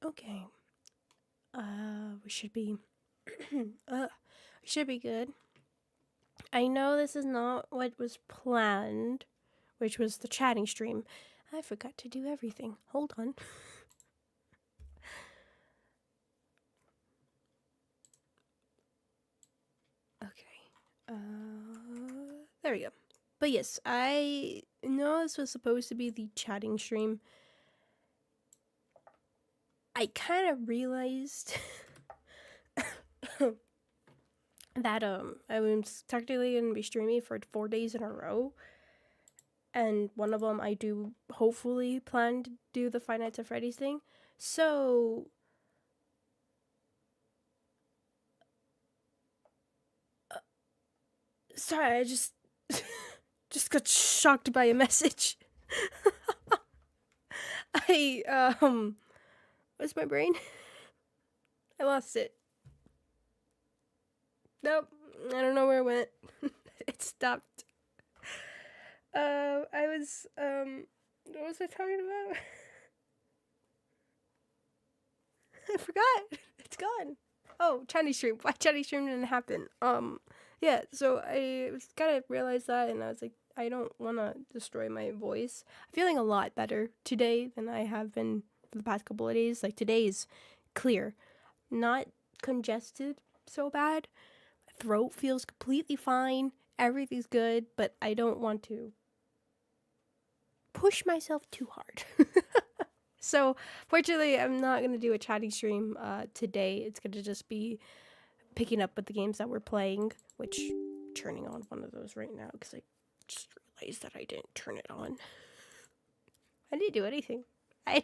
Okay. We should be we should be good. I know this is not what was planned, which was the chatting stream. I forgot to do everything. Hold on. Okay. There we go. But yes, I know this was supposed to be the chatting stream. I kind of realized that I was technically gonna be streaming for 4 days in a row, and one of them I do hopefully plan to do the Five Nights at Freddy's thing. So sorry, I just just got shocked by a message. What's my brain? I lost it. Nope, I don't know where it went. It stopped. What was I talking about? I forgot. It's gone. Oh, Chinese stream. Why Chinese stream didn't happen? Yeah, so I kind of realized that, and I was like, I don't want to destroy my voice. I'm feeling a lot better today than I have been for the past couple of days. Like, today is clear. Not congested so bad. My throat feels completely fine. Everything's good, but I don't want to push myself too hard. So, fortunately, I'm not going to do a chatting stream today. It's going to just be picking up with the games that we're playing, which I'm turning on one of those right now because I just realized that I didn't turn it on. I didn't do anything. I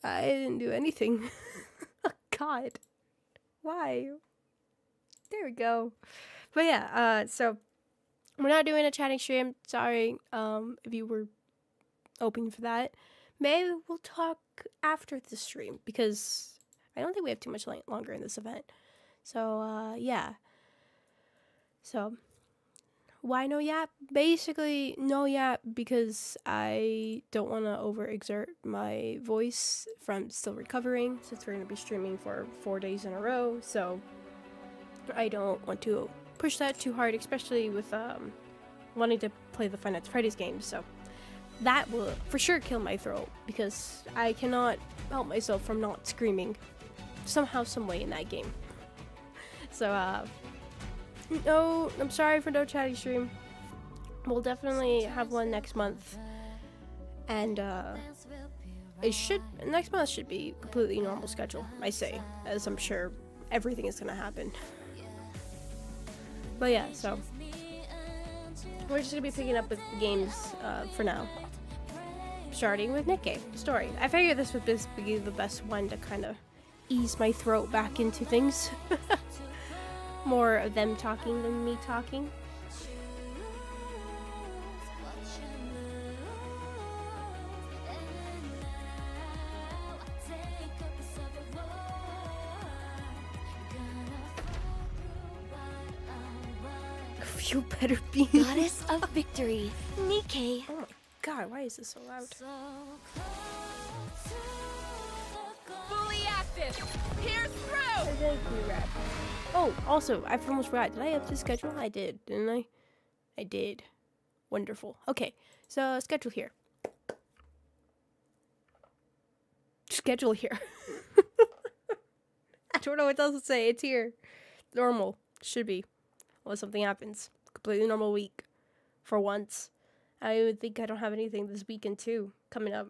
didn't do anything. Oh, God. Why? There we go. But yeah, so we're not doing a chatting stream. Sorry, if you were hoping for that. Maybe we'll talk after the stream because I don't think we have too much longer in this event. So, yeah. So, why no yap? Basically, no yap because I don't want to overexert my voice from still recovering since we're going to be streaming for 4 days in a row. So, I don't want to push that too hard, especially with wanting to play the Five Nights at Freddy's games. So, that will for sure kill my throat because I cannot help myself from not screaming somehow, some way in that game. So, no, I'm sorry for no chatting stream. We'll definitely have one next month, and next month should be completely normal schedule, I say, as I'm sure everything is gonna happen. But yeah, so we're just gonna be picking up with the games for now. Starting with Nikke story. I figured this would be the best one to kind of ease my throat back into things. More of them talking than me talking. You better be Goddess of Victory, Nikke. Oh my god, why is this so loud? Fully active. Pierce through. Oh, also, I almost forgot. Did I have to schedule? I did, didn't I? I did. Wonderful. Okay, so schedule here. Schedule here. I don't know what else to say. It's here. Normal. Should be. Unless something happens. Completely normal week. For once. I would think I don't have anything this weekend too coming up.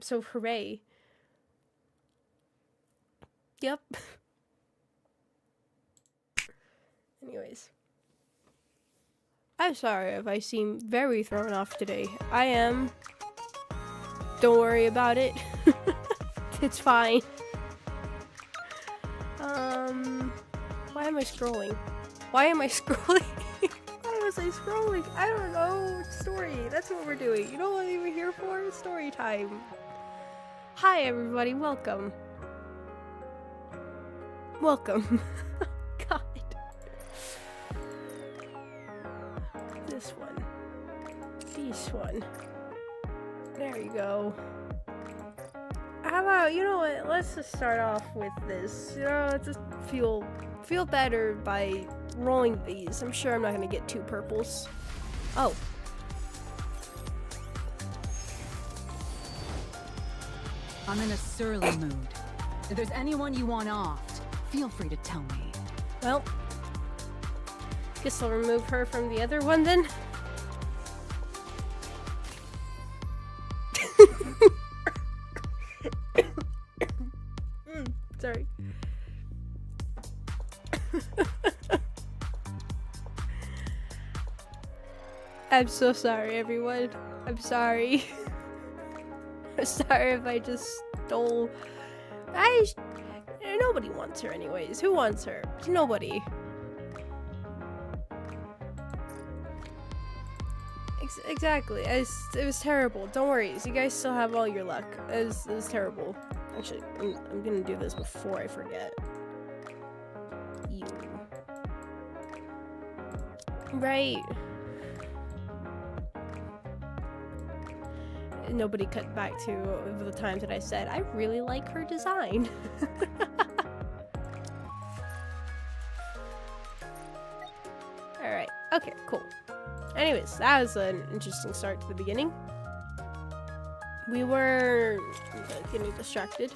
So hooray. Yep. Anyways. I'm sorry if I seem very thrown off today. I am. Don't worry about it. It's fine. Why am I scrolling? Why am I scrolling? Why was I scrolling? I don't know. Story. That's what we're doing. You know what we were here for? Story time. Hi, everybody. Welcome. Welcome. God. This one. This one. There you go. how about, you know what, let's just start off with this. You know, just feel better by rolling these. I'm sure I'm not gonna get 2 purples. Oh. I'm in a surly mood. If there's anyone you want offed, feel free to tell me. Well, guess I'll remove her from the other one then. Sorry. I'm so sorry, everyone. I'm sorry. I'm sorry if I just stole. Nobody wants her anyways. Who wants her? Nobody. Exactly. It was terrible. Don't worry. You guys still have all your luck. It was terrible. Actually, I'm gonna do this before I forget. You. Right. Nobody cut back to the times that I said, I really like her design. Alright, okay, cool. Anyways, that was an interesting start to the beginning. We were getting distracted.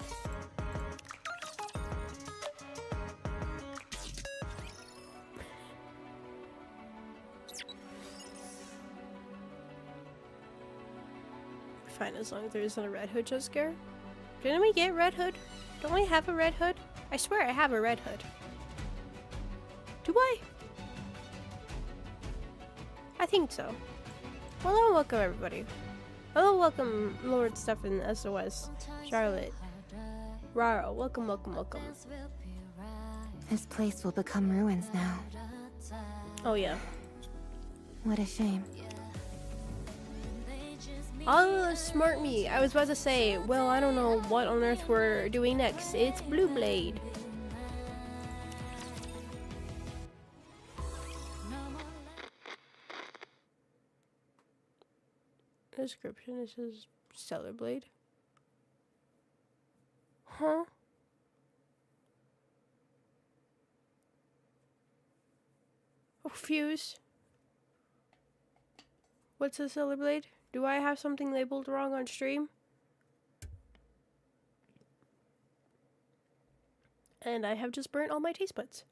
Fine, as long as there isn't a Red Hood jump scare. Didn't we get Red Hood? Don't we have a Red Hood? I swear I have a Red Hood. Do I? I think so. Hello, welcome everybody. Hello, welcome Lord Stefan, SOS, Charlotte, Raro, welcome, welcome, welcome. This place will become ruins now. Oh yeah. What a shame. Oh, smart me. I was about to say, well, I don't know what on earth we're doing next. It's Blue Blade. Description, it says Stellar Blade. Huh? Oh, Fuse. What's a Stellar Blade? Do I have something labeled wrong on stream? And I have just burnt all my taste buds.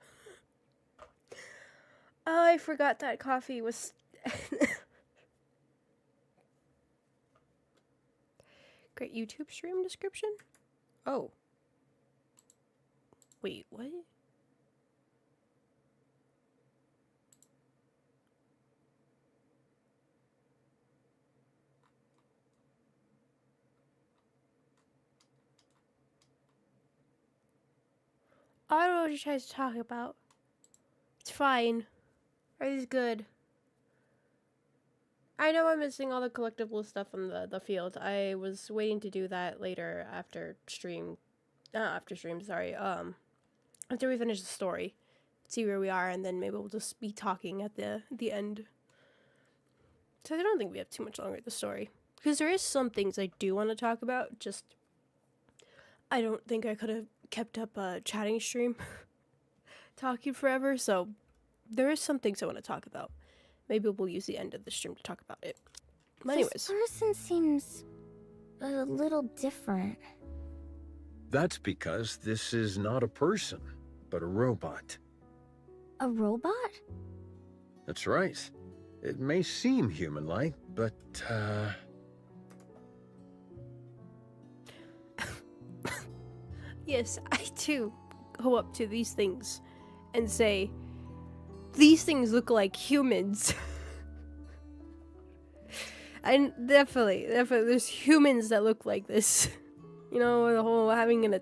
Oh, I forgot that coffee was... Great YouTube stream description? Oh. Wait, what? I don't know what you're trying to talk about. It's fine. Everything's good. I know I'm missing all the collectible stuff from the field. I was waiting to do that later after stream. Sorry. After we finish the story. See where we are, and then maybe we'll just be talking at the end. So I don't think we have too much longer at the story. Because there is some things I do want to talk about, just... I don't think I could have kept up a chatting stream talking forever, so there is some things I want to talk about. Maybe we'll use the end of the stream to talk about it. But anyways. This person seems a little different. That's because this is not a person, but a robot. A robot? That's right. It may seem human-like, but, Yes, I too go up to these things and say, these things look like humans. And definitely, there's humans that look like this. You know, the whole having an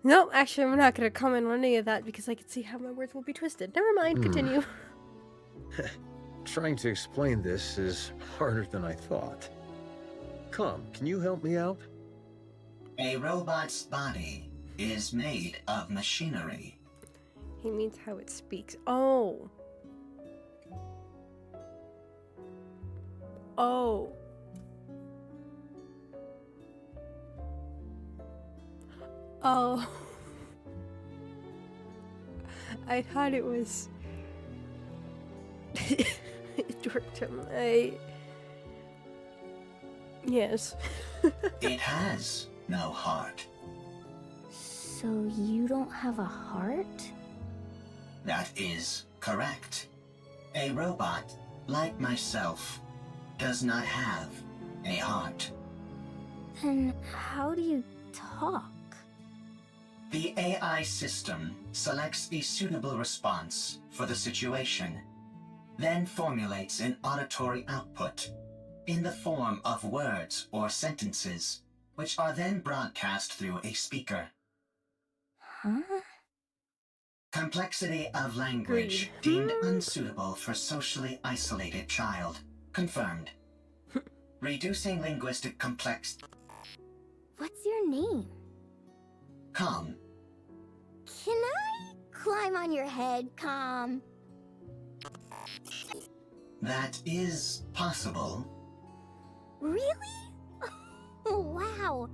No, actually, I'm not going to comment on any of that because I can see how my words will be twisted. Never mind, continue. Trying to explain this is harder than I thought. Come, can you help me out? A robot's body is made of machinery. He means how it speaks. Oh. Oh. Oh. I thought it was... it worked him. Yes. It has no heart. So you don't have a heart? That is correct. A robot, like myself, does not have a heart. Then how do you talk? The AI system selects a suitable response for the situation, then formulates an auditory output in the form of words or sentences, which are then broadcast through a speaker. Huh? Complexity of language deemed unsuitable for socially isolated child. Confirmed. Reducing linguistic complexity. What's your name? Calm. Can I climb on your head, Calm? That is possible. Really? Wow.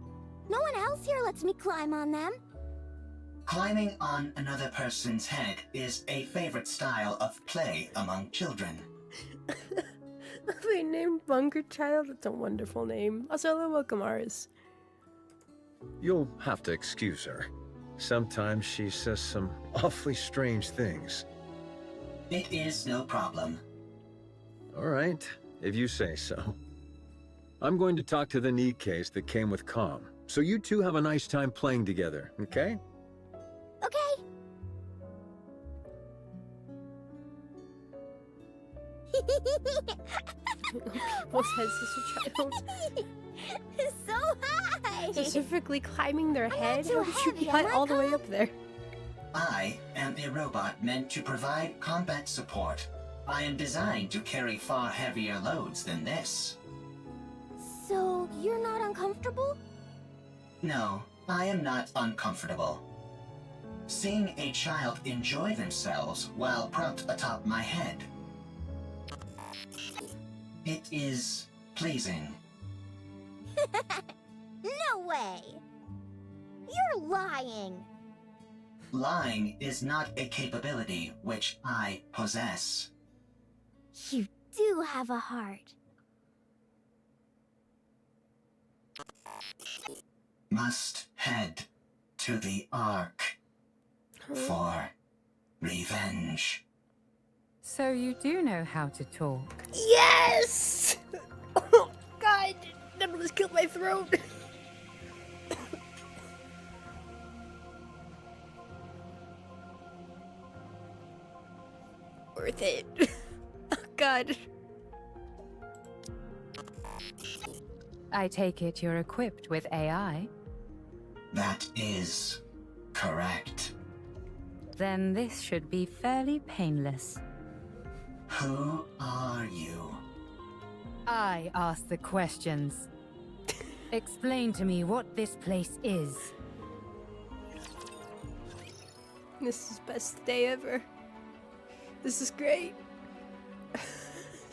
No one else here lets me climb on them. Climbing on another person's head is a favorite style of play among children. They named Bunker Child. That's a wonderful name. Also, hello, welcome, Aris. You'll have to excuse her. Sometimes she says some awfully strange things. It is no problem. All right, if you say so. I'm going to talk to the Nikkes that came with Com, so you two have a nice time playing together, okay? Okay. People says this a child. So high! Specifically climbing their head? too How did you heavy, get am I, all the way up there? I am a robot meant to provide combat support. I am designed to carry far heavier loads than this. So, you're not uncomfortable? No, I am not uncomfortable. Seeing a child enjoy themselves while propped atop my head. It is pleasing. No way! You're lying! Lying is not a capability which I possess. You do have a heart. Must head to the Ark for revenge. So you do know how to talk. Yes! Oh, God! That almost killed my throat. Worth it. Oh, God. I take it you're equipped with AI? That is correct. Then this should be fairly painless. Who are you? I ask the questions. Explain to me what this place is. This is best day ever. This is great.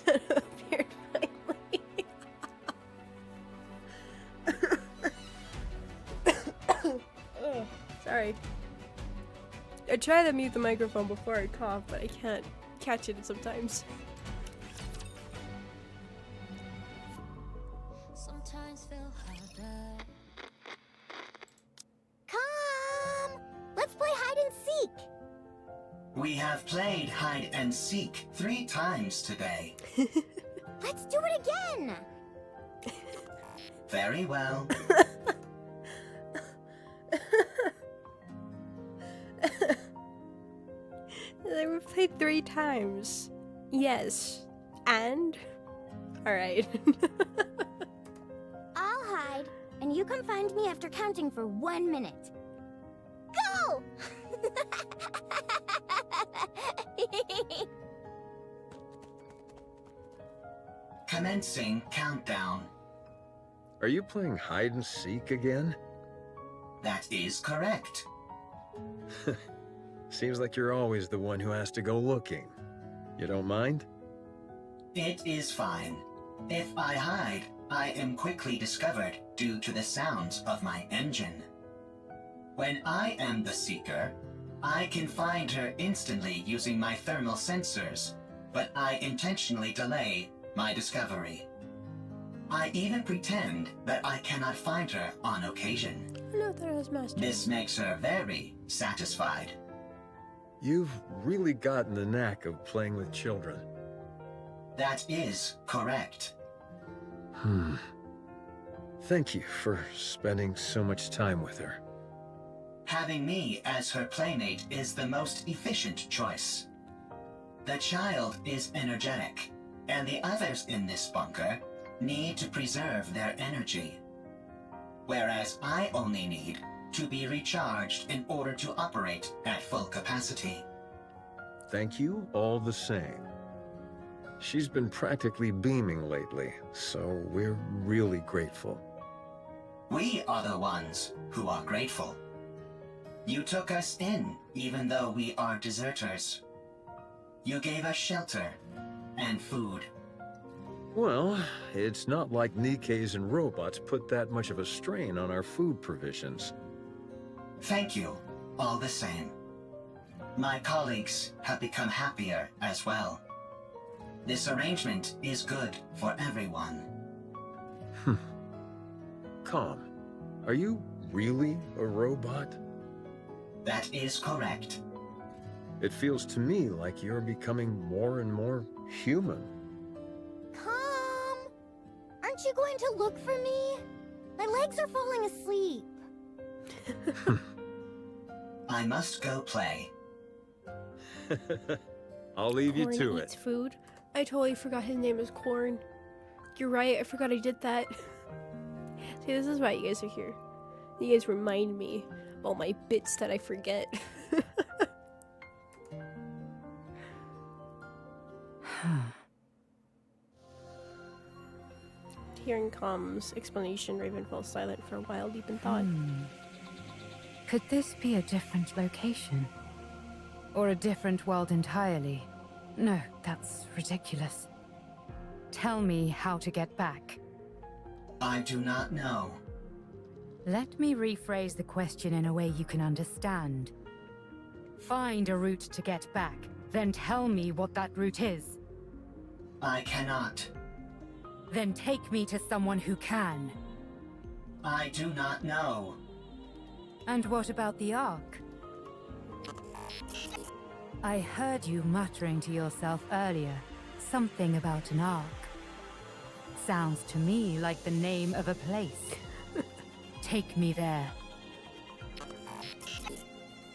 Appeared finally. Oh, sorry. I try to mute the microphone before I cough, but I can't catch it sometimes. Sometimes feel harder. Come! Let's play hide and seek! We have played hide and seek 3 times today. Let's do it again! Very well. They were played 3 times. Yes. And? Alright. I'll hide, and you come find me after counting for 1 minute. Go! Commencing countdown. Are you playing hide and seek again? That is correct. Seems like you're always the one who has to go looking. You don't mind? It is fine. If I hide, I am quickly discovered due to the sounds of my engine. When I am the seeker, I can find her instantly using my thermal sensors, but I intentionally delay my discovery. I even pretend that I cannot find her on occasion. No, that was master. This makes her very satisfied. You've really gotten the knack of playing with children. That is correct. Thank you for spending so much time with her. Having me as her playmate is the most efficient choice. The child is energetic, and the others in this bunker need to preserve their energy. Whereas I only need to be recharged in order to operate at full capacity. Thank you all the same. She's been practically beaming lately, so we're really grateful. We are the ones who are grateful. You took us in, even though we are deserters. You gave us shelter and food. Well, it's not like Nikkes and robots put that much of a strain on our food provisions. Thank you, all the same. My colleagues have become happier as well. This arrangement is good for everyone. Calm, are you really a robot? That is correct. It feels to me like you're becoming more and more human. Come! Aren't you going to look for me? My legs are falling asleep. I must go play. I'll leave you Corn to eats it. food. I totally forgot his name is Corn. You're right, I forgot I did that. See, this is why you guys are here. You guys remind me of all my bits that I forget. Hearing Com's explanation, Raven fell silent for a while, deep in thought. Could this be a different location? Or a different world entirely? No, that's ridiculous. Tell me how to get back. I do not know. Let me rephrase the question in a way you can understand. Find a route to get back, then tell me what that route is. I cannot. Then take me to someone who can. I do not know. And what about the Ark? I heard you muttering to yourself earlier, something about an Ark. Sounds to me like the name of a place. Take me there.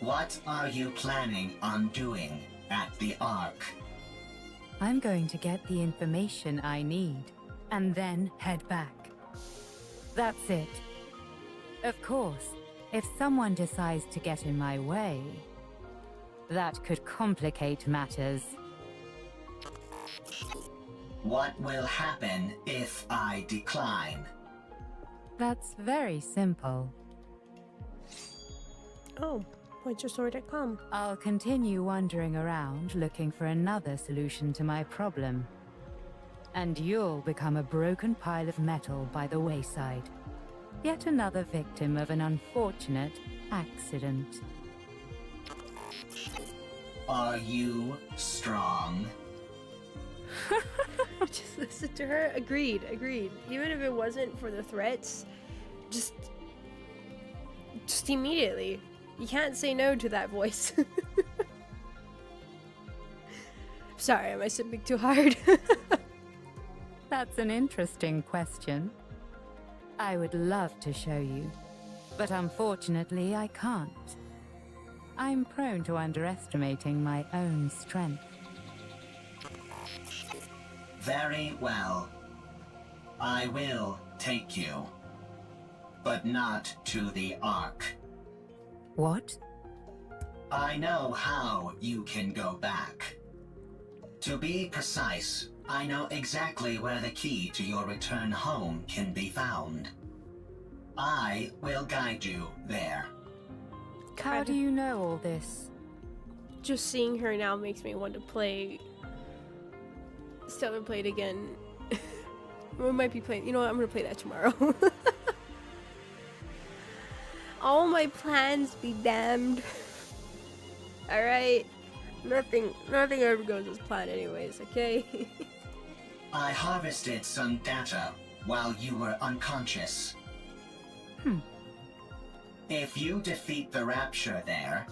What are you planning on doing at the Ark? I'm going to get the information I need, and then head back. That's it. Of course, if someone decides to get in my way, that could complicate matters. What will happen if I decline? That's very simple. Oh, pointyourSword.com. I'll continue wandering around looking for another solution to my problem. And you'll become a broken pile of metal by the wayside. Yet another victim of an unfortunate accident. Are you strong? Just listen to her. Agreed. Even if it wasn't for the threats, just immediately. You can't say no to that voice. Sorry, am I sipping too hard? That's an interesting question. I would love to show you, but unfortunately I can't. I'm prone to underestimating my own strength. Very well. I will take you. But not to the Ark. What? I know how you can go back. To be precise, I know exactly where the key to your return home can be found. I will guide you there. How do you know all this? Just seeing her now makes me want to play. Still haven't played again. We might be playing. You know what? I'm gonna play that tomorrow. All my plans be damned. Alright? Nothing ever goes as planned anyways, okay? I harvested some data while you were unconscious. If you defeat the Rapture there,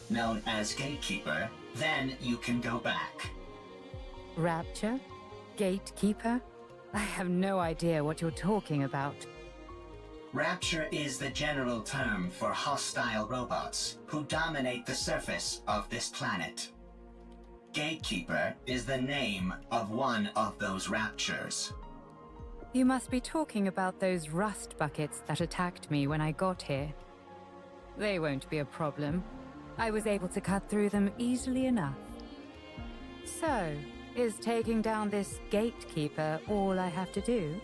known as Gatekeeper, then you can go back. Rapture? Gatekeeper? I have no idea what you're talking about. Rapture is the general term for hostile robots who dominate the surface of this planet. Gatekeeper is the name of one of those Raptures. You must be talking about those rust buckets that attacked me when I got here. They won't be a problem. I was able to cut through them easily enough. So, is taking down this Gatekeeper all I have to do?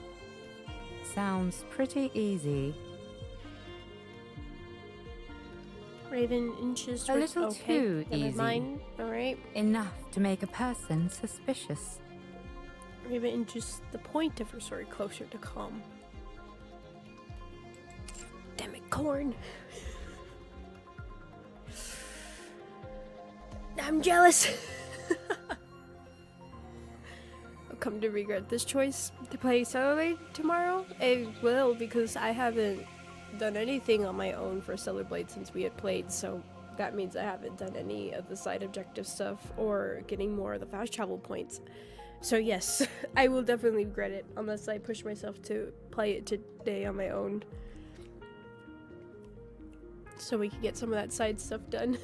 Sounds pretty easy. Raven inches A towards... little okay, too never easy. mind. Alright. Enough to make a person suspicious. Raven inches the point of her sword closer to Calm. Damn it, Corn. I'm jealous. I'll come to regret this choice to play Celebrate tomorrow. I will, because I haven't done anything on my own for Celebrate since we had played, so that means I haven't done any of the side objective stuff or getting more of the fast travel points. So yes, I will definitely regret it unless I push myself to play it today on my own. So we can get some of that side stuff done.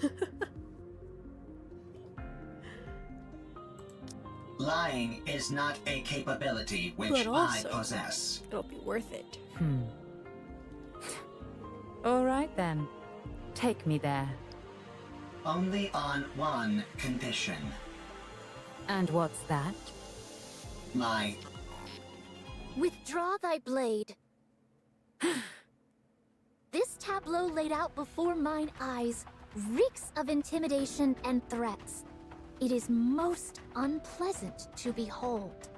Lying is not a capability which But I also, possess. it'll be worth it. All right then. Take me there. Only on one condition. And what's that? My Withdraw thy blade. This tableau laid out before mine eyes reeks of intimidation and threats. It is most unpleasant to behold.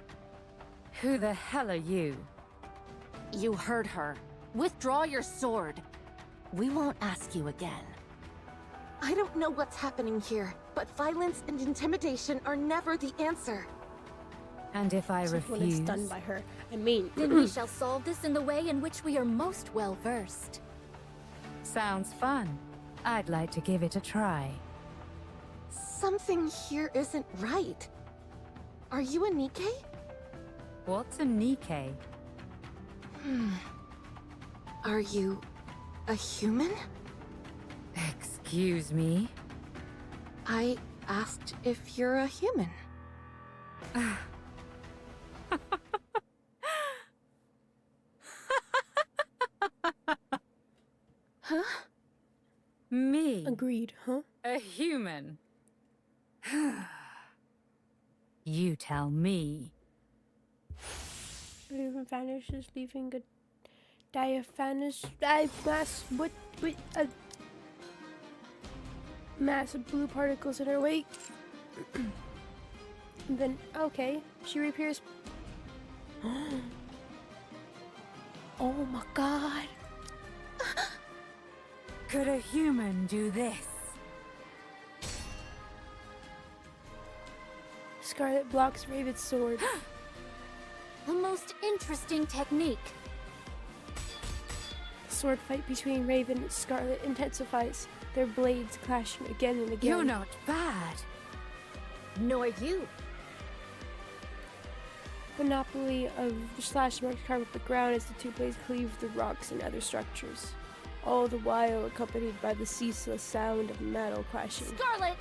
Who the hell are you? You heard her. Withdraw your sword. We won't ask you again. I don't know what's happening here, but violence and intimidation are never the answer. And if I Except when it's refuse? done by her. I mean, Then we shall solve this in the way in which we are most well versed. Sounds fun. I'd like to give it a try. Something here isn't right. Are you a Nikke? What's a Nikke? Are you a human? Excuse me? I asked if you're a human. Huh? Me? agreed, huh? A human? You tell me. Raven vanishes, leaving a diaphanous mass of blue particles in her wake. And then, okay, she reappears. Oh my god. Could a human do this? Scarlet blocks Raven's sword. The most interesting technique. The sword fight between Raven and Scarlet intensifies, their blades clashing again and again. You're not bad. Nor you. Monopoly of slash marks carved up the ground as the two blades cleave the rocks and other structures. All the while accompanied by the ceaseless sound of metal clashing. Scarlet!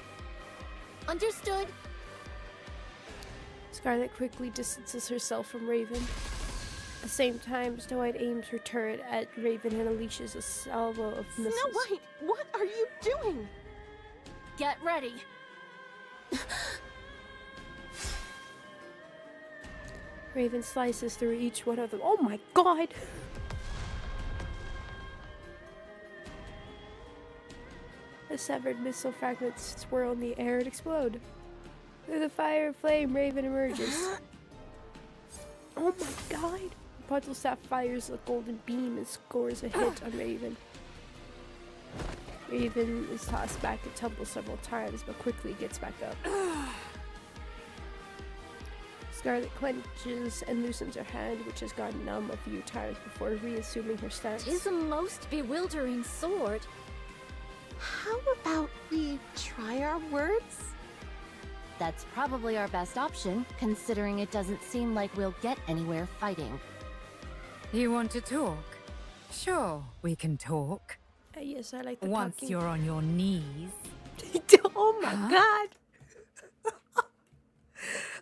Understood. Scarlet quickly distances herself from Raven. At the same time, Snow White aims her turret at Raven and unleashes a salvo of missiles. Snow White, what are you doing? Get ready. Raven slices through each one of them. Oh my god! The severed missile fragments swirl in the air and explode. Through the fire and flame, Raven emerges. Oh my god! Puzzle Staff fires a golden beam and scores a hit on Raven. Raven is tossed back and tumbles several times, but quickly gets back up. Scarlet clenches and loosens her hand, which has gone numb a few times before reassuming her stance. 'Tis a most bewildering sword. How about we try our words? That's probably our best option, considering it doesn't seem like we'll get anywhere fighting. You want to talk? Sure, we can talk. Yes, I like the Once talking. you're on your knees. Oh my god!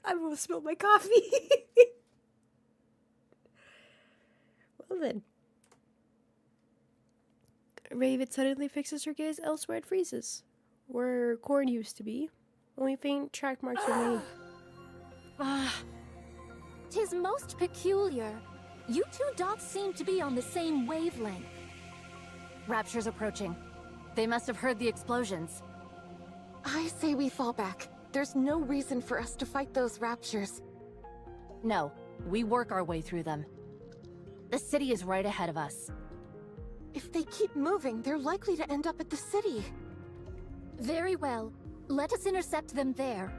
I almost spilled my coffee. Well then. Raven suddenly fixes her gaze elsewhere and freezes. Where corn used to be, only faint track marks remain. Ah, 'tis most peculiar. You two dots seem to be on the same wavelength. Rapture's approaching. They must have heard the explosions. I say we fall back. There's no reason for us to fight those raptures. No, we work our way through them. The city is right ahead of us. If they keep moving, they're likely to end up at the city. Very well. Let us intercept them there.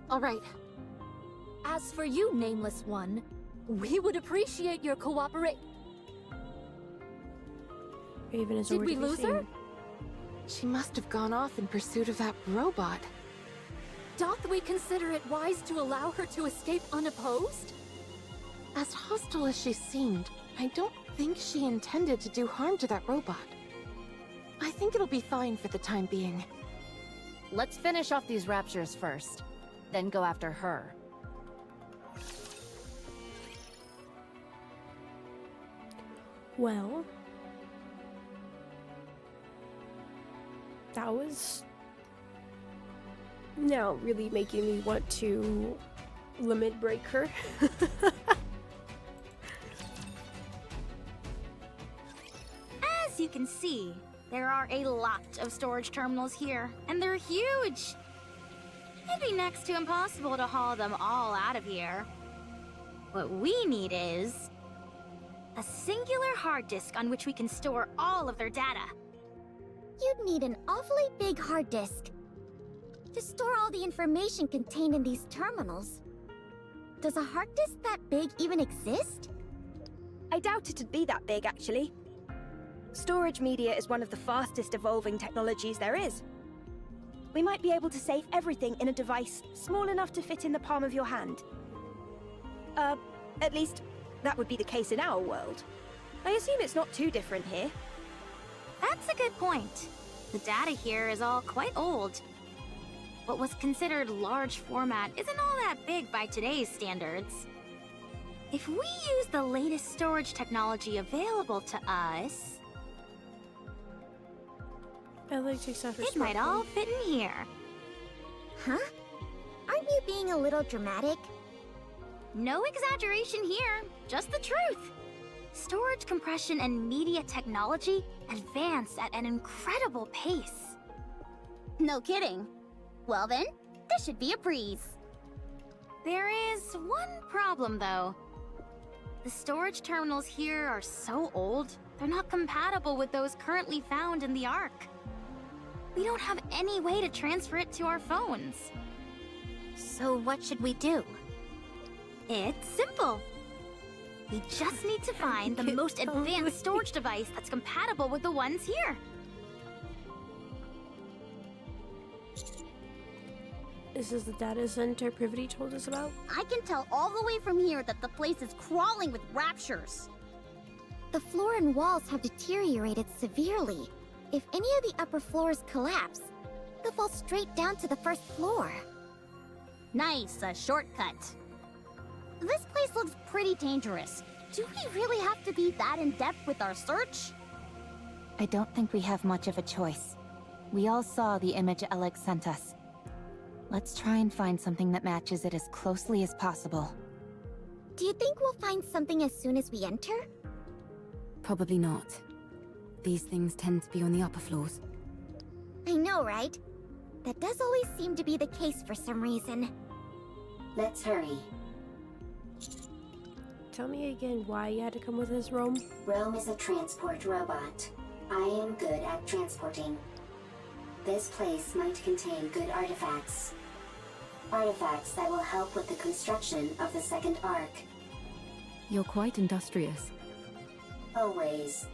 All right. As for you, Nameless One, we would appreciate your cooperation. Raven is Did already we lose her? seen. She must have gone off in pursuit of that robot. Doth we consider it wise to allow her to escape unopposed? As hostile as she seemed, I don't think she intended to do harm to that robot. I think it'll be fine for the time being. Let's finish off these raptures first, then go after her. Well, that was now really making me want to limit break her. As you can see, there are a lot of storage terminals here, and they're huge. It'd be next to impossible to haul them all out of here. What we need is a singular hard disk on which we can store all of their data. You'd need an awfully big hard disk to store all the information contained in these terminals. Does a hard disk that big even exist? I doubt it'd be that big, actually. Storage media is one of the fastest evolving technologies there is. We might be able to save everything in a device small enough to fit in the palm of your hand. At least, that would be the case in our world. I assume it's not too different here. That's a good point. The data here is all quite old. What was considered large format isn't all that big by today's standards. If we use the latest storage technology available to us, Ellie takes out her it might smartphone. all fit in here. Huh? Aren't you being a little dramatic? No exaggeration here, just the truth. Storage compression and media technology advance at an incredible pace. No kidding. Well then, this should be a breeze. There is one problem, though. The storage terminals here are so old, they're not compatible with those currently found in the Ark. We don't have any way to transfer it to our phones. So what should we do? It's simple. We just need to find the most advanced storage device that's compatible with the ones here. This is the data center Privity told us about. I can tell all the way from here that the place is crawling with raptures. The floor and walls have deteriorated severely. If any of the upper floors collapse, they'll fall straight down to the first floor. Nice, a shortcut. This place looks pretty dangerous. Do we really have to be that in-depth with our search? I don't think we have much of a choice. We all saw the image Alex sent us. Let's try and find something that matches it as closely as possible. Do you think we'll find something as soon as we enter? Probably not. These things tend to be on the upper floors. I know, right? That does always seem to be the case for some reason. Let's hurry. Tell me again why you had to come with us, Rome. Rome is a transport robot. I am good at transporting. This place might contain good artifacts. Artifacts that will help with the construction of the second arc. You're quite industrious. Always.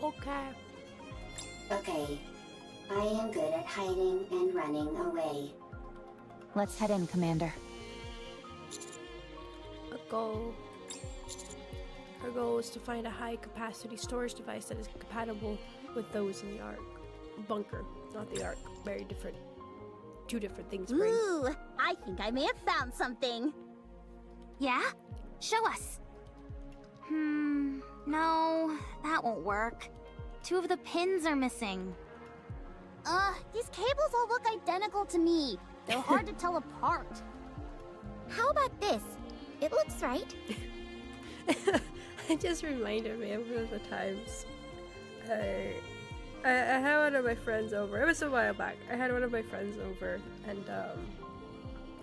Okay. Okay. I am good at hiding and running away. Let's head in, Commander. Our goal is to find a high-capacity storage device that is compatible with those in the Ark. Bunker, not the Ark. Very different. Two different things, brain. Ooh, I think I may have found something. Yeah? Show us. No, that won't work. 2 of the pins are missing. These cables all look identical to me. They're hard to tell apart. How about this? It looks right. It just reminded me of one of the times I had one of my friends over. It was a while back. I had one of my friends over, and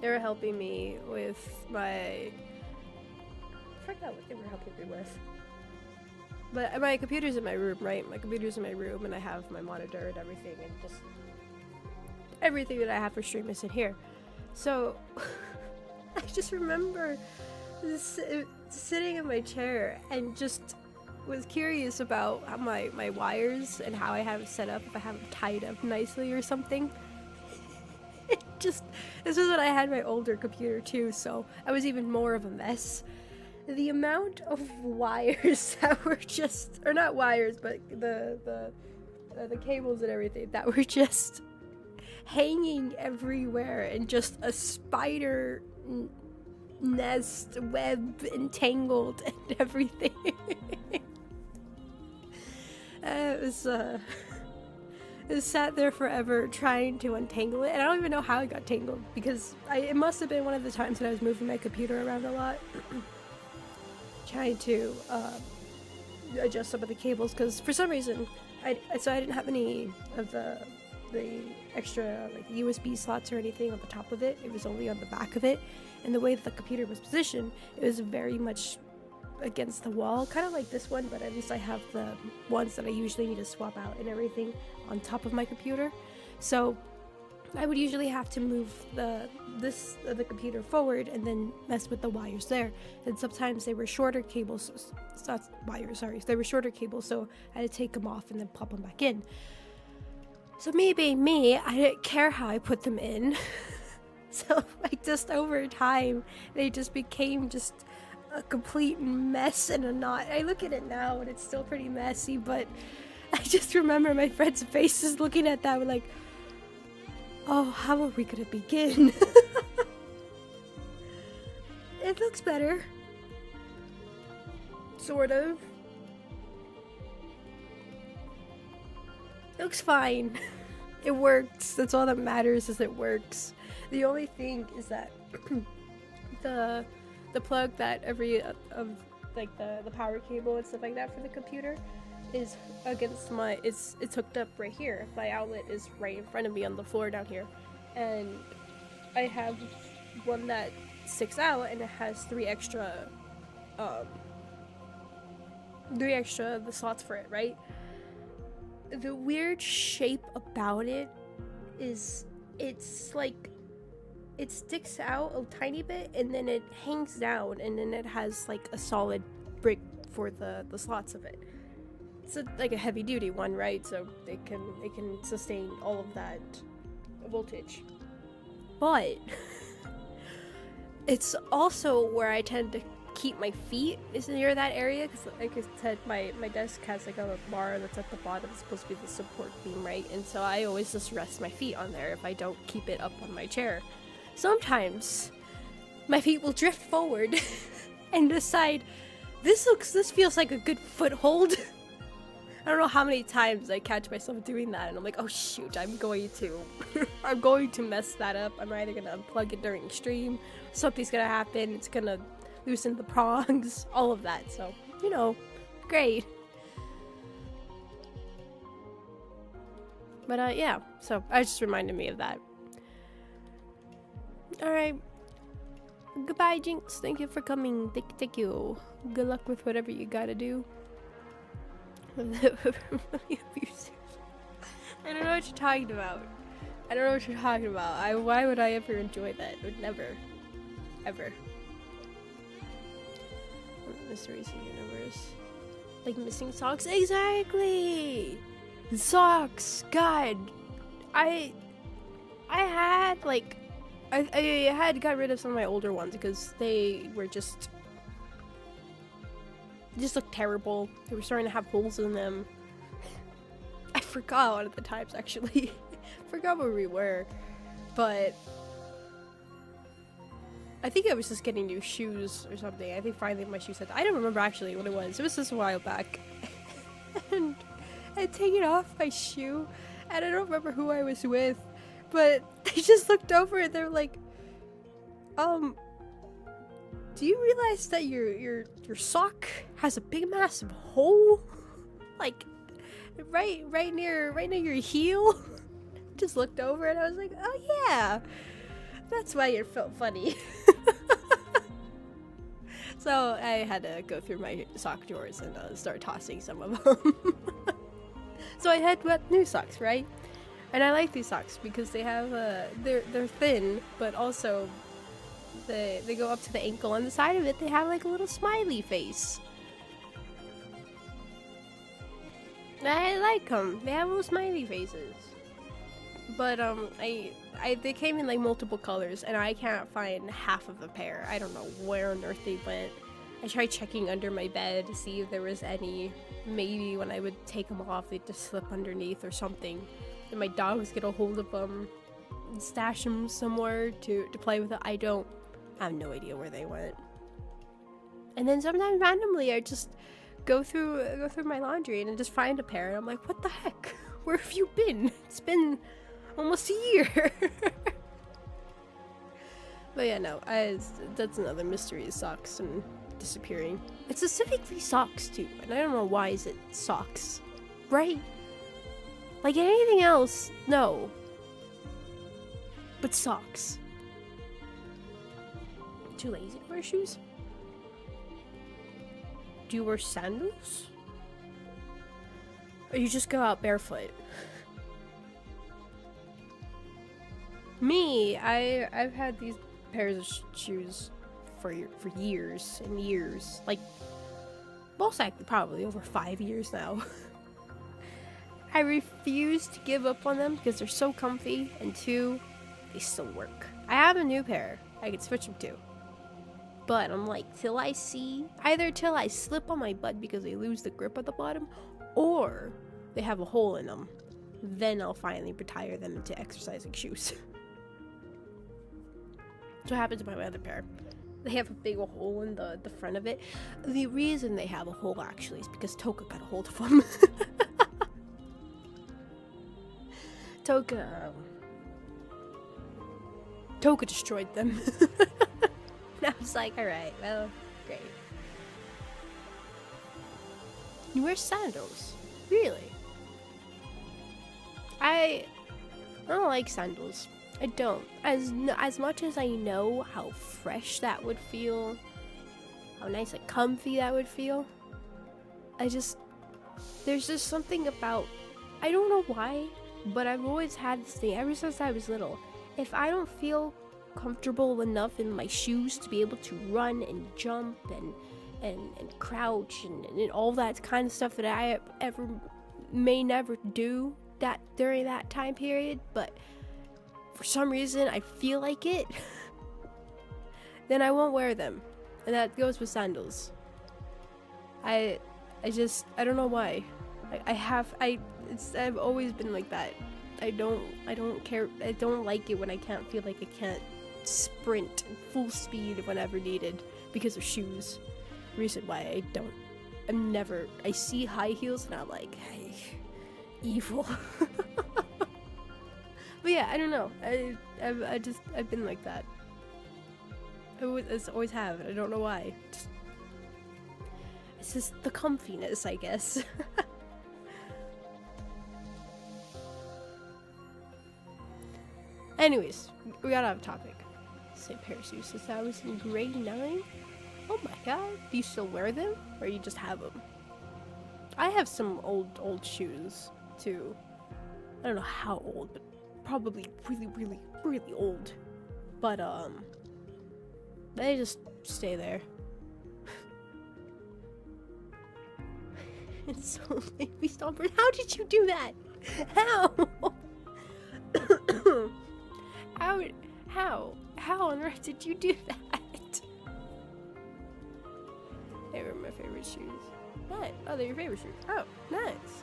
they were helping me with I forgot what they were helping me with. But my computer's in my room, right? My computer's in my room, and I have my monitor and everything, and just everything that I have for stream is in here. So I just remember sitting in my chair and just was curious about how my wires and how I have it set up, if I have it tied up nicely or something. This was when I had my older computer too, so I was even more of a mess. The amount of wires that were just, or not wires, but the cables and everything that were just hanging everywhere, and just a spider nest web entangled and everything. It sat there forever trying to untangle it, and I don't even know how it got tangled, because it must have been one of the times that I was moving my computer around a lot. Trying to adjust some of the cables, because for some reason I didn't have any of the extra like USB slots or anything on the top of it. It was only on the back of it, and the way that the computer was positioned, it was very much against the wall, kind of like this one, but at least I have the ones that I usually need to swap out and everything on top of my computer. So I would usually have to move the computer forward and then mess with the wires there. And sometimes they were shorter cables, not wires, sorry. They were shorter cables, so I had to take them off and then pop them back in. So me being me, I didn't care how I put them in. So like just over time, they just became just a complete mess and a knot. I look at it now and it's still pretty messy, but I just remember my friends' faces looking at that, like, oh, how are we gonna begin? It looks better. Sort of. It looks fine. It works. That's all that matters, is it works. The only thing is that the plug that like the power cable and stuff like that for the computer is against it's hooked up right here. My outlet is right in front of me on the floor down here, and I have one that sticks out and it has three extra the slots for it, right? The weird shape about it is it's like it sticks out a tiny bit and then it hangs down, and then it has like a solid brick for the slots of it. It's like a heavy duty one, right? So it can sustain all of that voltage. But it's also where I tend to keep my feet, is near that area, because like I said, my desk has like a bar that's at the bottom. It's supposed to be the support beam, right? And so I always just rest my feet on there if I don't keep it up on my chair. Sometimes my feet will drift forward and decide this feels like a good foothold. I don't know how many times I catch myself doing that, and I'm like, oh shoot, I'm going to mess that up. I'm either gonna unplug it during stream, something's gonna happen, it's gonna loosen the prongs, all of that. So, you know, great. But yeah, so I just reminded me of that. Alright. Goodbye, Jinx. Thank you for coming. Thank you. Good luck with whatever you gotta do. Verbally abusive. I don't know what you're talking about. I don't know what you're talking about. Why would I ever enjoy that? Would never. Ever. Mysteries of the universe. Like missing socks? Exactly! Socks! God! I had, like... I had got rid of some of my older ones because they were just looked terrible. They were starting to have holes in them. I forgot one of the times, actually. Forgot where we were. But I think I was just getting new shoes or something. I think finally my shoes had... I don't remember actually what it was. It was just a while back. And I'd taken off my shoe. And I don't remember who I was with. But they just looked over and they're like, do you realize that your sock has a big massive hole? Like, right near your heel? Just looked over and I was like, oh yeah, that's why it felt funny. So I had to go through my sock drawers and start tossing some of them. So I had new socks, right? And I like these socks because they have they're thin, but also they go up to the ankle. On the side of it, they have like a little smiley face. I like them. They have little smiley faces. But they came in like multiple colors, and I can't find half of a pair. I don't know where on earth they went. I tried checking under my bed to see if there was any. Maybe when I would take them off, they'd just slip underneath or something. And my dogs get a hold of them and stash them somewhere to play with it. I have no idea where they went. And then sometimes randomly I just go through my laundry and I just find a pair and I'm like, what the heck? Where have you been? It's been almost a year. But yeah, no, that's another mystery is socks and disappearing. It's specifically socks too, and I don't know why is it socks, right? Like anything else, no. But socks. Too lazy to wear shoes? Do you wear sandals? Or you just go out barefoot? Me, I've had these pairs of shoes for years and years. Like, most likely probably over 5 years now. I refuse to give up on them because they're so comfy, and 2, they still work. I have a new pair I could switch them to. But I'm like, either till I slip on my butt because they lose the grip at the bottom, or they have a hole in them. Then I'll finally retire them into exercising shoes. That's what happened to my other pair. They have a big hole in the front of it. The reason they have a hole actually is because Toka got a hold of them. Toka destroyed them. And I was like, alright, well, great. You wear sandals? Really? I don't like sandals. I don't. As much as I know how fresh that would feel, how nice and comfy that would feel, there's just something about, I don't know why, but I've always had this thing ever since I was little. If I don't feel comfortable enough in my shoes to be able to run and jump and crouch and all that kind of stuff that I may never do that during that time period, but for some reason I feel like it, then I won't wear them. And that goes with sandals. I don't know why. I've always been like that. I don't care. I don't like it when I can't feel like I can't sprint full speed whenever needed because of shoes. Reason why I see high heels and I'm like, hey, evil. But yeah, I don't know. I've been like that. I always have. I don't know why. It's just the comfiness, I guess. Anyways, we got off topic. Same pair of shoes since I was in grade 9. Oh my god. Do you still wear them? Or you just have them? I have some old shoes too. I don't know how old, but probably really old. But they just stay there. It's so late. We stopped. How did you do that? How? How on earth did you do that? They were my favorite shoes. What? Oh, they're your favorite shoes. Oh, nice.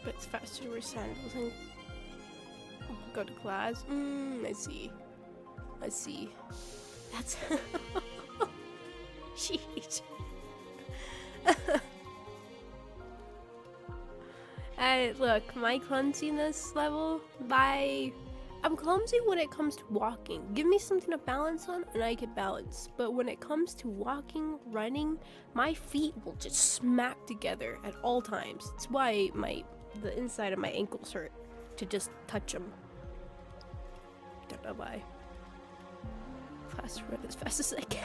But it's faster to wear sandals and go to class. I see. I see. That's sheesh. Look, my clumsiness level, I'm clumsy when it comes to walking. Give me something to balance on and I can balance. But when it comes to walking, running, my feet will just smack together at all times. It's why the inside of my ankles hurt to just touch them. Don't know why. Fast run as fast as I can.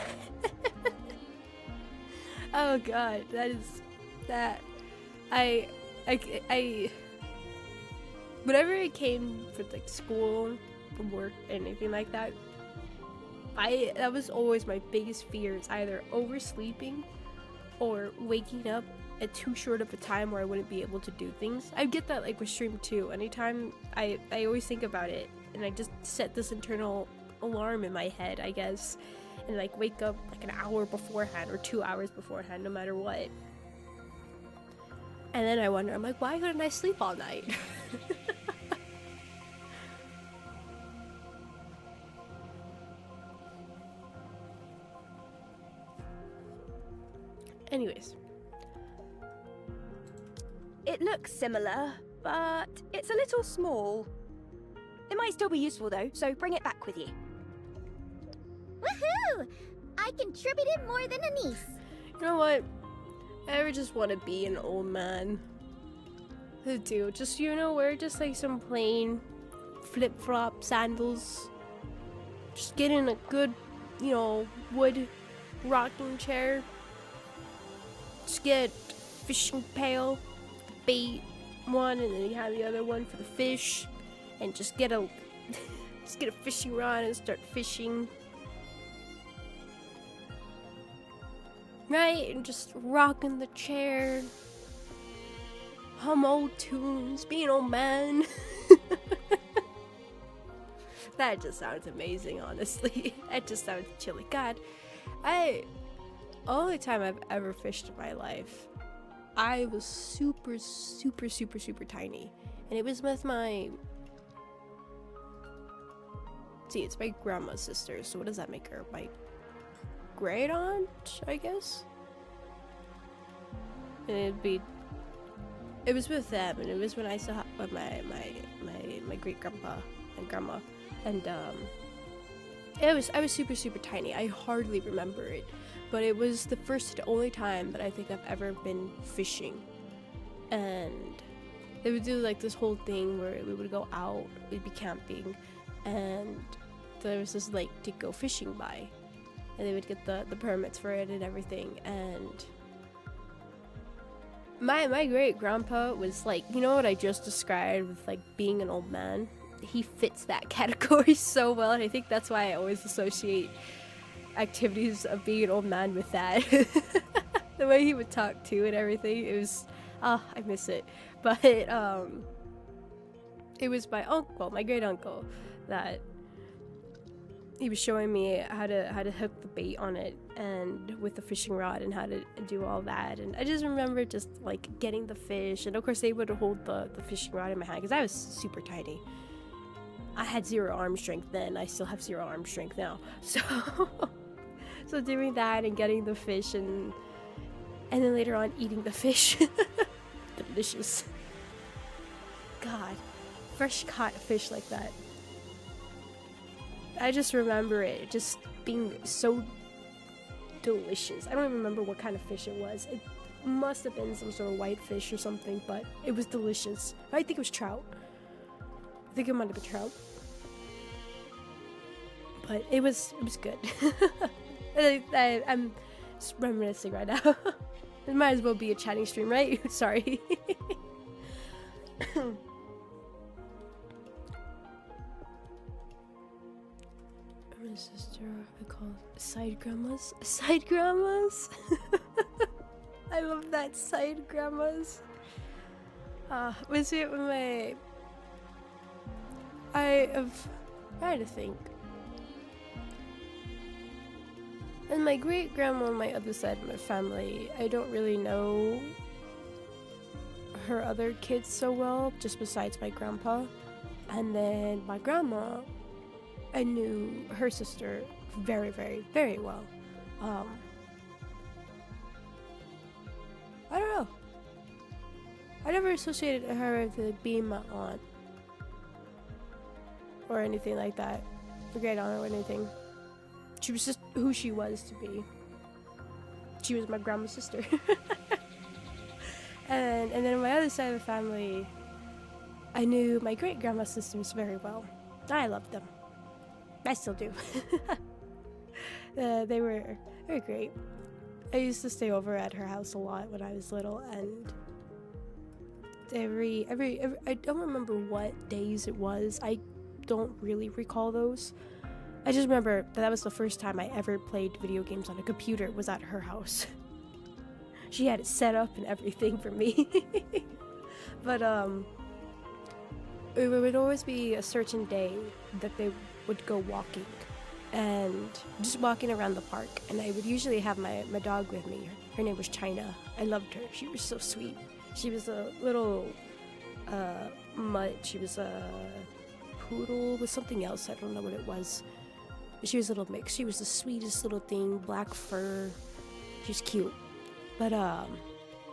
Oh god, whenever it came for like school, from work, anything like that, that was always my biggest fear. It's either oversleeping or waking up at too short of a time where I wouldn't be able to do things. I get that like with stream too. Anytime I always think about it and I just set this internal alarm in my head, I guess, and like wake up like an hour beforehand or 2 hours beforehand, no matter what. And then I wonder, I'm like, why couldn't I sleep all night? Anyways. It looks similar, but it's a little small. It might still be useful though, so bring it back with you. Woohoo! I contributed more than a niece. You know what? I ever just want to be an old man. I do. Just, wear just like some plain flip-flop sandals. Just get in a good, wood rocking chair. Just get fishing pail, bait one, and then you have the other one for the fish. And just get a fishing rod and start fishing. Right? And just rocking the chair. Hum old tunes. Be an old man. That just sounds amazing, honestly. That just sounds chilly. God, only time I've ever fished in my life, I was super tiny. And it was with it's my grandma's sister, so what does that make her? My great aunt, I guess? And it was with them, and it was when I saw my great grandpa and grandma, and I was super tiny. I hardly remember it, but it was the first and only time that I think I've ever been fishing. And they would do like this whole thing where we would go out, we'd be camping, and there was this lake to go fishing by, and they would get the permits for it and everything. And my great grandpa was like, what I just described with like being an old man, he fits that category so well, and I think that's why I always associate activities of being an old man with that. The way he would talk too and everything, it was I miss it. But it was my great uncle, that he was showing me how to hook the bait on it and with the fishing rod and how to do all that. And I just remember just like getting the fish, and of course they would hold the fishing rod in my hand because I was super tiny. I had 0 arm strength then. I still have 0 arm strength now. So doing that and getting the fish and then later on eating the fish. Delicious. God, fresh caught fish like that. I just remember it just being so delicious. I don't even remember what kind of fish it was. must have been some sort of whitefish or something, but it was delicious. I think it was trout. I think it might have been trout. But it was good. I'm just reminiscing right now. It might as well be a chatting stream, right? Sorry. My sister, I call side grandmas. Side grandmas. I love that, side grandmas. Was it when my? I have trying to think. And my great grandma on my other side of my family, I don't really know her other kids so well, just besides my grandpa. And then my grandma, I knew her sister very, very, very well. I don't know. I never associated her with being my aunt. Or anything like that. Or great aunt or anything. She was just who she was to be. She was my grandma's sister. and then on my other side of the family, I knew my great grandma's sisters very well. I loved them. I still do. They were great. I used to stay over at her house a lot when I was little, and every I don't remember what days it was. I don't really recall those. I just remember that was the first time I ever played video games on a computer was at her house. She had it set up and everything for me. But it would always be a certain day that they would go walking and just walking around the park, and I would usually have my dog with me. Her name was China. I loved her. She was so sweet. She was a little mutt. She was a poodle with something else. I don't know what it was. She was a little mix. She was the sweetest little thing, black fur. She was cute. But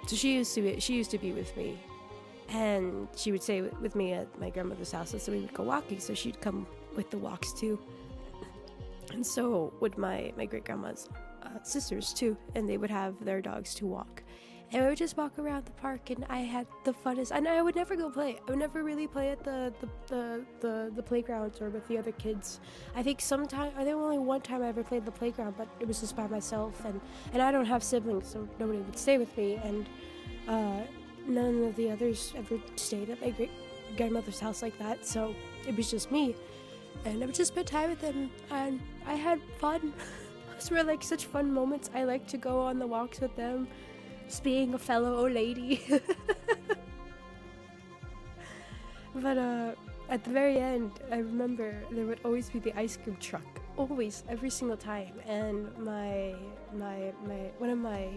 so she used to be with me, and she would stay with me at my grandmother's house, so we would go walking. So she'd come with the walks too, and so would my great grandma's sisters too, and they would have their dogs to walk. And we would just walk around the park, and I had the funnest. And I would never go play. I would never really play at the playgrounds or with the other kids. I think only one time I ever played the playground, but it was just by myself. And I don't have siblings, so nobody would stay with me. And none of the others ever stayed at my great grandmother's house like that. So it was just me, and I would just spend time with them, and I had fun. Those were like such fun moments. I like to go on the walks with them. Just being a fellow old lady. But at the very end, I remember there would always be the ice cream truck, always, every single time. And one of my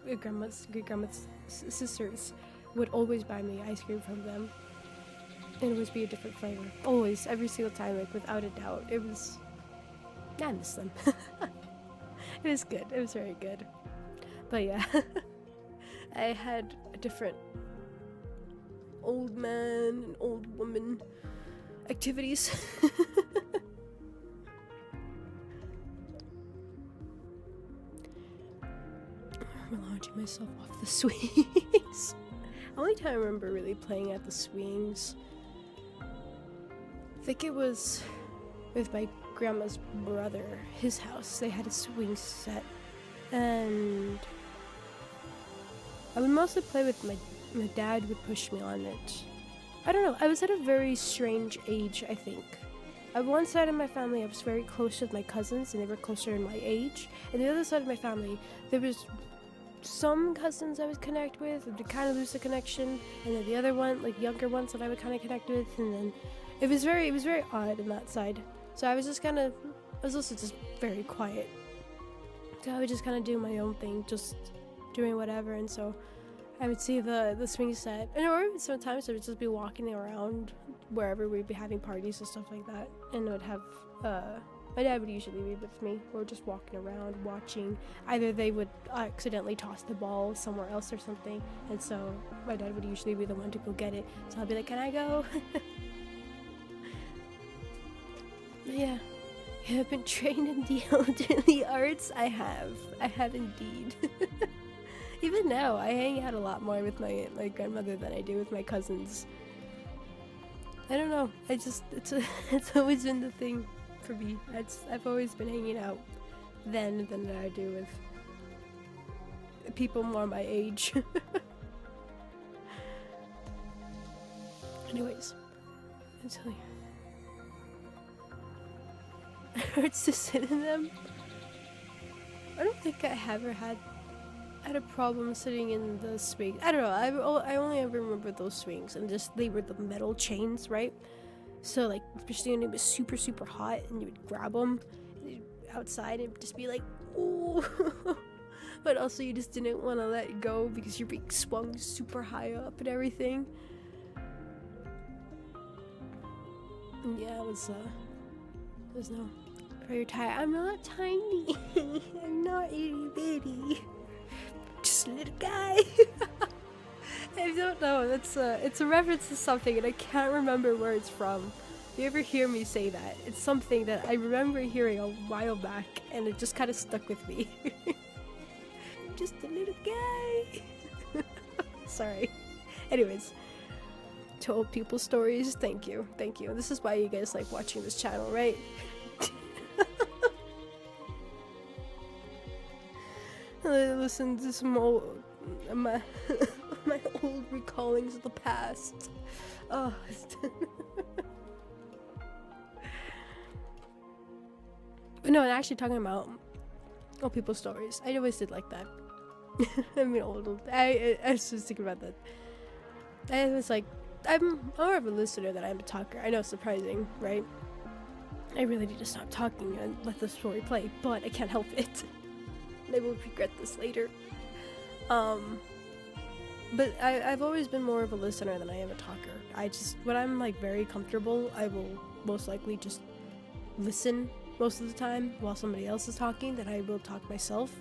great grandma's sisters would always buy me ice cream from them, and it would be a different flavor, always, every single time, like without a doubt. I miss them. It was good. It was very good. But yeah, I had a different old man and old woman activities. I'm launching myself off the swings. Only time I remember really playing at the swings, I think it was with my grandma's brother, his house. They had a swing set, and I would mostly play with my dad would push me on it. I don't know, I was at a very strange age, I think. On one side of my family, I was very close with my cousins, and they were closer in my age. And the other side of my family, there was some cousins I would connect with, and kind of lose the connection. And then the other one, like younger ones that I would kind of connect with. And then it was very odd on that side. So I was also just very quiet. So I would just kind of do my own thing, just doing whatever. And so I would see the swing set, and or sometimes I would just be walking around wherever we'd be having parties and stuff like that, and I would have my dad would usually be with me, or just walking around watching. Either they would accidentally toss the ball somewhere else or something, and so my dad would usually be the one to go get it, so I'd be like, can I go? Yeah, You have been trained in the elderly arts? I have indeed. Even now, I hang out a lot more with my grandmother than I do with my cousins. I don't know. It's always been the thing for me. I've always been hanging out then than I do with people more my age. Anyways, I'm telling you. It hurts to sit in them. I don't think I ever had a problem sitting in the swing. I don't know. I only ever remember those swings, and just they were the metal chains, right? So like, especially when it was super super hot, and you would grab them outside and just be like, ooh. But also you just didn't want to let go because you're being swung super high up and everything. And yeah, it was no. Very tired. I'm not tiny. I'm not itty bitty. Just a little guy. I don't know. It's a reference to something, and I can't remember where it's from. If you ever hear me say that, it's something that I remember hearing a while back, and it just kind of stuck with me. Just a little guy. Sorry. Anyways, to old people stories. Thank you. This is why you guys like watching this channel, right? I listened to some old my old recallings of the past. Oh. But no, I'm actually talking about old people stories. I always did like that. I mean, old. I was just thinking about that. I was like, I'm more of a listener than I'm a talker. I know it's surprising, right? I really need to stop talking and let the story play, but I can't help it. I will regret this later. But I've always been more of a listener than I am a talker. When I'm like very comfortable, I will most likely just listen most of the time while somebody else is talking, then I will talk myself.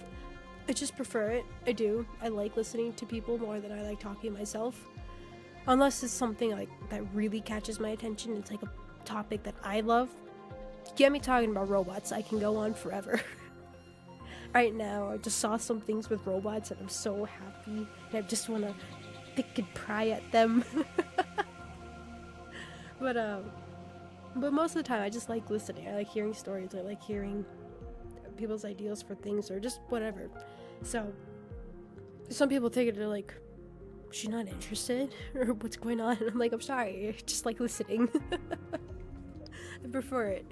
I just prefer it. I do. I like listening to people more than I like talking myself. Unless it's something like that really catches my attention. It's like a topic that I love. Get me talking about robots, I can go on forever. Right now, I just saw some things with robots and I'm so happy. And I just want to pick and pry at them. But most of the time, I just like listening. I like hearing stories. I like hearing people's ideas for things or just whatever. So, some people think they're like, she's not interested or what's going on. And I'm like, I'm sorry. I just like listening. I prefer it.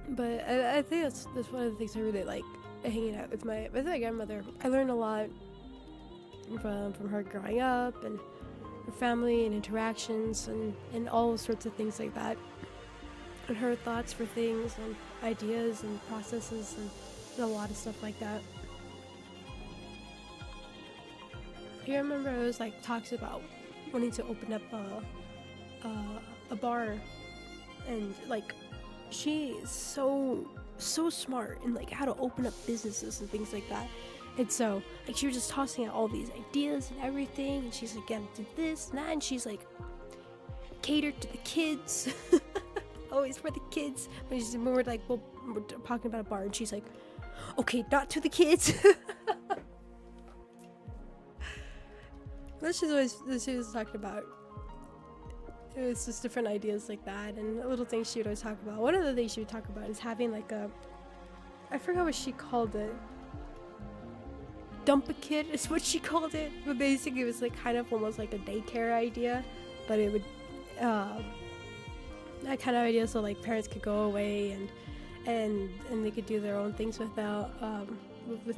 But I think that's one of the things I really like, hanging out with my grandmother. I learned a lot from her growing up and her family and interactions and all sorts of things like that. And her thoughts for things and ideas and processes and a lot of stuff like that. I remember it was like talks about wanting to open up a bar, and like she is so smart in like how to open up businesses and things like that. And so like she was just tossing out all these ideas and everything, and she's like, gotta do this and that, and she's like, cater to the kids. Always for the kids. But she's more like, well, we're talking about a bar, and she's like, okay, not to the kids. She was talking about. It was just different ideas like that, and little things she would always talk about. One of the things she would talk about is having like I forgot what she called it. Dump a kid is what she called it. But basically it was like kind of almost like a daycare idea, but it would that kind of idea, so like parents could go away and they could do their own things without with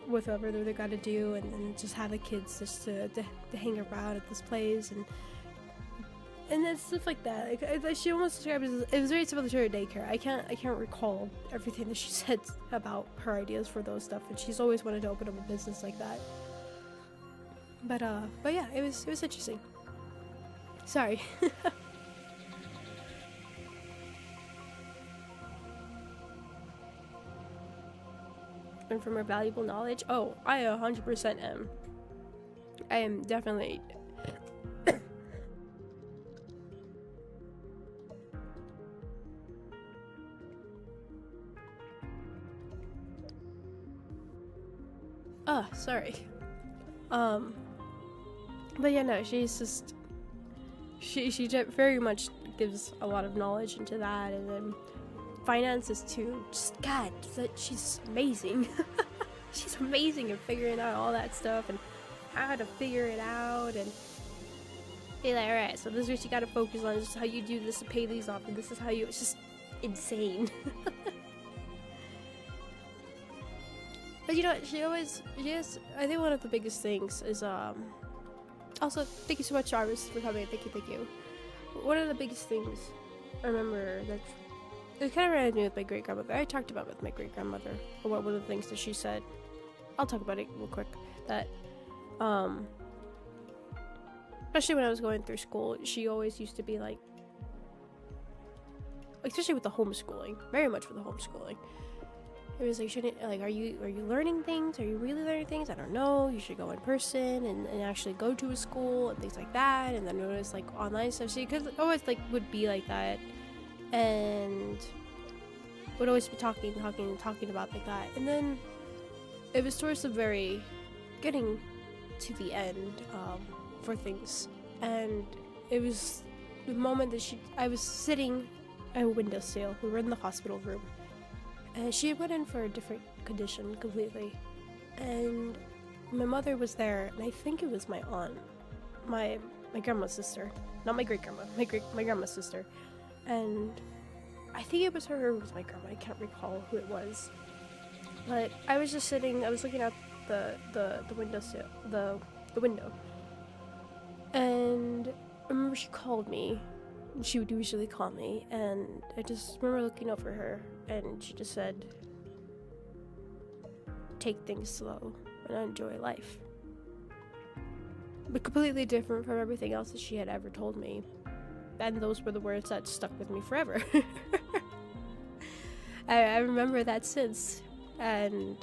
whatever they got to do, and then just have the kids just to hang around at this place and then stuff like that. Like she almost described it was very similar to her daycare. I can't recall everything that she said about her ideas for those stuff, and she's always wanted to open up a business like that. But yeah, it was interesting. Sorry. And from her valuable knowledge. Oh, I 100% am. I am definitely. Oh, sorry. But yeah, no, she's just she very much gives a lot of knowledge into that, and then finances too. Just God, she's amazing. She's amazing at figuring out all that stuff and how to figure it out, and be like, all right, so this is what you got to focus on. This is how you do this to pay these off, and this is how you. It's just insane. But you know, she has, I think one of the biggest things is, also, thank you so much, Jarvis, for coming. Thank you. One of the biggest things I remember that it kind of reminded me with my great-grandmother. I talked about it with my great-grandmother, or one of the things that she said. I'll talk about it real quick. That, especially when I was going through school, she always used to be like, especially with the homeschooling, very much with the homeschooling. It was like, are you learning things? Are you really learning things? I don't know. You should go in person and actually go to a school and things like that. And then it was like online stuff. She always like would be like that, and would always be talking about like that. And then it was towards the very getting to the end for things, and it was the moment that I was sitting at a windowsill. We were in the hospital room. And she went in for a different condition completely. And my mother was there, and I think it was my aunt, my grandma's sister, not my great-grandma, my grandma's sister. And I think it was her or it was my grandma, I can't recall who it was. But I was just sitting, I was looking out the windowsill, the window. And I remember she called me. She would usually call me, and I just remember looking over her, and she just said, take things slow and enjoy life. But completely different from everything else that she had ever told me. And those were the words that stuck with me forever. I remember that since. And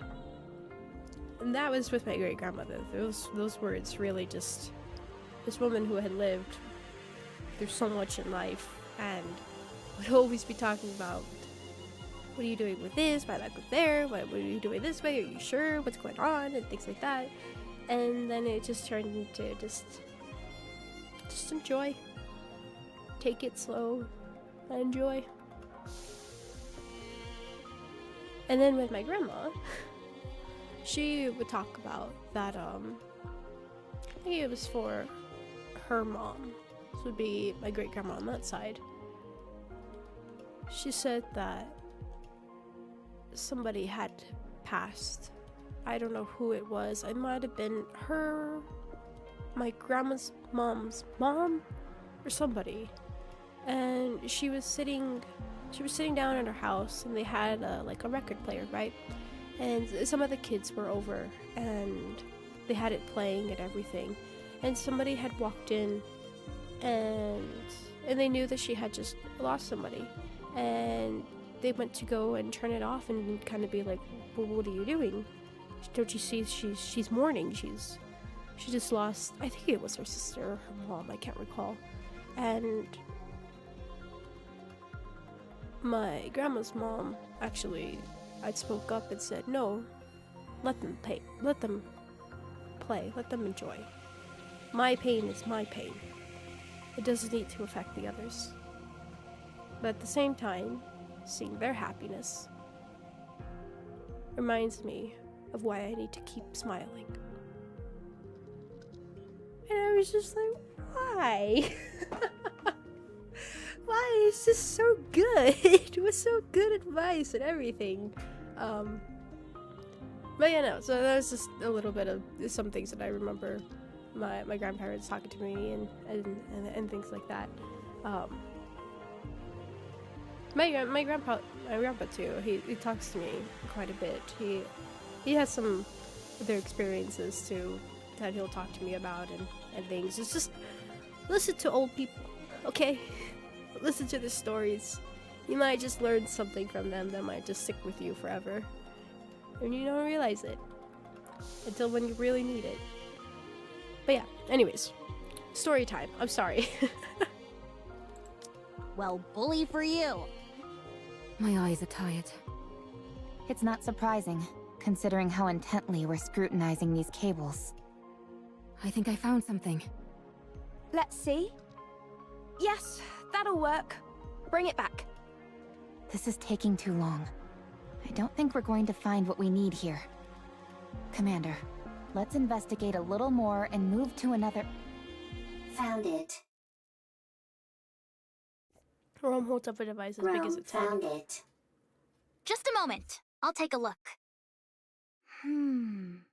that was with my great-grandmother. Those words really just, this woman who had lived through so much in life and would always be talking about, what are you doing with this, why not go there, what are you doing this way, are you sure, what's going on, and things like that. And then it just turned into just enjoy, take it slow, and enjoy. And then with my grandma, she would talk about that, I think it was for her mom. This would be my great-grandma on that side. She said that somebody had passed. I don't know who it was. It might have been her, my grandma's mom's mom, or somebody. And she was sitting down in her house, and they had like a record player, right? And some of the kids were over, and they had it playing and everything. And somebody had walked in, and they knew that she had just lost somebody, and they went to go and turn it off and kind of be like, well, what are you doing? Don't you see she's mourning, she just lost, I think it was her sister or her mom, I can't recall. And my grandma's mom actually, I spoke up and said, no, let them play, let them enjoy. My pain is my pain. It doesn't need to affect the others. But at the same time, seeing their happiness reminds me of why I need to keep smiling. And I was just like, why? Why? It's just so good. It was so good advice and everything. But yeah, no, so that was just a little bit of some things that I remember my grandparents talking to me and things like that. My grandpa too, he talks to me quite a bit. He has some other experiences too that he'll talk to me about and things. It's just, listen to old people, okay? Listen to their stories. You might just learn something from them that might just stick with you forever. And you don't realize it until when you really need it. But yeah, anyways, story time. I'm sorry. Well, bully for you. My eyes are tired. It's not surprising. considering how intently we're scrutinizing these cables. I think I found something. Let's see. Yes, that'll work. Bring it back. This is taking too long. I don't think we're going to find what we need here. Commander, let's investigate a little more and move to another... Found it. Rome holds up a device as big as Rome its head. found it. Just a moment. I'll take a look. That'll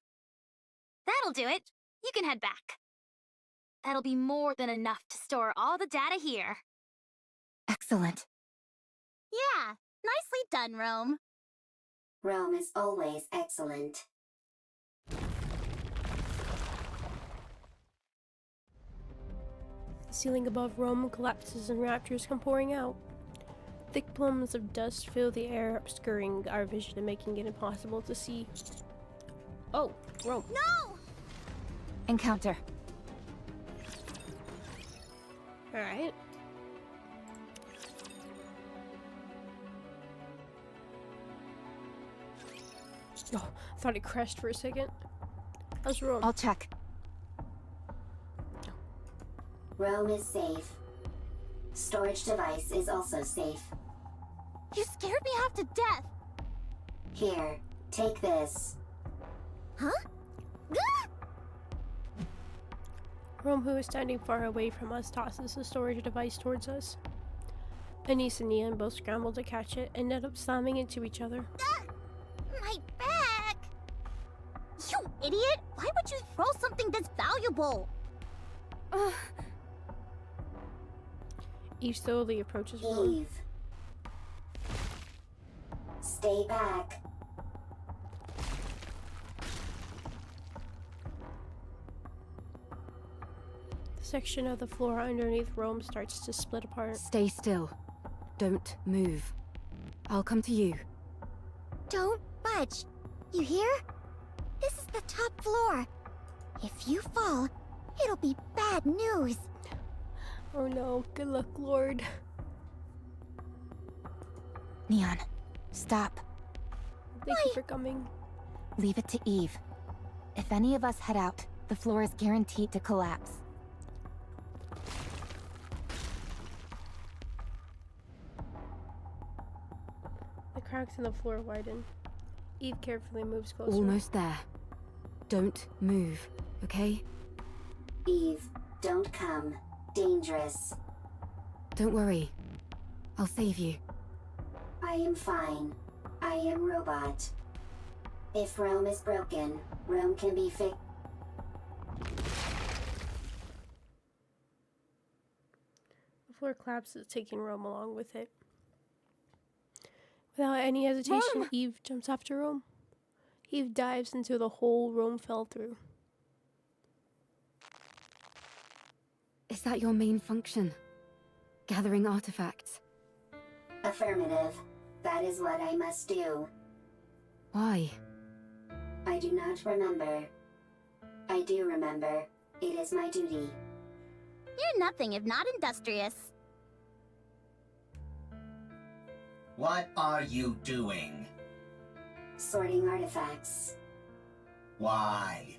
do it. You can head back. That'll be more than enough to store all the data here. Excellent. Yeah, nicely done, Rome. Rome is always excellent. The ceiling above Rome collapses and raptors come pouring out. Thick plumes of dust fill the air, obscuring our vision and making it impossible to see. Oh, Rome. No! Encounter. Alright. Oh, I thought it crashed for a second. How's Rome? I'll check. Rome is safe. Storage device is also safe. You scared me half to death. Here, take this. Huh? Rome, who is standing far away from us, tosses the storage device towards us. Anise and Nian both scramble to catch it and end up slamming into each other. My back! You idiot! Why would you throw something this valuable? Eve slowly approaches Rome. Eve. Stay back. The section of the floor underneath Rome starts to split apart. Stay still. Don't move. I'll come to you. Don't budge. You hear? This is the top floor. If you fall, it'll be bad news. Oh no, good luck, Lord. Neon, stop. Thank you for coming. Leave it to Eve. If any of us head out, the floor is guaranteed to collapse. The cracks in the floor widen. Eve carefully moves closer. Almost there. Don't move, okay? Eve, don't come. Dangerous. Don't worry. I'll save you. I am fine. I am robot. If Rome is broken, Rome can be fixed. The floor collapses, taking Rome along with it. Without any hesitation, Rome! Eve jumps after Rome. Eve dives into the hole Rome fell through. Is that your main function? Gathering artifacts? Affirmative. That is what I must do. Why? I do not remember. I do remember. It is my duty. You're nothing if not industrious. What are you doing? Sorting artifacts. Why?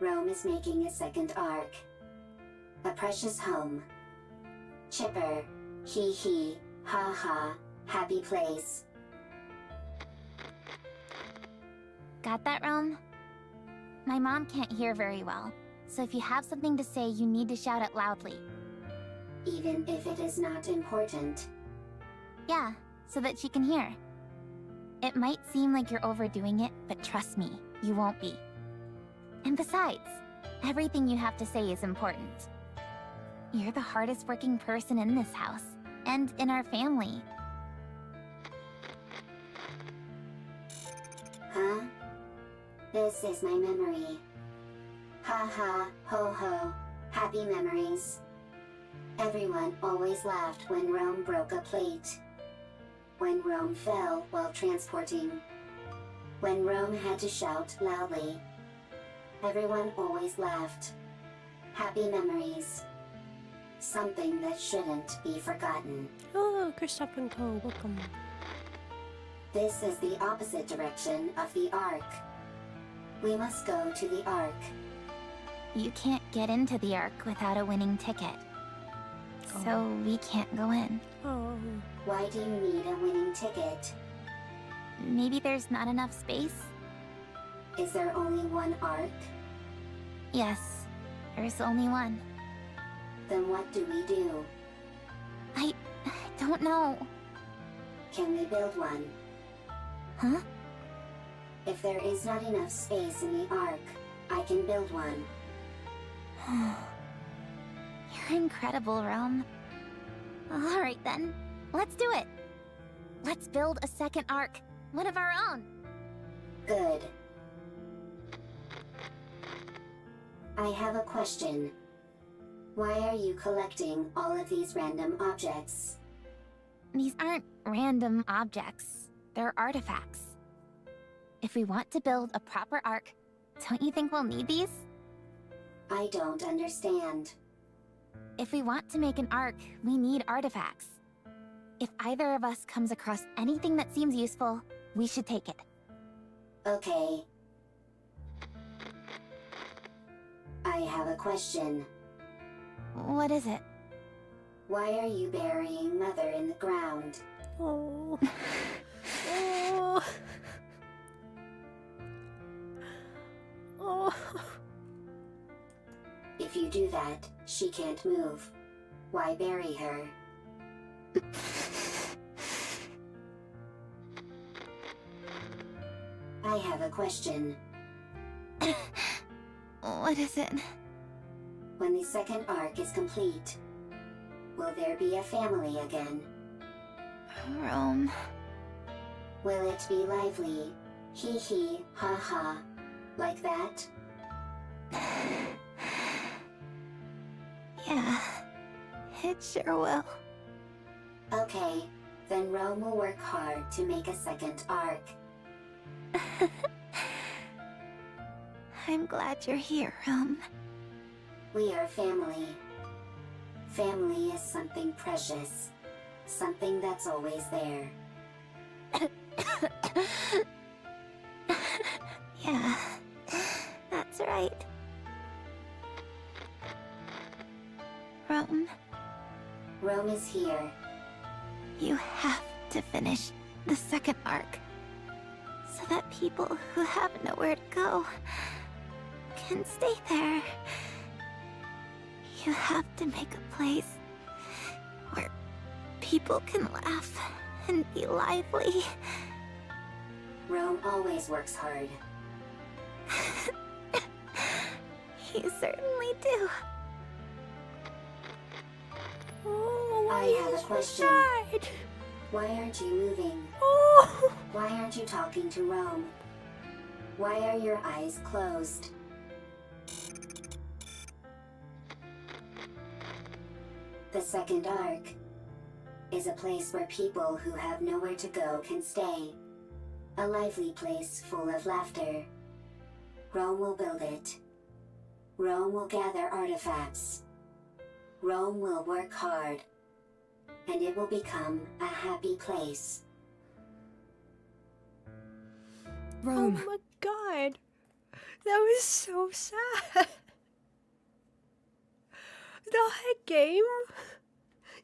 Rome is making a second arc. A precious home. Chipper. Hee hee. Ha ha. Happy place. Got that, Rome? My mom can't hear very well, so if you have something to say, you need to shout it loudly. Even if it is not important. Yeah, so that she can hear. It might seem like you're overdoing it, but trust me, you won't be. And besides, everything you have to say is important. You're the hardest working person in this house, and in our family. Huh? This is my memory. Ha ha, ho ho, happy memories. Everyone always laughed when Rome broke a plate. When Rome fell while transporting. When Rome had to shout loudly. Everyone always laughed. Happy memories. Something that shouldn't be forgotten. Oh, Christoph and Co. Welcome. This is the opposite direction of the Ark. We must go to the Ark. You can't get into the Ark without a winning ticket. So we can't go in. Oh. Why do you need a winning ticket? Maybe there's not enough space? Is there only one Ark? Yes, there's only one. Then what do we do? I don't know. Can we build one? Huh? If there is not enough space in the Ark, I can build one. You're incredible, Rome. Alright then, let's do it. Let's build a second Ark, one of our own. Good. I have a question. Why are you collecting all of these random objects? These aren't random objects. They're artifacts. If we want to build a proper Ark, don't you think we'll need these? I don't understand. If we want to make an Ark, we need artifacts. If either of us comes across anything that seems useful, we should take it. Okay. I have a question. What is it? Why are you burying Mother in the ground? Oh. Oh. Oh. If you do that, she can't move. Why bury her? I have a question. What is it? When the second Ark is complete, will there be a family again? Rome. Will it be lively? Hee hee, ha ha. Like that? Yeah, it sure will. Okay, then Rome will work hard to make a second Ark. I'm glad you're here, Rome. We are family. Family is something precious. Something that's always there. Yeah, that's right. Rome, Rome is here. you have to finish the second Ark, so that people who have nowhere to go can stay there. You have to make a place where people can laugh and be lively. Rome always works hard. You certainly do. Oh, why I are have you a so question. sad? Why aren't you moving? Oh. Why aren't you talking to Rome? Why are your eyes closed? The second Ark is a place where people who have nowhere to go can stay. A lively place full of laughter. Rome will build it. Rome will gather artifacts. Rome will work hard. And it will become a happy place. Rome. Oh my god. That was so sad. The heck, game?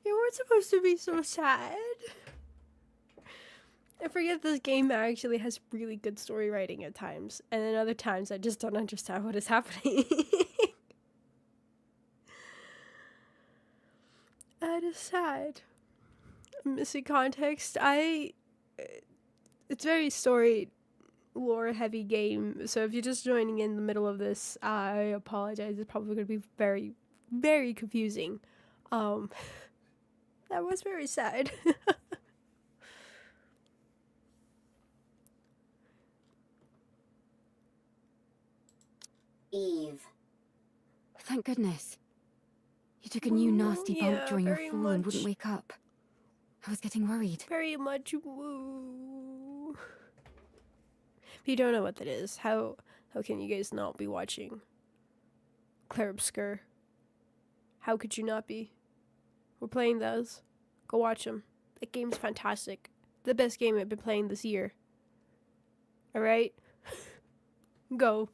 You weren't supposed to be so sad. I forget this game actually has really good story writing at times, and then other times I just don't understand what is happening. That is sad. I'm missing context. It's very story lore heavy game, so if you're just joining in the middle of this, I apologize. It's probably going to be very, very confusing. That was very sad. Eve. Thank goodness. You took a new nasty bump yeah, during your very fall and much. wouldn't wake up. I was getting worried. Very much woo. If you don't know what that is, how can you guys not be watching Claire Obscure? How could you not be? We're playing those. Go watch them. That game's fantastic. The best game I've been playing this year. Alright? Go.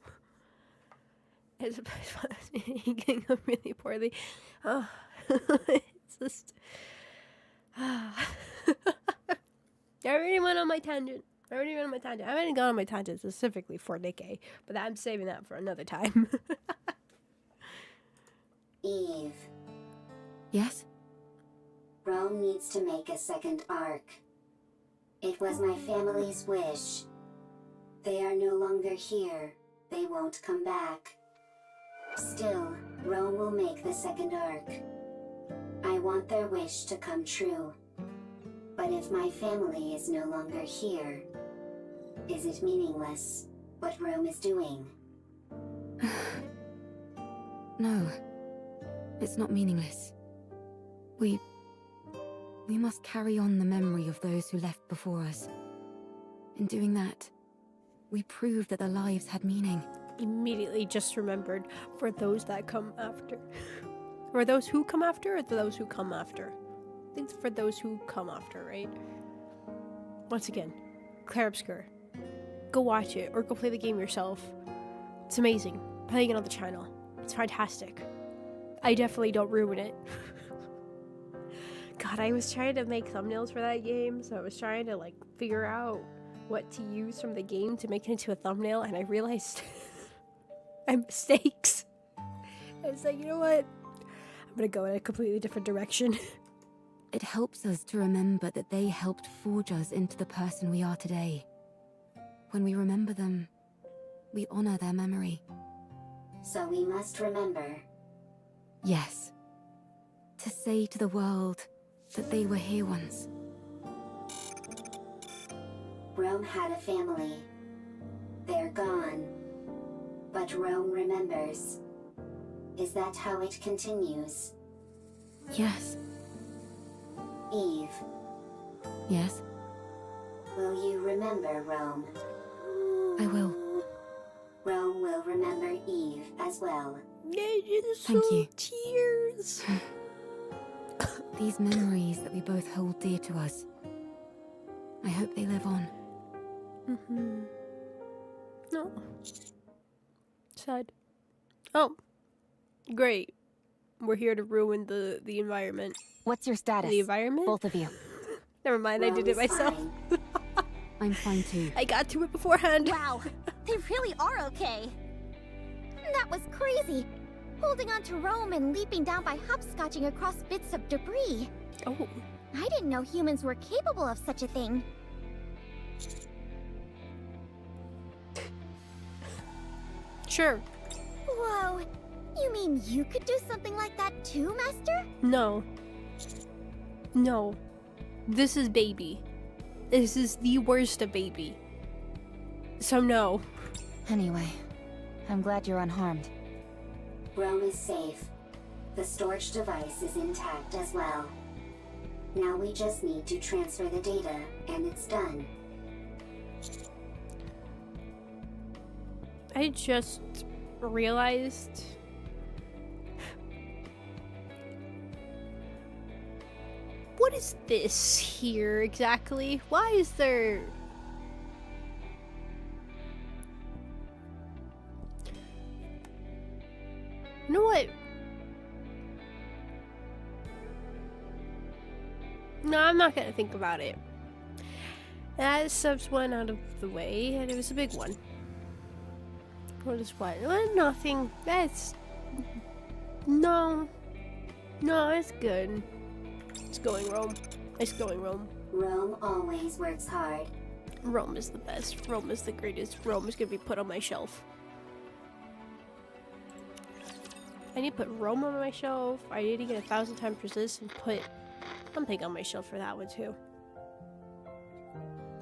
It's getting up really poorly. Oh. It's just... I already went on my tangent. I haven't gone on my tangent specifically for Nikke, but I'm saving that for another time. Eve. Yes? Rome needs to make a second arc. It was my family's wish. They are no longer here. They won't come back. Still, Rome will make the second arc. I want their wish to come true. But if my family is no longer here, is it meaningless what Rome is doing? No. It's not meaningless. We must carry on the memory of those who left before us. In doing that, we proved that their lives had meaning. Immediately just remembered, for those that come after. For those who come after, or those who come after? I think it's for those who come after, right? Once again, Claire Obscure. Go watch it, or go play the game yourself. It's amazing. Playing it on the channel. It's fantastic. I definitely don't ruin it. God, I was trying to make thumbnails for that game, so I was trying to, like, figure out what to use from the game to make it into a thumbnail, and I realized I had mistakes. I was like, you know what? I'm gonna go in a completely different direction. It helps us to remember that they helped forge us into the person we are today. When we remember them, we honor their memory. So we must remember. Yes. To say to the world that they were here once. Rome had a family. They're gone. But Rome remembers. Is that how it continues? Yes. Eve. Yes? Will you remember Rome? I will. Rome will remember Eve as well. Thank you. Tears. These memories that we both hold dear to us. I hope they live on. No. Sad. Oh. Great. We're here to ruin the environment. What's your status? The environment? Both of you. Never mind, I did it myself. I'm fine too. I got to it beforehand. Wow, they really are okay. That was crazy. Holding on to Rome and leaping down by hopscotching across bits of debris. Oh. I didn't know humans were capable of such a thing. Sure. Whoa, you mean you could do something like that too, Master? No. No. This is baby. This is the worst of baby. So no. Anyway, I'm glad you're unharmed. Rome is safe. The storage device is intact as well. Now we just need to transfer the data, and it's done. I just realized... What is this here exactly? Why is there... You know what? No, I'm not gonna think about it. That subs one out of the way, and it was a big one. What is what? Well, nothing. That's... No. No, it's good. It's going, Rome. It's going, Rome. Rome always works hard. Rome is the best. Rome is the greatest. Rome is gonna be put on my shelf. I need to put Rome on my shelf. I need to get 1,000 times resist and put something on my shelf for that one too.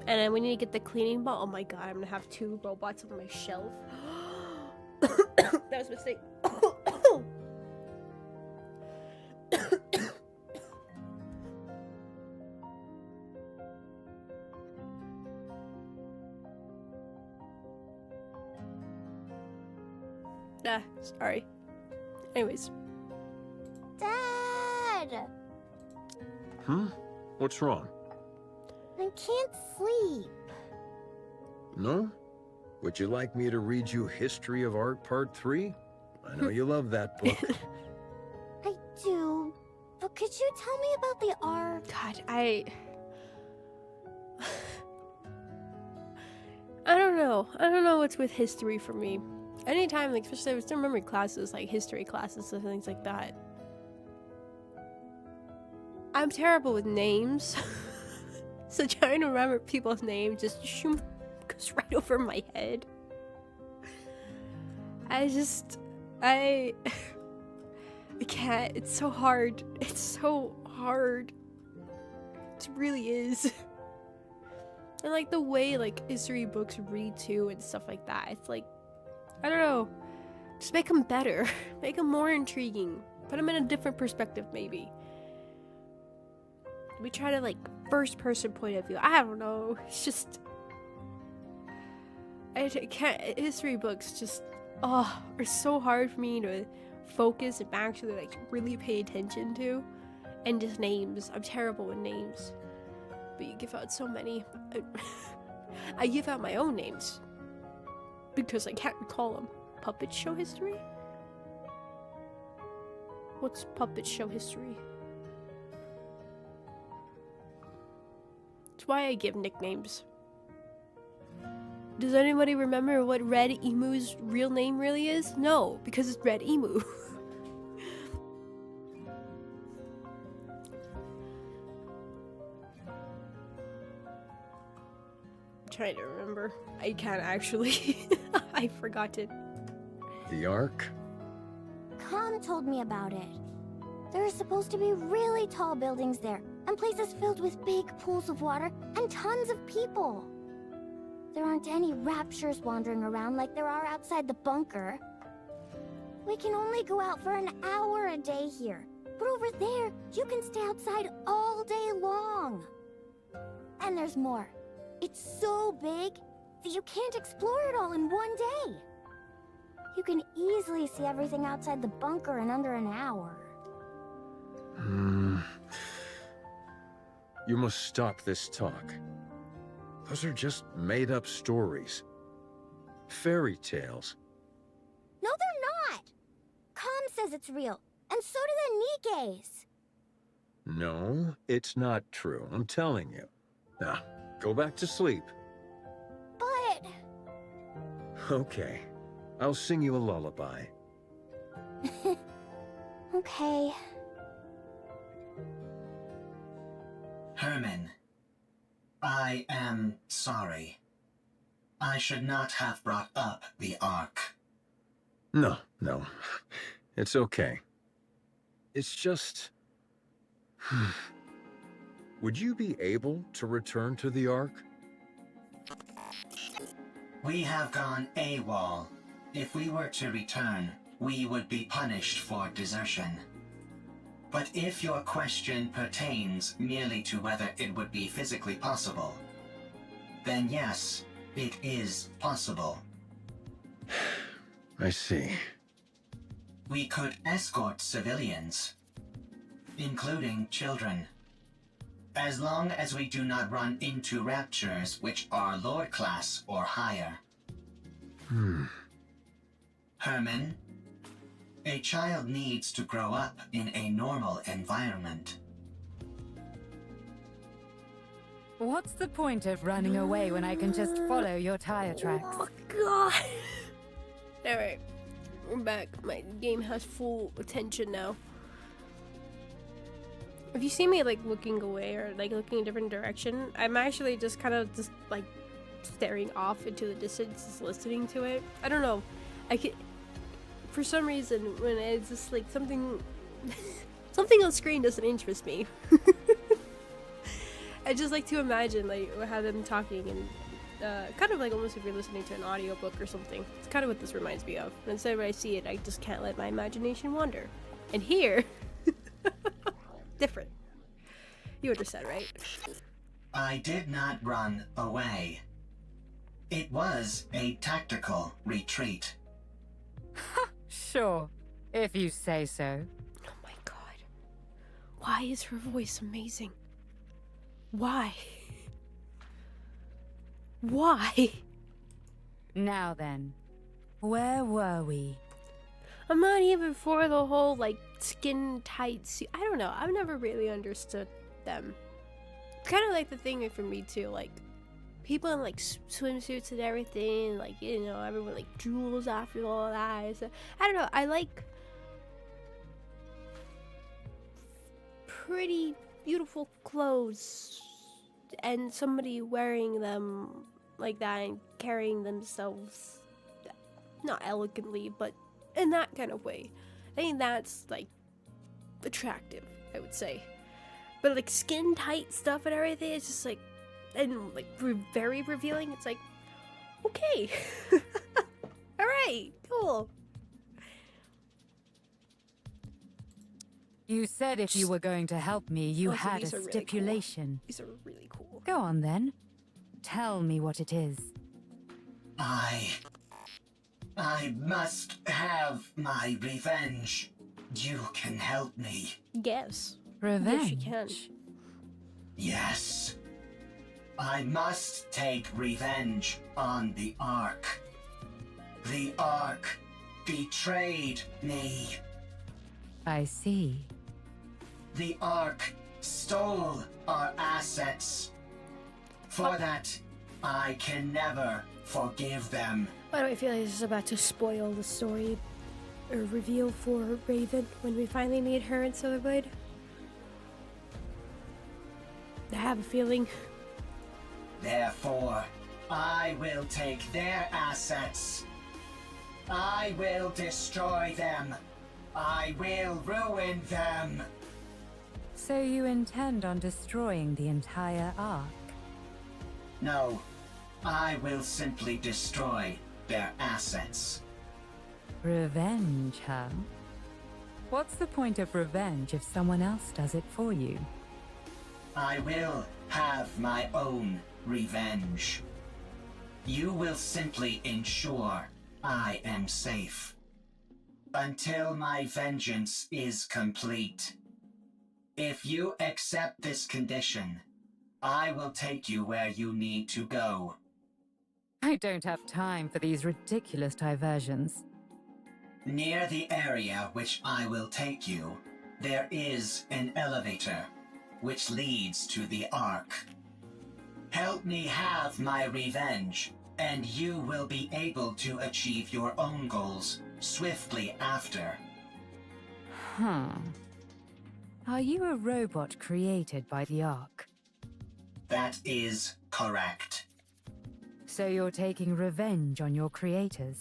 And then we need to get the cleaning bot. Oh my god, I'm gonna have 2 robots on my shelf. That was a mistake. Sorry. Anyways. Dad! What's wrong? I can't sleep. No? Would you like me to read you History of Art Part 3? I know you love that book. I do, but could you tell me about the art? God, I don't know. I don't know what's with history for me. Anytime, like, especially with some memory classes, like history classes and things like that. I'm terrible with names. So trying to remember people's names just goes right over my head. I can't. It's so hard. It's so hard. It really is. And like the way like history books read too and stuff like that. It's like, I don't know. Just make them better. Make them more intriguing. Put them in a different perspective maybe. We try to like first person point of view. I don't know. It's just I can't. History books just are so hard for me to focus and actually like really pay attention to. And just names. I'm terrible with names. But you give out so many. I give out my own names because I can't recall them. Puppet show history? What's puppet show history? That's why I give nicknames. Does anybody remember what Red Emu's real name really is? No, because it's Red Emu. Trying to remember. I can't actually. I forgot it. The Ark? Khan told me about it. There are supposed to be really tall buildings there, and places filled with big pools of water, and tons of people. There aren't any raptures wandering around like there are outside the bunker. We can only go out for an hour a day here, but over there, you can stay outside all day long. And there's more. It's so big that you can't explore it all in one day. You can easily see everything outside the bunker in under an hour. You must stop this talk. Those are just made-up stories. Fairy tales. No, they're not! Com says it's real, and so do the Nikkes. No, it's not true. I'm telling you. Now, go back to sleep. But... Okay. I'll sing you a lullaby. Okay. Herman, I am sorry. I should not have brought up the Ark. No. It's okay. It's just... Would you be able to return to the Ark? We have gone AWOL. If we were to return, we would be punished for desertion. But if your question pertains merely to whether it would be physically possible, then yes, it is possible. I see. We could escort civilians, including children. As long as we do not run into raptures which are Lord class or higher. Herman, a child needs to grow up in a normal environment. What's the point of running away when I can just follow your tire tracks? Oh god. Alright. We're back. My game has full attention now. If you see me like looking away or like looking in a different direction, I'm actually just kind of just like staring off into the distance, just listening to it. I don't know. I could, for some reason, when it's just like something on screen doesn't interest me. I just like to imagine like how them talking and kind of like almost if you're listening to an audiobook or something. It's kind of what this reminds me of. And instead when I see it, I just can't let my imagination wander. And here, different. You understand, right? I did not run away. It was a tactical retreat. Sure, if you say so. Oh my god. Why is her voice amazing? Why? Why? Now then, where were we? I'm not even for the whole, like, skin tight suit. I don't know. I've never really understood them. Kind of like the thing for me, too. Like, people in, like, swimsuits and everything. Like, you know, everyone, like, drools after all that. So, I don't know. I like pretty, beautiful clothes. And somebody wearing them like that and carrying themselves not elegantly, but in that kind of way. I think that's like attractive, I would say. But like skin tight stuff and everything, it's just like, and like very revealing. It's like, okay, all right, cool. You said if you were going to help me, you had a stipulation. Really cool. These are really cool. Go on then. Tell me what it is. I must have my revenge. You can help me. Yes. Revenge? Yes, you can. Yes. I must take revenge on the Ark. The Ark betrayed me. I see. The Ark stole our assets. For that, I can never forgive them. Why do I feel like this is about to spoil the story or reveal for Raven when we finally meet her in Silverblade? I have a feeling. Therefore, I will take their assets. I will destroy them. I will ruin them. So you intend on destroying the entire Ark? No, I will simply destroy their assets. Revenge, huh? What's the point of revenge if someone else does it for you? I will have my own revenge. You will simply ensure I am safe. Until my vengeance is complete. If you accept this condition, I will take you where you need to go. I don't have time for these ridiculous diversions. Near the area which I will take you, there is an elevator, which leads to the Ark. Help me have my revenge, and you will be able to achieve your own goals swiftly after. Huh. Are you a robot created by the Ark? That is correct. So you're taking revenge on your creators?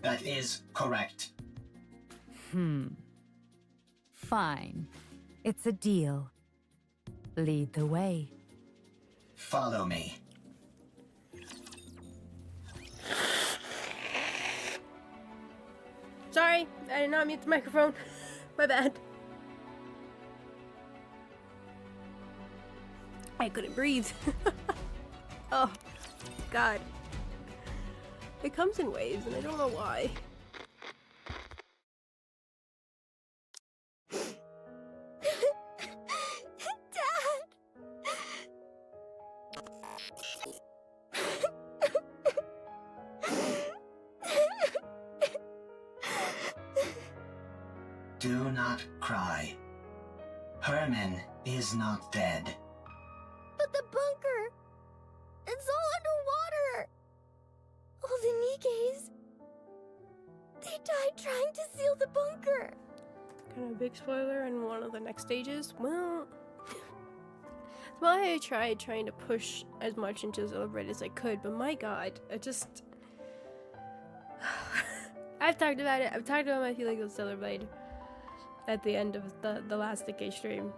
That is correct. Fine. It's a deal. Lead the way. Follow me. Sorry, I did not mute the microphone. My bad. I couldn't breathe. Oh, God. It comes in waves, and I don't know why. Do not cry. Herman is not dead. But the bunker! It's all underwater! All the Nikkes... They died trying to seal the bunker! Kind of a big spoiler in one of the next stages. Well, that's why I tried trying to push as much into Silverblade as I could, but my god, I just... I've talked about it. I've talked about my feelings of Silverblade at the end of the last Nikke stream.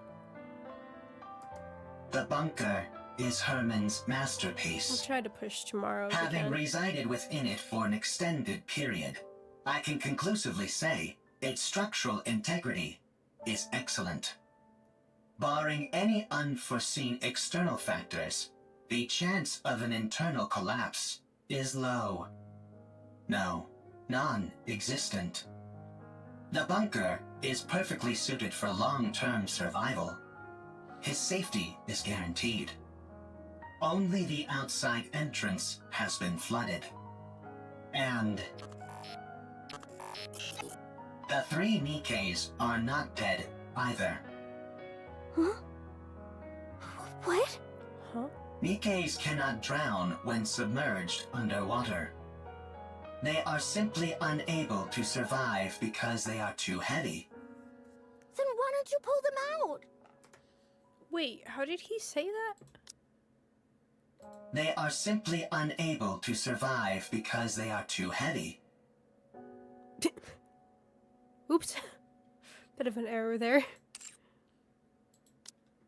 The bunker is Herman's masterpiece. I'll try to push tomorrow. Having resided within it for an extended period, I can conclusively say its structural integrity is excellent. Barring any unforeseen external factors, the chance of an internal collapse is low. No, non-existent. The bunker is perfectly suited for long-term survival. His safety is guaranteed. Only the outside entrance has been flooded. And the 3 Nikkes are not dead either. Huh? What? Huh? Nikkes cannot drown when submerged underwater. They are simply unable to survive because they are too heavy. Then why don't you pull them out? Wait, how did he say that? They are simply unable to survive because they are too heavy. Oops. Bit of an error there.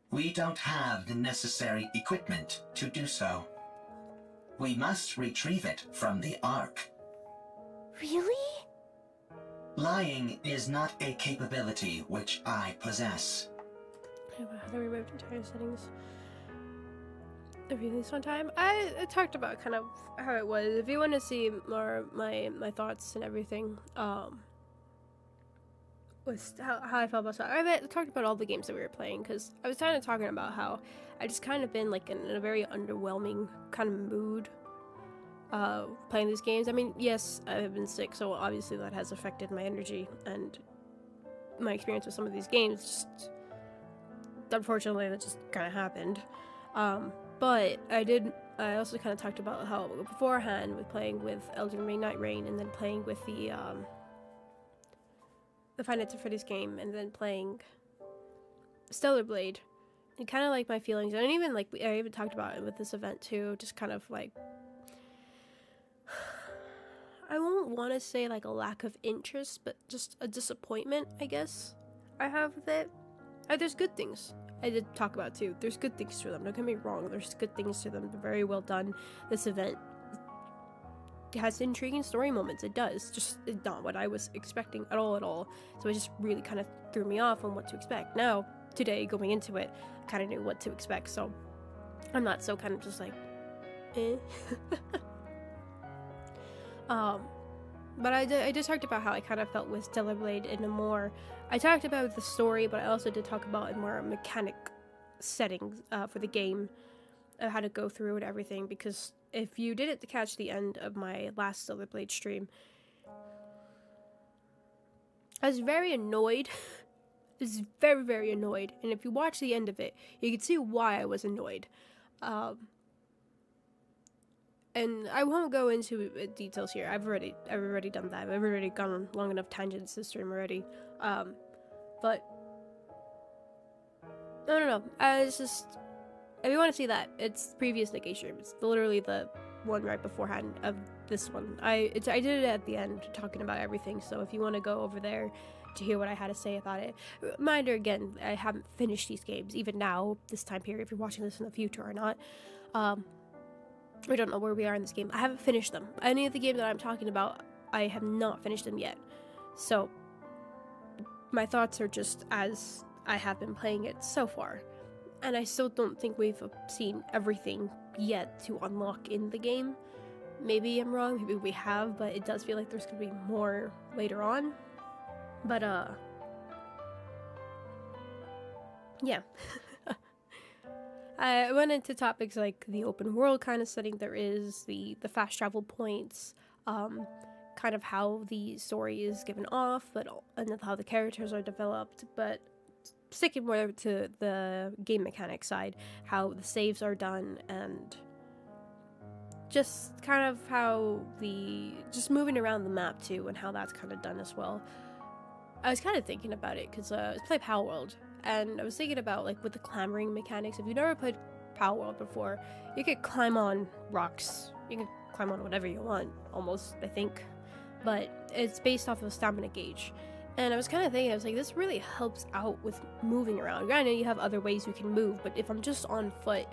We don't have the necessary equipment to do so. We must retrieve it from the Ark. Really? Lying is not a capability which I possess. Oh, wow, they removed entire settings. Everything's on time. I talked about kind of how it was. If you want to see more my thoughts and everything, was how I felt about stuff. I talked about all the games that we were playing because I was kind of talking about how I just kind of been like in a very underwhelming kind of mood playing these games. I mean, yes, I've been sick, so obviously that has affected my energy and my experience with some of these games. Just unfortunately, that just kind of happened. But I also kind of talked about how beforehand with playing with Elden Ring Night Rain and then playing with the Five Nights at Freddy's game and then playing Stellar Blade, and kind of like my feelings, and even like I even talked about it with this event too, just kind of like I won't want to say like a lack of interest, but just a disappointment, I guess I have with it. There's good things. I did talk about too. There's good things to them. Don't get me wrong. There's good things to them. They're very well done. This event has intriguing story moments. It does. Just not what I was expecting at all. So it just really kind of threw me off on what to expect. Now, today, going into it, I kind of knew what to expect. So I'm not so kind of just like, eh. But I just talked about how I kind of felt with Stellar Blade in a more... I talked about the story, but I also did talk about a more mechanic settings for the game, how to go through and everything, because if you didn't catch the end of my last Stellar Blade stream, I was very annoyed. I was very, very annoyed, and if you watch the end of it, you can see why I was annoyed. And I won't go into details here. I've already done that. I've already gone on long enough tangents this stream already. But I don't know. It's just, if you want to see that, it's previous Nikke stream. It's literally the one right beforehand of this one. I did it at the end, talking about everything. So if you want to go over there to hear what I had to say about it, reminder again, I haven't finished these games even now, this time period. If you're watching this in the future or not, I don't know where we are in this game. I haven't finished them. Any of the games that I'm talking about, I have not finished them yet. So my thoughts are just as I have been playing it so far. And I still don't think we've seen everything yet to unlock in the game. Maybe I'm wrong, maybe we have, but it does feel like there's gonna be more later on. But yeah. I went into topics like the open world kind of setting there is, the fast travel points, kind of how the story is given off, and how the characters are developed, but sticking more to the game mechanic side, how the saves are done, and just kind of how just moving around the map too, and how that's kind of done as well. I was kind of thinking about it because I was playing Power World, and I was thinking about like with the clambering mechanics. If you've never played Power World before, you could climb on rocks, you can climb on whatever you want, almost, I think, but it's based off of a stamina gauge. And I was kind of thinking, I was like, this really helps out with moving around. I know you have other ways you can move, but if I'm just on foot,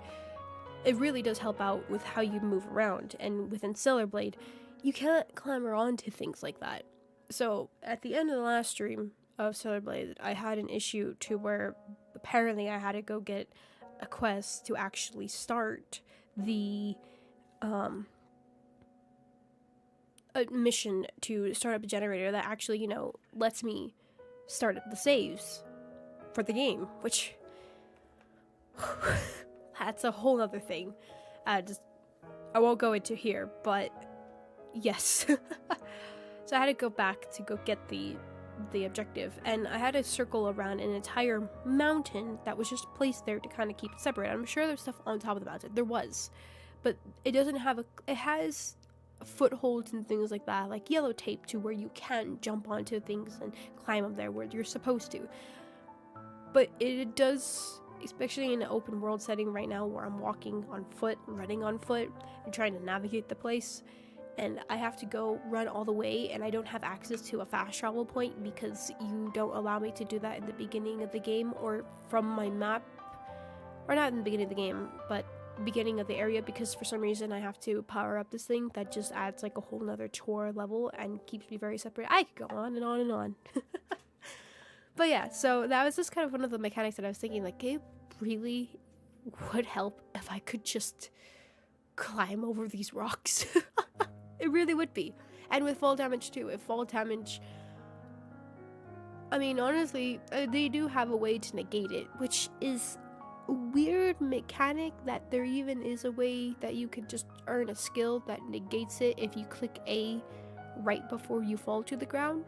it really does help out with how you move around. And within Stellar Blade, you can't clamber onto things like that. So at the end of the last stream of Stellar Blade, I had an issue to where apparently I had to go get a quest to actually start the a mission to start up a generator that actually, you know, lets me start up the saves for the game, which that's a whole other thing. I won't go into here, but yes. So I had to go back to go get the objective, and I had to circle around an entire mountain that was just placed there to kind of keep it separate. I'm sure there's stuff on top of the mountain. There was, but it doesn't have it has footholds and things like that, like yellow tape, to where you can jump onto things and climb up there where you're supposed to. But it does, especially in an open world setting right now where I'm walking on foot, running on foot, and trying to navigate the place, and I have to go run all the way, and I don't have access to a fast travel point because you don't allow me to do that in the beginning of the game or from my map, or not in the beginning of the game, but beginning of the area, because for some reason I have to power up this thing that just adds like a whole nother chore level and keeps me very separate. I could go on and on and on. But yeah, so that was just kind of one of the mechanics that I was thinking, like, it really would help if I could just climb over these rocks. It really would be. And with fall damage too. If fall damage, I mean, honestly, they do have a way to negate it, which is a weird mechanic, that there even is a way that you could just earn a skill that negates it if you click A right before you fall to the ground.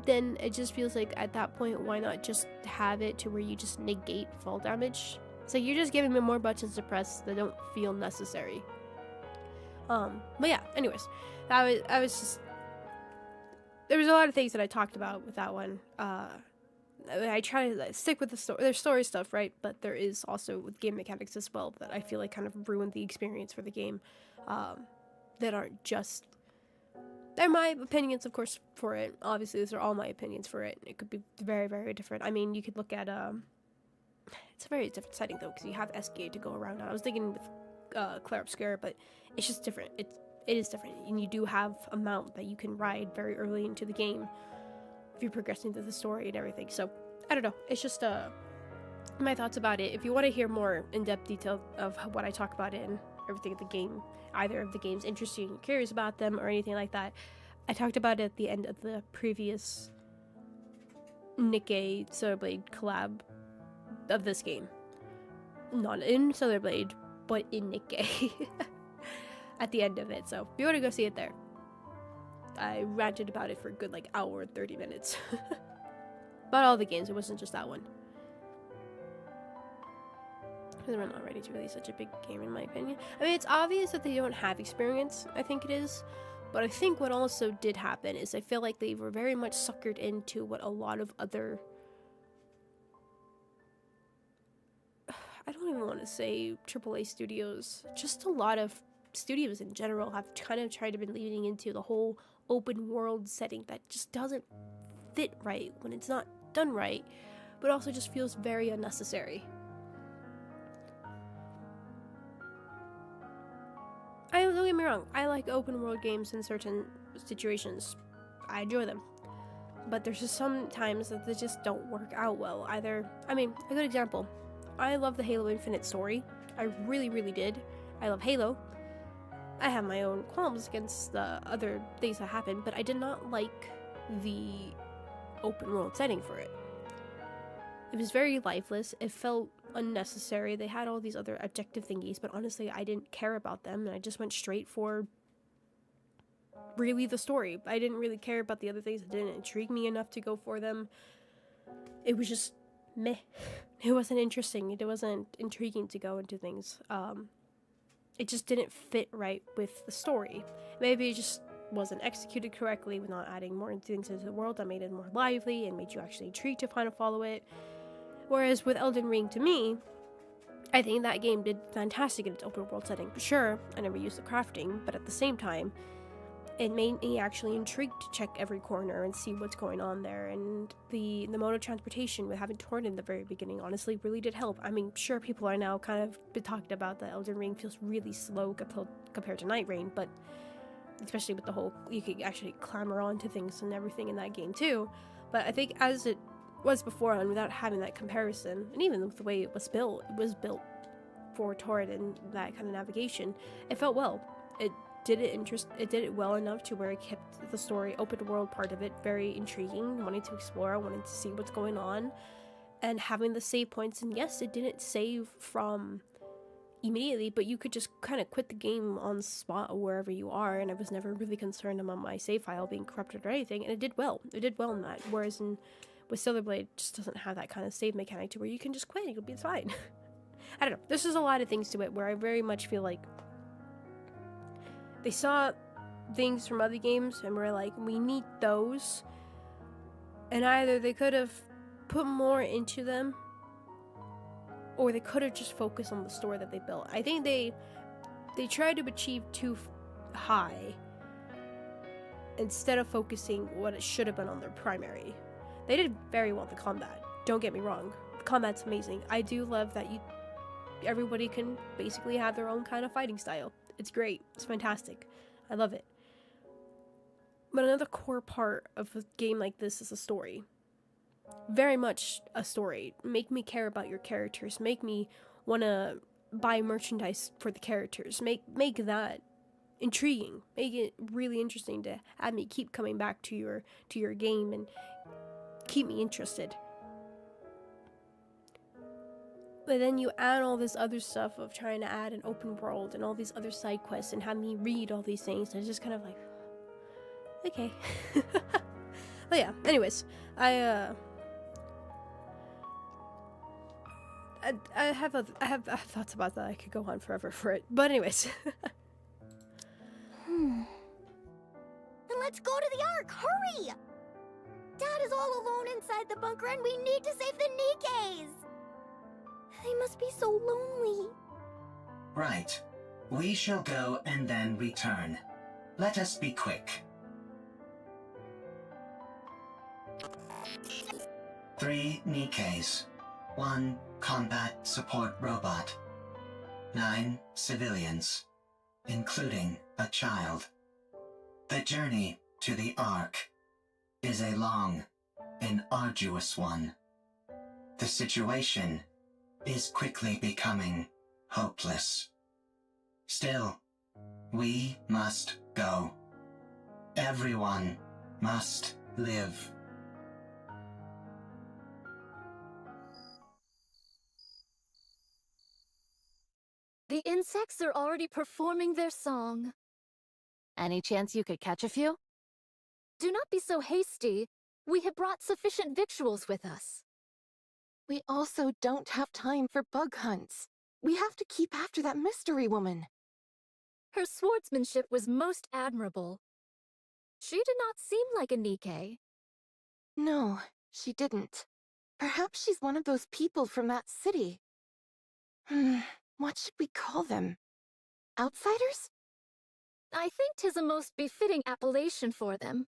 Then it just feels like at that point, why not just have it to where you just negate fall damage? So you're just giving me more buttons to press that don't feel necessary. But yeah, anyways, I was just, there was a lot of things that I talked about with that one. I try to stick with the story. There's story stuff, right? But there is also with game mechanics as well that I feel like kind of ruined the experience for the game. That aren't just, they're my opinions, of course, for it. Obviously, these are all my opinions for it. It could be very, very different. I mean, you could look at, it's a very different setting though, because you have SK to go around on. I was thinking with Claire Obscura, but it's just different. It is different, and you do have a mount that you can ride very early into the game if you're progressing through the story and everything. So I don't know, it's just my thoughts about it. If you want to hear more in-depth detail of what I talk about in everything in the game, either of the games interesting, you're curious about them, or anything like that, I talked about it at the end of the previous Nikke Solar Blade collab of this game. Not in Solar Blade, but in Nikke. At the end of it, so if you want to go see it there. I ranted about it for a good like hour and 30 minutes. About all the games, it wasn't just that one. Because we're not ready to release such a big game, in my opinion. I mean, it's obvious that they don't have experience, I think it is. But I think what also did happen is I feel like they were very much suckered into what a lot of other, I don't even want to say AAA studios, just a lot of studios in general have kind of tried to be leaning into the whole open world setting that just doesn't fit right when it's not done right, but also just feels very unnecessary. Don't get me wrong, I like open world games in certain situations. I enjoy them. But there's just some times that they just don't work out well. Either, I mean, a good example. I love the Halo Infinite story. I really, really did. I love Halo. I have my own qualms against the other things that happen, but I did not like the open world setting for it. It was very lifeless. It felt unnecessary. They had all these other objective thingies, but honestly, I didn't care about them, and I just went straight for really the story. I didn't really care about the other things. It didn't intrigue me enough to go for them. It was just meh. It wasn't interesting. It wasn't intriguing to go into things. It just didn't fit right with the story. Maybe it just wasn't executed correctly with not adding more things into the world that made it more lively and made you actually intrigued to kind of follow it. Whereas with Elden Ring, to me, I think that game did fantastic in its open world setting. Sure, I never used the crafting, but at the same time, it made me actually intrigued to check every corner and see what's going on there. And the mode of transportation with having Torrent in the very beginning honestly really did help. I mean, sure, people are now kind of been talking about the Elden Ring feels really slow compared to Night Rain, but especially with the whole, you could actually clamber onto things and everything in that game too. But I think as it was before, and without having that comparison, and even with the way it was built for Torrent and that kind of navigation, it felt well. It did it well enough to where it kept the story, open world part of it, very intriguing, wanting to explore, wanting to see what's going on, and having the save points. And yes, it didn't save from immediately, but you could just kind of quit the game on the spot or wherever you are, and I was never really concerned about my save file being corrupted or anything, and it did well. It did well in that, whereas with Silverblade, it just doesn't have that kind of save mechanic to where you can just quit and you'll be fine. I don't know. There's just a lot of things to it where I very much feel like they saw things from other games and were like, we need those, and either they could have put more into them, or they could have just focused on the story that they built. I think they tried to achieve too high instead of focusing what it should have been on their primary. They did very well with the combat. Don't get me wrong. The combat's amazing. I do love that everybody can basically have their own kind of fighting style. It's great. It's fantastic. I love it. But another core part of a game like this is a story. Very much a story. Make me care about your characters. Make me want to buy merchandise for the characters. Make that intriguing. Make it really interesting to have me keep coming back to your game and keep me interested. But then you add all this other stuff of trying to add an open world and all these other side quests and have me read all these things, and it's just kind of like, okay. But yeah, anyways, I have thoughts about that. I could go on forever for it. But anyways. Then let's go to the Ark, hurry! Dad is all alone inside the bunker and we need to save the Nikkes! They must be so lonely. Right. We shall go and then return. Let us be quick. 3 Nikkes. 1 combat support robot. 9 civilians, including a child. The journey to the Ark is a long and arduous one. The situation is quickly becoming hopeless. Still, we must go. Everyone must live. The insects are already performing their song. Any chance you could catch a few? Do not be so hasty. We have brought sufficient victuals with us. We also don't have time for bug hunts. We have to keep after that mystery woman. Her swordsmanship was most admirable. She did not seem like a Nikke. No, she didn't. Perhaps she's one of those people from that city. What should we call them? Outsiders? I think 'tis a most befitting appellation for them.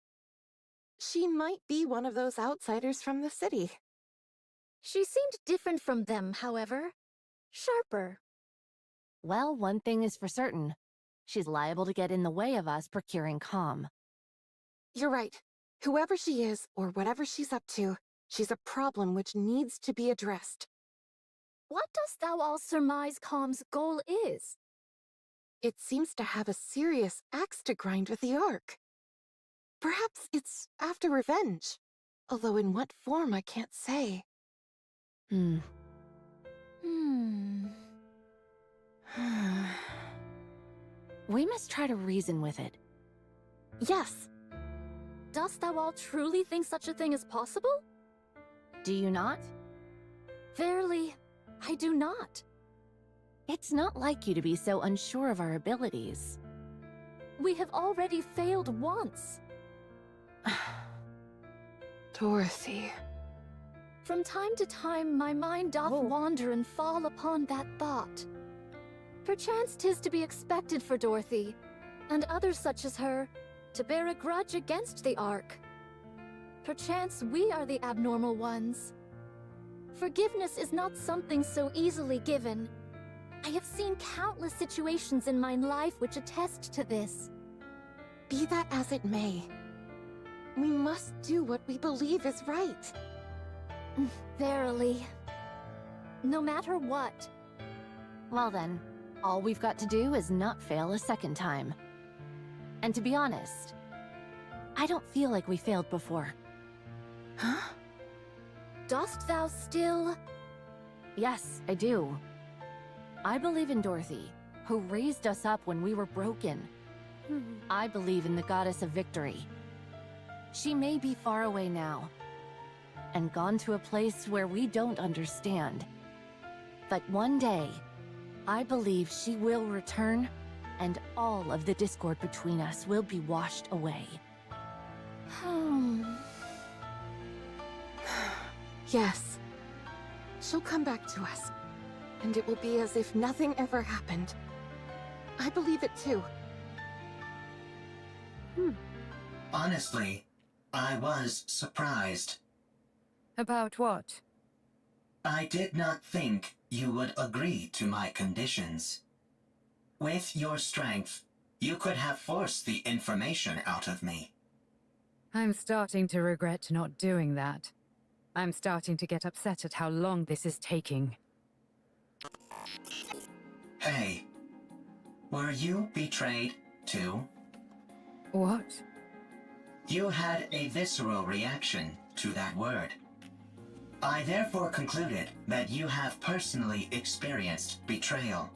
She might be one of those outsiders from the city. She seemed different from them, however. Sharper. Well, one thing is for certain. She's liable to get in the way of us procuring calm. You're right. Whoever she is, or whatever she's up to, she's a problem which needs to be addressed. What dost thou all surmise Calm's goal is? It seems to have a serious axe to grind with the Ark. Perhaps it's after revenge, although in what form I can't say. We must try to reason with it. Yes. Dost thou all truly think such a thing is possible? Do you not? Verily, I do not. It's not like you to be so unsure of our abilities. We have already failed once. Dorothy. From time to time, my mind doth wander and fall upon that thought. Perchance 'tis to be expected for Dorothy, and others such as her, to bear a grudge against the Ark. Perchance we are the abnormal ones. Forgiveness is not something so easily given. I have seen countless situations in my life which attest to this. Be that as it may, we must do what we believe is right. Verily. No matter what. Well then, all we've got to do is not fail a second time. And to be honest, I don't feel like we failed before. Huh? Dost thou still? Yes, I do. I believe in Dorothy, who raised us up when we were broken. I believe in the goddess of victory. She may be far away now, and gone to a place where we don't understand. But one day, I believe she will return, and all of the discord between us will be washed away. Yes. She'll come back to us, and it will be as if nothing ever happened. I believe it too. Honestly, I was surprised. About what? I did not think you would agree to my conditions. With your strength, you could have forced the information out of me. I'm starting to regret not doing that. I'm starting to get upset at how long this is taking. Hey, were you betrayed too? What? You had a visceral reaction to that word. I therefore concluded that you have personally experienced betrayal.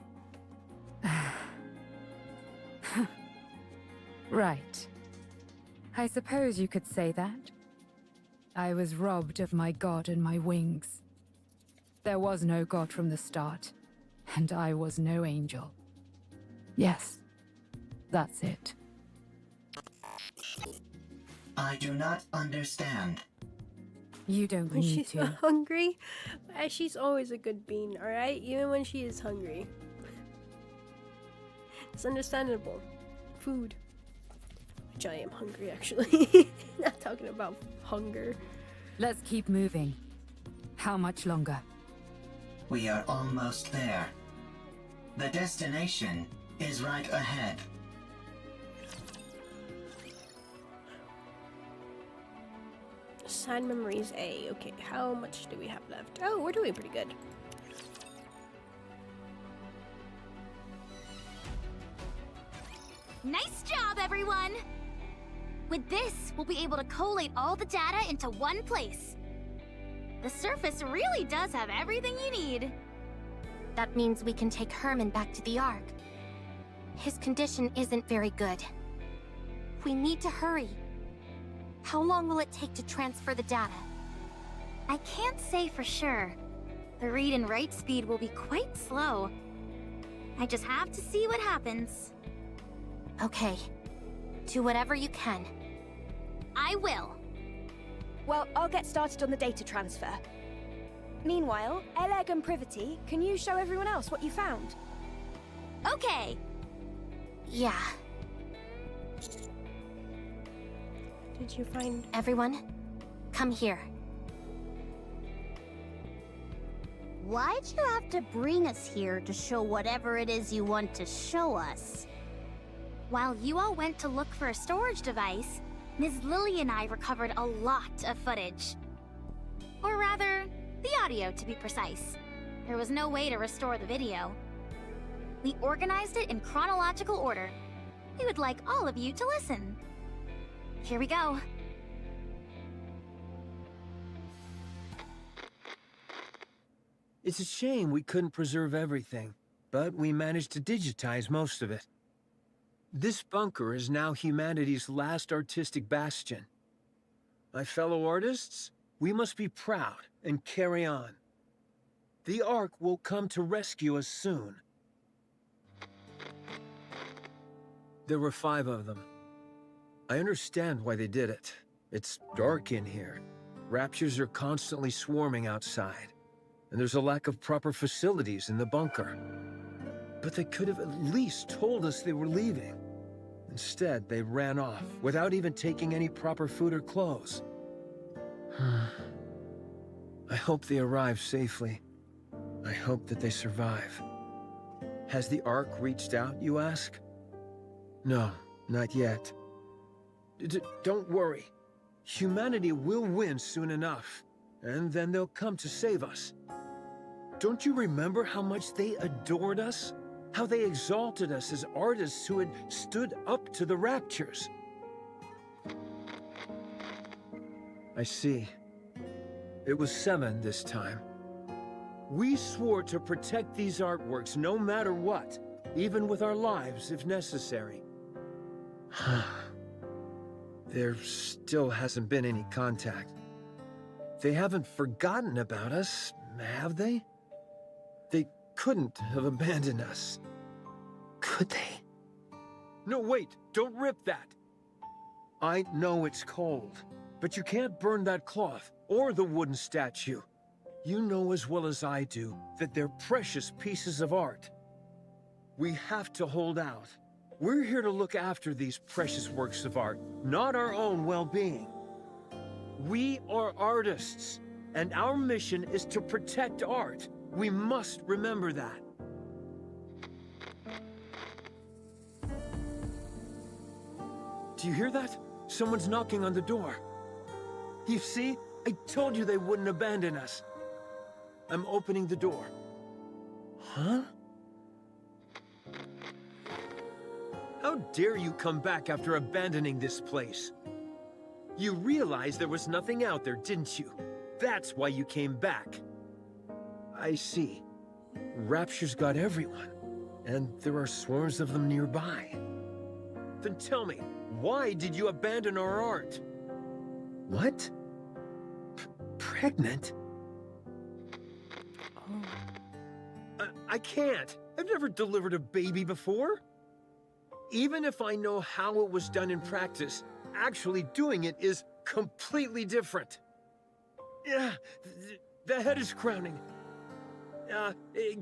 Right. I suppose you could say that. I was robbed of my god and my wings. There was no god from the start, and I was no angel. Yes, that's it. I do not understand. You don't When need she's to. hungry, she's always a good bean, alright? Even when she is hungry. It's understandable. Food. Which I am hungry, actually. Not talking about hunger. Let's keep moving. How much longer? We are almost there. The destination is right ahead. Sad memories A. Okay, how much do we have left? Oh, we're doing pretty good. Nice job, everyone! With this, we'll be able to collate all the data into one place. The surface really does have everything you need. That means we can take Herman back to the Ark. His condition isn't very good. We need to hurry. How long will it take to transfer the data? I can't say for sure. The read and write speed will be quite slow. I just have to see what happens. Okay. Do whatever you can. I will. Well, I'll get started on the data transfer. Meanwhile, Eleg and Privity, can you show everyone else what you found? Okay. Yeah. Did you find... Everyone, come here. Why'd you have to bring us here to show whatever it is you want to show us? While you all went to look for a storage device, Ms. Lily and I recovered a lot of footage. Or rather, the audio to be precise. There was no way to restore the video. We organized it in chronological order. We would like all of you to listen. Here we go. It's a shame we couldn't preserve everything, but we managed to digitize most of it. This bunker is now humanity's last artistic bastion. My fellow artists, we must be proud and carry on. The Ark will come to rescue us soon. There were 5 of them. I understand why they did it. It's dark in here. Raptures are constantly swarming outside, and there's a lack of proper facilities in the bunker. But they could have at least told us they were leaving. Instead, they ran off without even taking any proper food or clothes. I hope they arrive safely. I hope that they survive. Has the Ark reached out, you ask? No, not yet. Don't worry. Humanity will win soon enough, and then they'll come to save us. Don't you remember how much they adored us? How they exalted us as artists who had stood up to the Raptures? I see. It was 7 this time. We swore to protect these artworks no matter what, even with our lives if necessary. There still hasn't been any contact. They haven't forgotten about us, have they? They couldn't have abandoned us. Could they? No, wait, don't rip that. I know it's cold, but you can't burn that cloth or the wooden statue. You know as well as I do that they're precious pieces of art. We have to hold out. We're here to look after these precious works of art, not our own well-being. We are artists, and our mission is to protect art. We must remember that. Do you hear that? Someone's knocking on the door. You see? I told you they wouldn't abandon us. I'm opening the door. Huh? How dare you come back after abandoning this place? You realized there was nothing out there, didn't you? That's why you came back. I see. Rapture's got everyone, and there are swarms of them nearby. Then tell me, why did you abandon our art? What? Pregnant? I can't. I've never delivered a baby before. Even if I know how it was done in practice, actually doing it is completely different. Yeah, the head is crowning.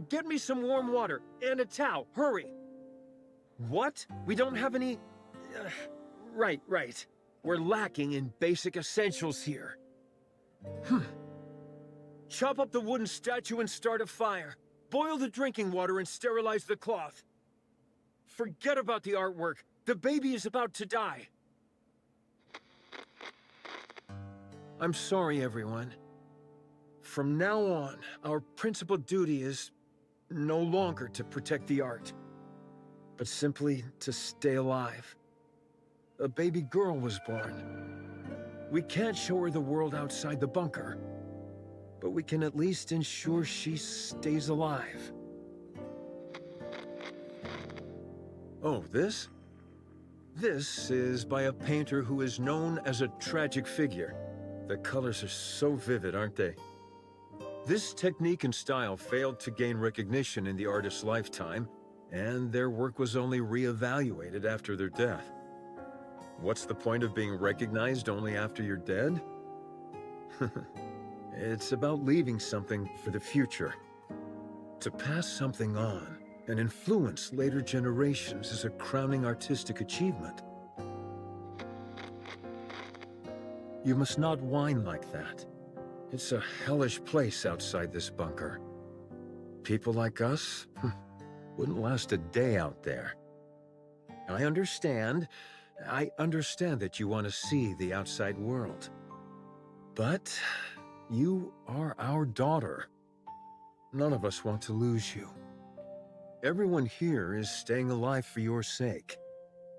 Get me some warm water and a towel, hurry. What? We don't have any... Right. We're lacking in basic essentials here. Chop up the wooden statue and start a fire. Boil the drinking water and sterilize the cloth. Forget about the artwork. The baby is about to die. I'm sorry, everyone. From now on, our principal duty is no longer to protect the art, but simply to stay alive. A baby girl was born. We can't show her the world outside the bunker, but we can at least ensure she stays alive. Oh, this? This is by a painter who is known as a tragic figure. The colors are so vivid, aren't they? This technique and style failed to gain recognition in the artist's lifetime, and their work was only re-evaluated after their death. What's the point of being recognized only after you're dead? It's about leaving something for the future. To pass something on and influence later generations is a crowning artistic achievement. You must not whine like that. It's a hellish place outside this bunker. People like us wouldn't last a day out there. I understand that you want to see the outside world. But you are our daughter. None of us want to lose you. Everyone here is staying alive for your sake.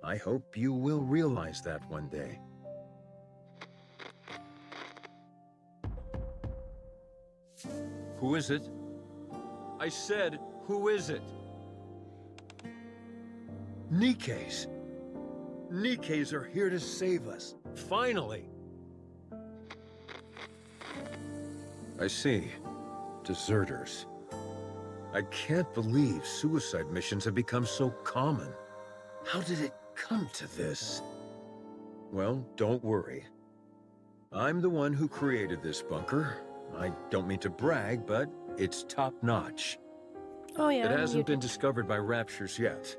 I hope you will realize that one day. Who is it? I said, who is it? Nikkes. Nikkes are here to save us. Finally. I see. Deserters. I can't believe suicide missions have become so common. How did it come to this? Well, don't worry. I'm the one who created this bunker. I don't mean to brag, but it's top-notch. Oh yeah. It hasn't been discovered by Raptures yet.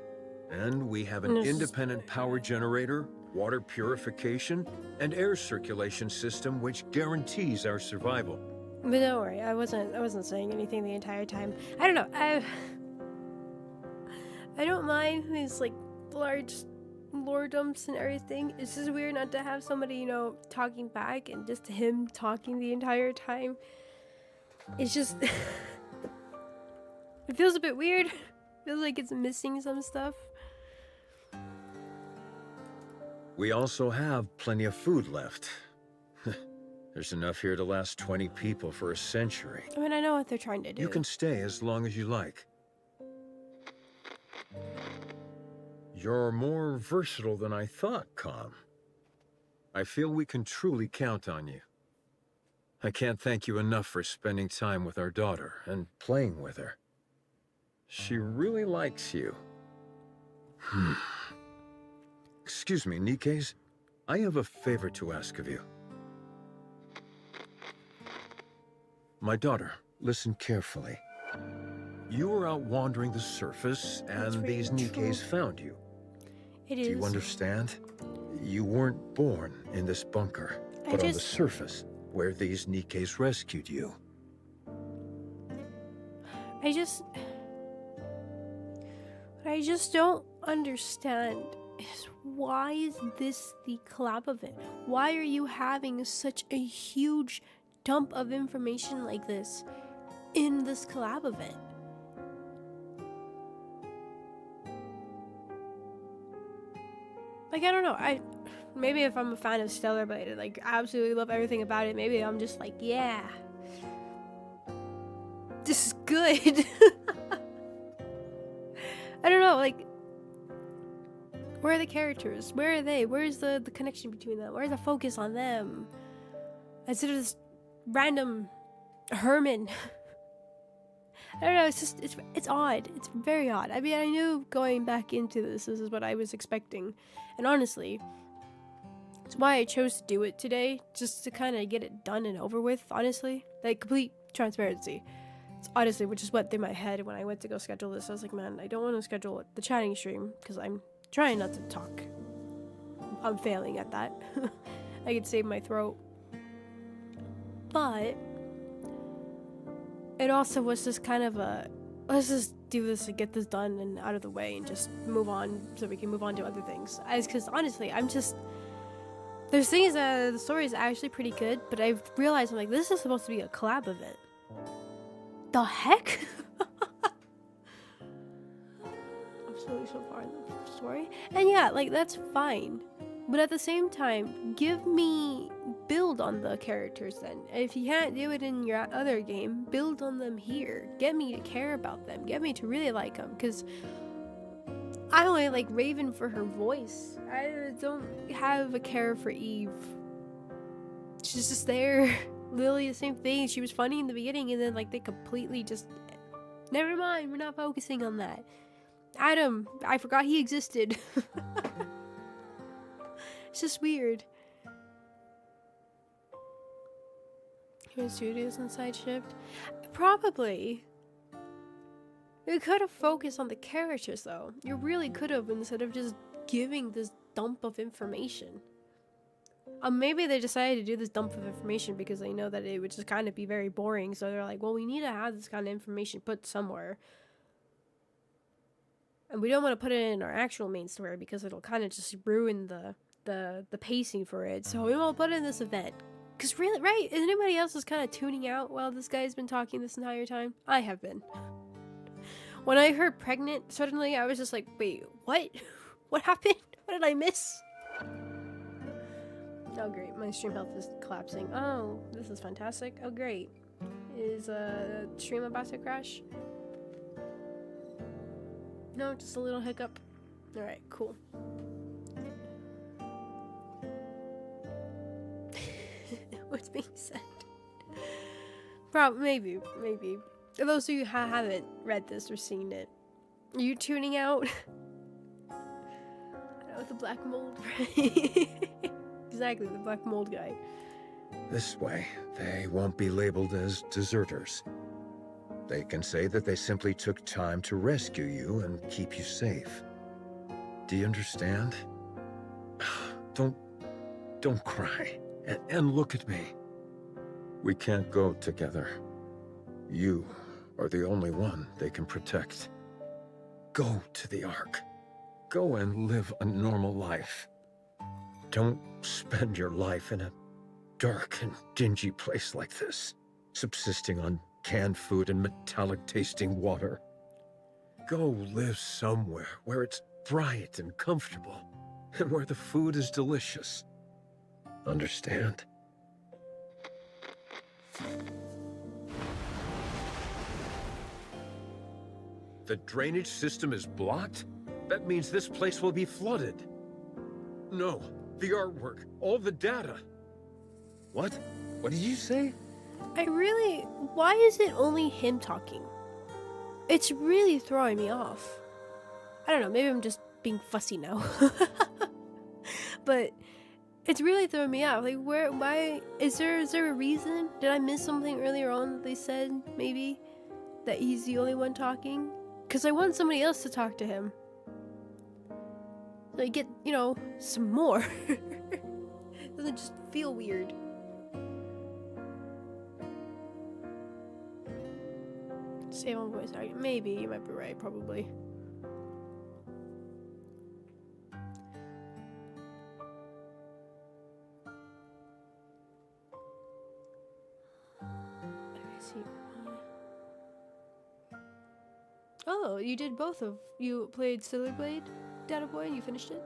And we have an independent power generator, water purification, and air circulation system which guarantees our survival. But don't worry, I wasn't saying anything the entire time. I don't know. I don't mind his like large lordoms and everything. It's just weird not to have somebody, you know, talking back and just him talking the entire time. It's just it feels a bit weird. It feels like it's missing some stuff. We also have plenty of food left. There's enough here to last 20 people for a century. I mean, I know what they're trying to do. You can stay as long as you like. You're more versatile than I thought, Com. I feel we can truly count on you. I can't thank you enough for spending time with our daughter and playing with her. She really likes you. Excuse me, Nikkes. I have a favor to ask of you. My daughter, listen carefully. You were out wandering the surface, and these Nikkes found you. It is. Do you understand? You weren't born in this bunker, but on the surface, where these Nikkes rescued you. I just don't understand is why is this the collab event? Why are you having such a huge dump of information like this in this collab event? Like, I don't know. Maybe if I'm a fan of Stellar Blade and like absolutely love everything about it, maybe I'm just like, yeah, this is good. I don't know, like, where are the characters? Where are they? Where's the connection between them? Where's the focus on them? Instead of this random Herman. I don't know, it's odd. It's very odd. I mean, I knew going back into this is what I was expecting. And honestly, it's why I chose to do it today, just to kind of get it done and over with, honestly. Like, complete transparency. It's honestly, which is what through my head when I went to go schedule this. I was like, man, I don't want to schedule the chatting stream, because I'm trying not to talk. I'm failing at that. I could save my throat. But it also was just kind of a, let's just do this and get this done and out of the way and just move on so we can move on to other things. Because honestly, there's things that the story is actually pretty good, but I've realized I'm like, this is supposed to be a collab event. The heck? Absolutely so far in the story. And yeah, like, that's fine. But at the same time, build on the characters then. If you can't do it in your other game, build on them here. Get me to care about them. Get me to really like them. Because I only like Raven for her voice. I don't have a care for Eve. She's just there. Lily, the same thing. She was funny in the beginning, and then like they completely just... Never mind, we're not focusing on that. Adam, I forgot he existed. It's just weird. Human Studios inside shift? Probably. You could have focused on the characters though. You really could have, instead of just giving this dump of information. Maybe they decided to do this dump of information because they know that it would just kind of be very boring. So they're like, well, we need to have this kind of information put somewhere. And we don't want to put it in our actual main story because it'll kind of just ruin the pacing for it. So we won't put it in this event. Because really, right? Is anybody else is kind of tuning out while this guy's been talking this entire time? I have been. When I heard pregnant, suddenly I was just like, wait, what? What happened? What did I miss? Oh great, my stream health is collapsing. Oh, this is fantastic. Oh great. Is stream about to crash? No, just a little hiccup. Alright, cool. What's being said? Maybe. For those of you who haven't read this or seen it, are you tuning out? I know, the black mold, right? Exactly, the black mold guy. This way, they won't be labeled as deserters. They can say that they simply took time to rescue you and keep you safe. Do you understand? Don't cry. And look at me. We can't go together. You are the only one they can protect. Go to the Ark. Go and live a normal life. Don't spend your life in a dark and dingy place like this, subsisting on canned food and metallic-tasting water. Go live somewhere where it's bright and comfortable, and where the food is delicious. Understand? The drainage system is blocked? That means this place will be flooded. No, the artwork, all the data. What? What did you say? Why is it only him talking? It's really throwing me off. I don't know, maybe I'm just being fussy now. But it's really throwing me off. Like, why, is there a reason? Did I miss something earlier on that they said, maybe? That he's the only one talking? Because I want somebody else to talk to him. So I get, you know, some more. Doesn't just feel weird. Save on voice acting. Maybe, you might be right, probably. Oh, you did both of... You played Silver Blade, Data Boy, and you finished it?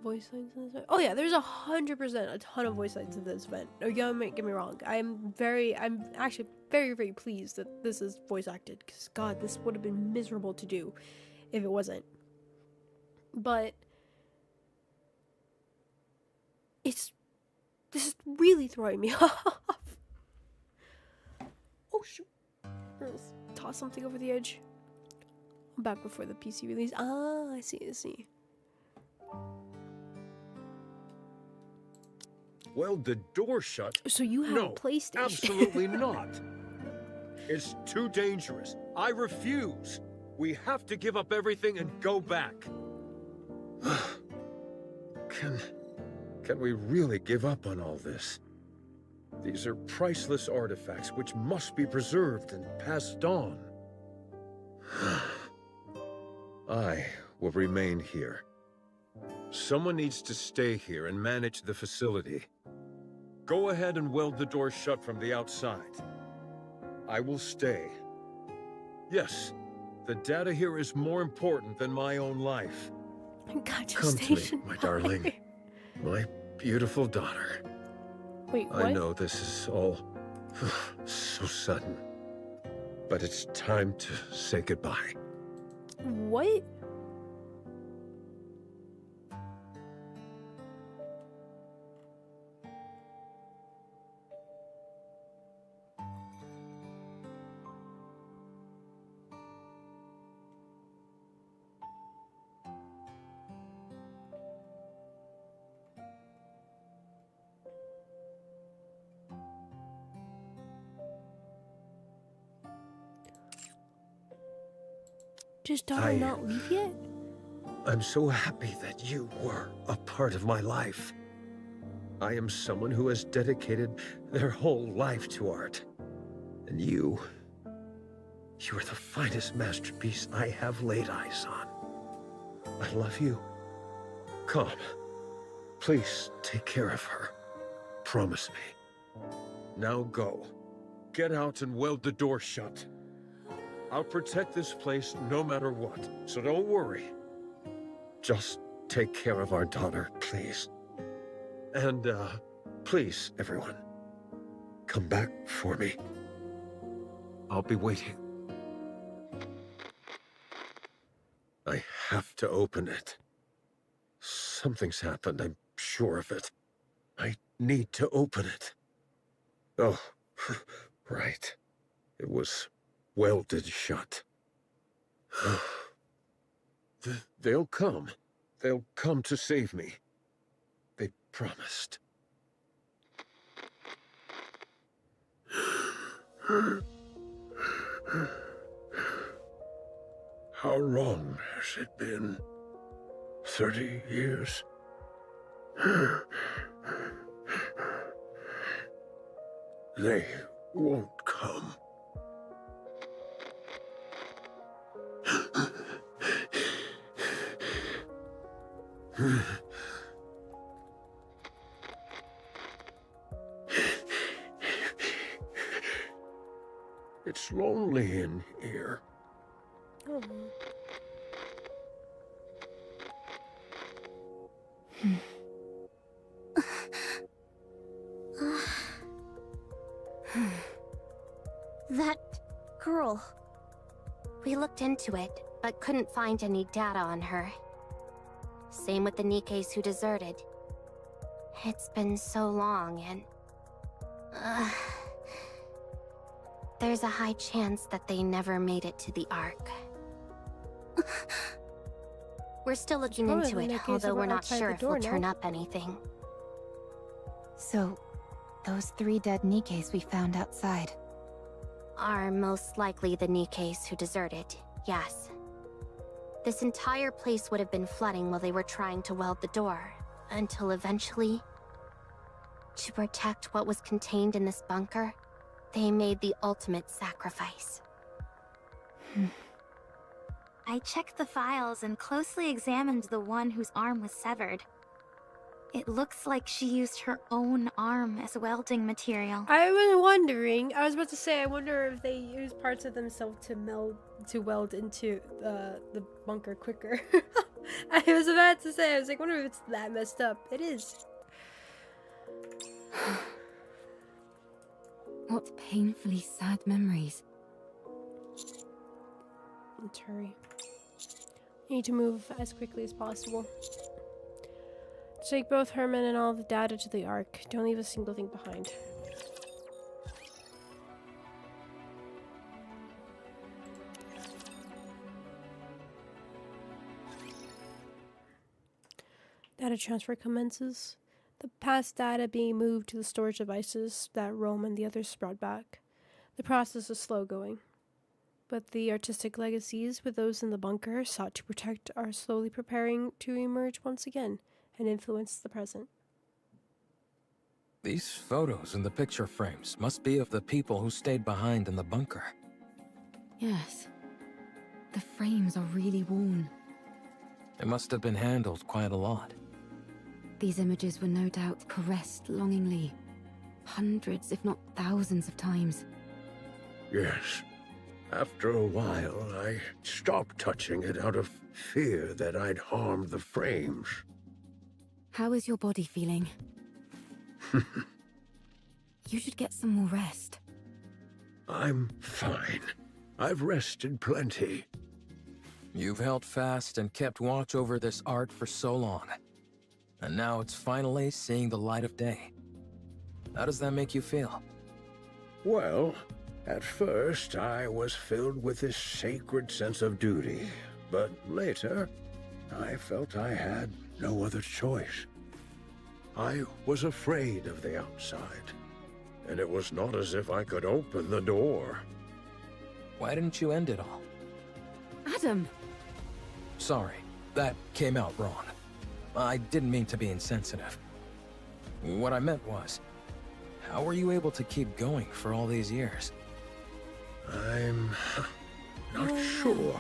Voice lines in this event? Oh yeah, there's 100% a ton of voice lines in this event. No, don't get me wrong. I'm actually very, very pleased that this is voice acted. Because, God, this would have been miserable to do if it wasn't. But... This is really throwing me off. Oh, shoot. Let's toss something over the edge. Back before the PC release. Ah, I see. Well, the door shut. So you have a PlayStation? Absolutely not. It's too dangerous. I refuse. We have to give up everything and go back. Can we really give up on all this? These are priceless artifacts which must be preserved and passed on. I will remain here. Someone needs to stay here and manage the facility. Go ahead and weld the door shut from the outside. I will stay. Yes, the data here is more important than my own life. Gotcha. Come to me, my darling. My beautiful daughter. Wait, what? I know this is all so sudden, but it's time to say goodbye. What? Does daughter not leave yet? I'm so happy that you were a part of my life. I am someone who has dedicated their whole life to art. And you are the finest masterpiece I have laid eyes on. I love you. Come, please take care of her. Promise me. Now go. Get out and weld the door shut. I'll protect this place no matter what, so don't worry. Just take care of our daughter, please. And, please, everyone, come back for me. I'll be waiting. I have to open it. Something's happened, I'm sure of it. I need to open it. Oh, right. It was welded shut. They'll come. They'll come to save me. They promised. How long has it been? 30 years? They won't come. It's lonely in here. Oh. That girl. We looked into it, but couldn't find any data on her. Same with the Nikkes who deserted. It's been so long, and... there's a high chance that they never made it to the Ark. We're still looking into it, although we're not sure if we'll turn up anything. So, those 3 dead Nikkes we found outside are most likely the Nikkes who deserted, yes. This entire place would have been flooding while they were trying to weld the door, until eventually, to protect what was contained in this bunker, they made the ultimate sacrifice. I checked the files and closely examined the one whose arm was severed. It looks like she used her own arm as welding material. I was wondering, I was about to say, I wonder if they use parts of themselves to weld into the bunker quicker. I was about to say, I was like, wonder if it's that messed up. It is. What painfully sad memories. Let's hurry. I need to move as quickly as possible. Take both Herman and all the data to the Ark. Don't leave a single thing behind. Data transfer commences. The past data being moved to the storage devices that Rome and the others brought back. The process is slow going, but the artistic legacies with those in the bunker sought to protect are slowly preparing to emerge once again and influence the present. These photos in the picture frames must be of the people who stayed behind in the bunker. Yes. The frames are really worn. It must have been handled quite a lot. These images were no doubt caressed longingly. Hundreds, if not thousands of times. Yes. After a while, I stopped touching it out of fear that I'd harmed the frames. How is your body feeling? You should get some more rest. I'm fine. I've rested plenty. You've held fast and kept watch over this art for so long. And now it's finally seeing the light of day. How does that make you feel? Well, at first I was filled with this sacred sense of duty, but later I felt I had no other choice. I was afraid of the outside, and it was not as if I could open the door. Why didn't you end it all? Adam! Sorry, that came out wrong. I didn't mean to be insensitive. What I meant was, how were you able to keep going for all these years? I'm not sure.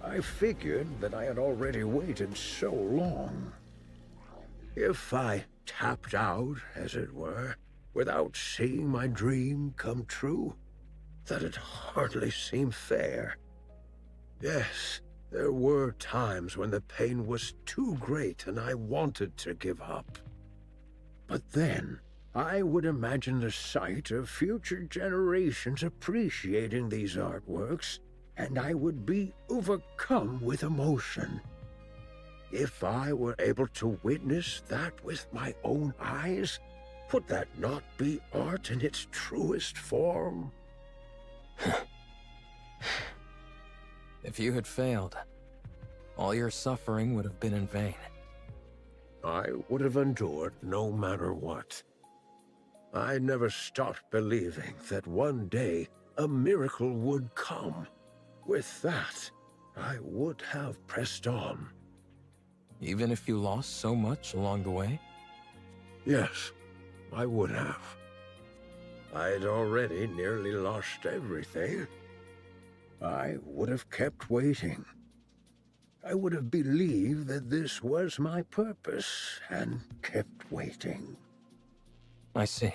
I figured that I had already waited so long. If I tapped out, as it were, without seeing my dream come true, that'd hardly seem fair. Yes, there were times when the pain was too great and I wanted to give up. But then, I would imagine the sight of future generations appreciating these artworks, and I would be overcome with emotion. If I were able to witness that with my own eyes, would that not be art in its truest form? If you had failed, all your suffering would have been in vain. I would have endured no matter what. I never stopped believing that one day a miracle would come. With that, I would have pressed on. Even if you lost so much along the way? Yes, I would have. I'd already nearly lost everything. I would have kept waiting. I would have believed that this was my purpose and kept waiting. I see.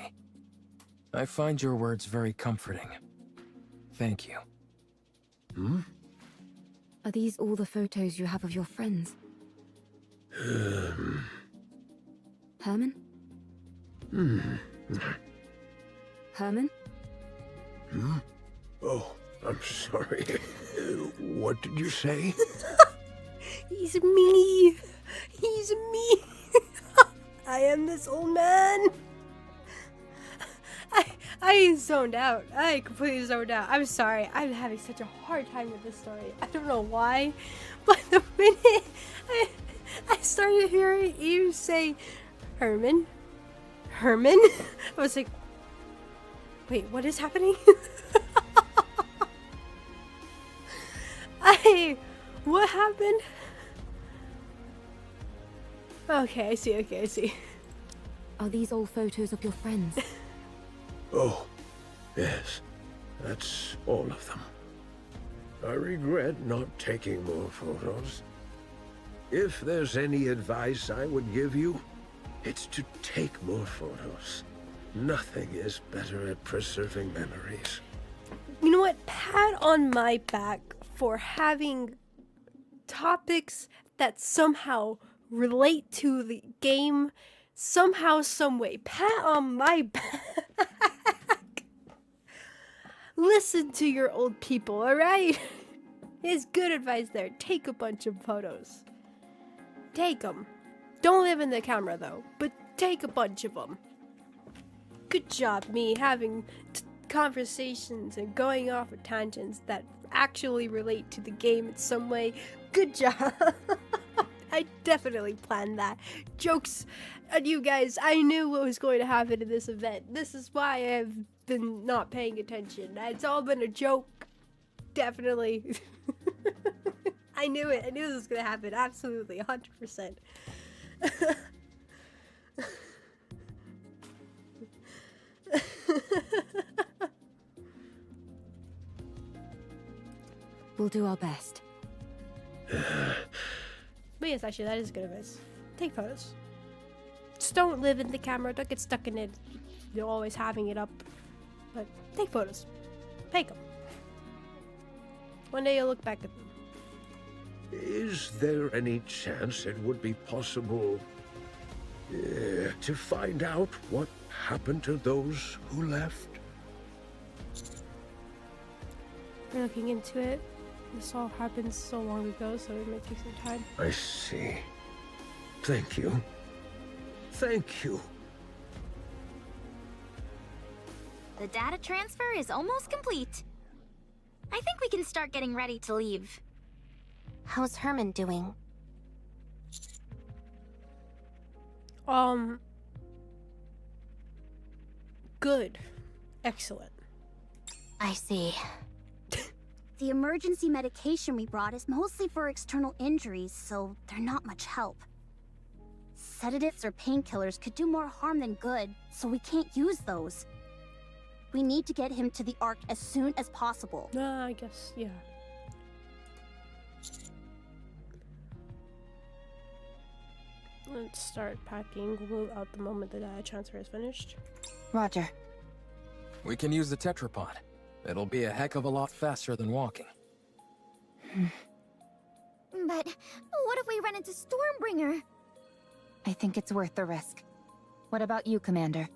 I find your words very comforting. Thank you. Are these all the photos you have of your friends? Herman? Herman? Hmm? Oh, I'm sorry. What did you say? He's me. He's me. I am this old man. I zoned out. I completely zoned out. I'm sorry. I'm having such a hard time with this story. I don't know why, but the minute I started hearing you say Herman, I was like, wait, what is happening? What happened? Okay, I see. Are these all photos of your friends? Oh, yes. That's all of them. I regret not taking more photos. If there's any advice I would give you, it's to take more photos. Nothing is better at preserving memories. You know what? Pat on my back for having topics that somehow relate to the game somehow, some way. Pat on my back. Listen to your old people, alright? It's good advice there. Take a bunch of photos. Take them. Don't live in the camera though, but take a bunch of them. Good job, me having conversations and going off at tangents that actually relate to the game in some way. Good job. I definitely planned that. Jokes on you guys. I knew what was going to happen in this event. This is why I've been not paying attention. It's all been a joke. Definitely. I knew it. I knew this was going to happen. Absolutely. 100%. We'll do our best. But yes, actually, that is good advice. Take photos. Just don't live in the camera. Don't get stuck in it. You're always having it up. But take photos. Take them. One day you'll look back at them. Is there any chance it would be possible to find out what happened to those who left? We're looking into it. This all happened so long ago, so it may take some time. I see. Thank you. Thank you. The data transfer is almost complete. I think we can start getting ready to leave. How's Herman doing? Good. Excellent. I see. The emergency medication we brought is mostly for external injuries, so they're not much help. Sedatives or painkillers could do more harm than good, so we can't use those. We need to get him to the Ark as soon as possible. I guess, yeah. Let's start packing. We'll move out the moment the data transfer is finished. Roger. We can use the tetrapod. It'll be a heck of a lot faster than walking. But what if we run into Stormbringer? I think it's worth the risk. What about you, Commander?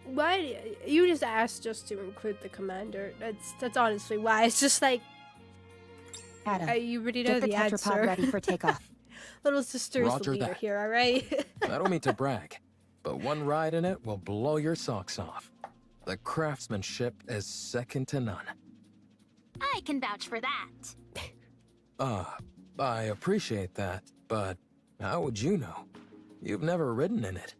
Why you just asked just to include the commander? That's honestly why. It's just like, Adam, are you ready to get the the tetrapod answer? ready for takeoff. Little sister's Roger the leader that. here, all right? I don't mean to brag, but one ride in it will blow your socks off. The craftsmanship is second to none. I can vouch for that. I appreciate that, but how would you know? You've never ridden in it.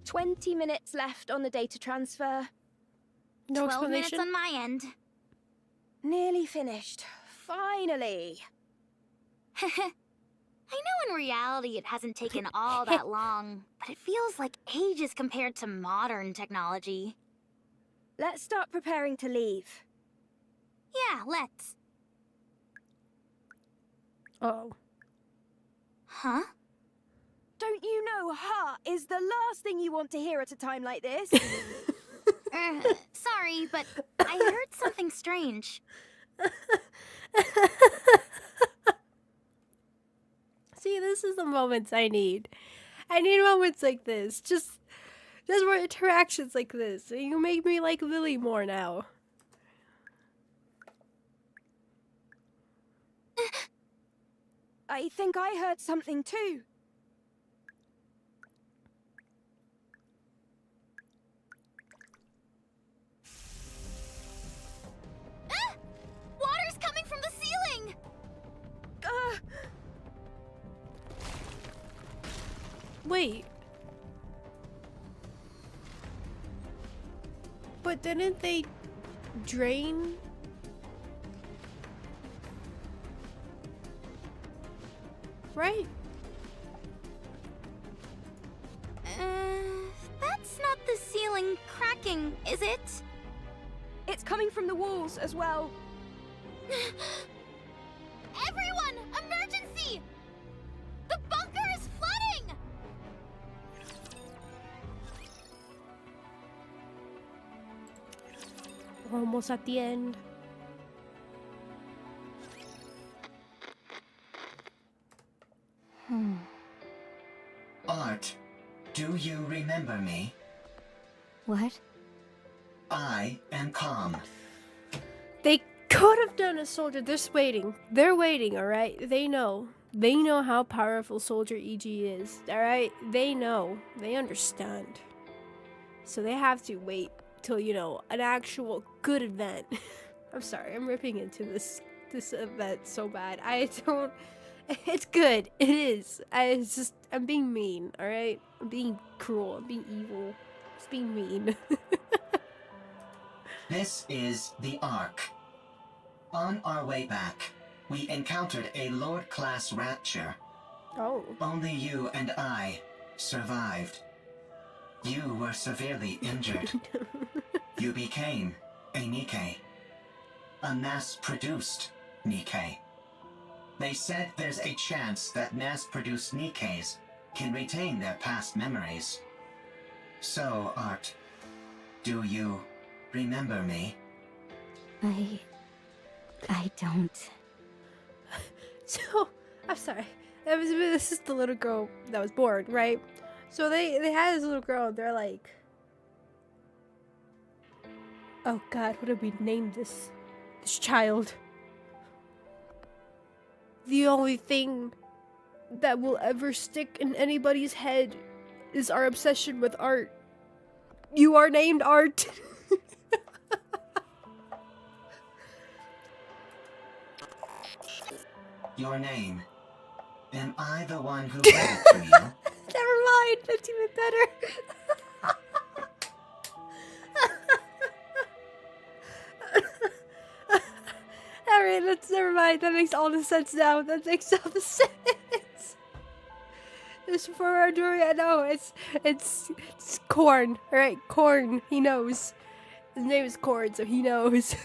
20 minutes left on the data transfer. No 12 minutes explanation? on my end. Nearly finished. Finally. I know in reality it hasn't taken all that long, but it feels like ages compared to modern technology. Let's start preparing to leave. Yeah, let's. Uh-oh. Huh? Don't you know "ha" is the last thing you want to hear at a time like this? Sorry, but I heard something strange. See, See, this is the moments I need. I need moments like this. Just more interactions like this. You make me like Lily more now. I think I heard something too. Water's coming from the ceiling! Wait. But didn't they drain? Right? That's not the ceiling cracking, is it? It's coming from the walls as well. Everyone! Emergency! The bunker is flooding! We're almost at the end. Art, do you remember me? What? I am Calm. They could have done a soldier. They're just waiting. They're waiting, alright? They know. They know how powerful Soldier EG is, alright? They know. They understand. So they have to wait till, you know, an actual good event. I'm sorry, I'm ripping into this event so bad. I don't... It's good. It is. I'm being mean, alright? I'm being cruel. I'm being evil. Just being mean. This is the Ark. On our way back, we encountered a Lord-class rapture. Oh. Only you and I survived. You were severely injured. You became a Nikke. A mass-produced Nikke. They said there's a chance that mass-produced Nikkes can retain their past memories. So, Art, do you remember me? I don't. So, I'm sorry. This is the little girl that was born, right? So they had this little girl and they're like, oh god, what did we name this child? The only thing that will ever stick in anybody's head is our obsession with art. You are named Art. Your name. Am I the one who gave it to you? Never mind, that's even better. Alright, never mind. That makes all the sense now. That makes all the sense. It's for Ardoria. No, it's Corn. Alright, Corn. He knows. His name is Corn, so he knows.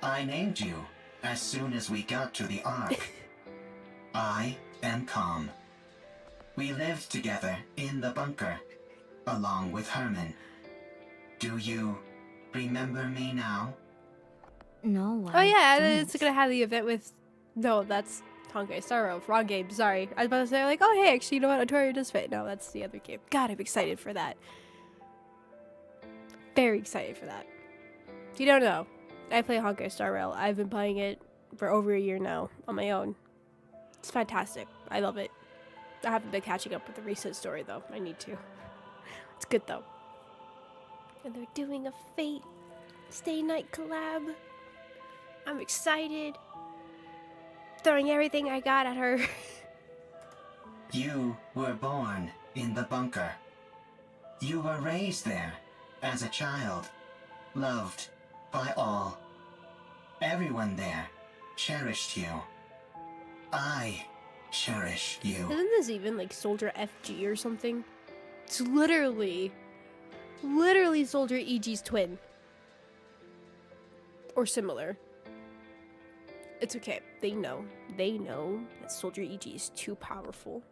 I named you as soon as we got to the Ark. I am Calm. We lived together in the bunker, along with Herman. Do you remember me now? No. Oh yeah, it's gonna have the event with... No, that's Honkai Star Rail. Wrong game, sorry. I was about to say like, oh hey, actually, you know what? Ardoria does fit. No, that's the other game. God, I'm excited for that. Very excited for that. If you don't know, I play Honkai Star Rail. I've been playing it for over a year now on my own. It's fantastic. I love it. I haven't been catching up with the recent story though. I need to. It's good though. And they're doing a Fate Stay Night collab. I'm excited. Throwing everything I got at her. You were born in the bunker. You were raised there as a child, loved by all. Everyone there cherished you. I cherish you. Isn't this even like Soldier FG or something? It's literally Soldier EG's twin. Or similar. It's okay. They know that Soldier EG is too powerful.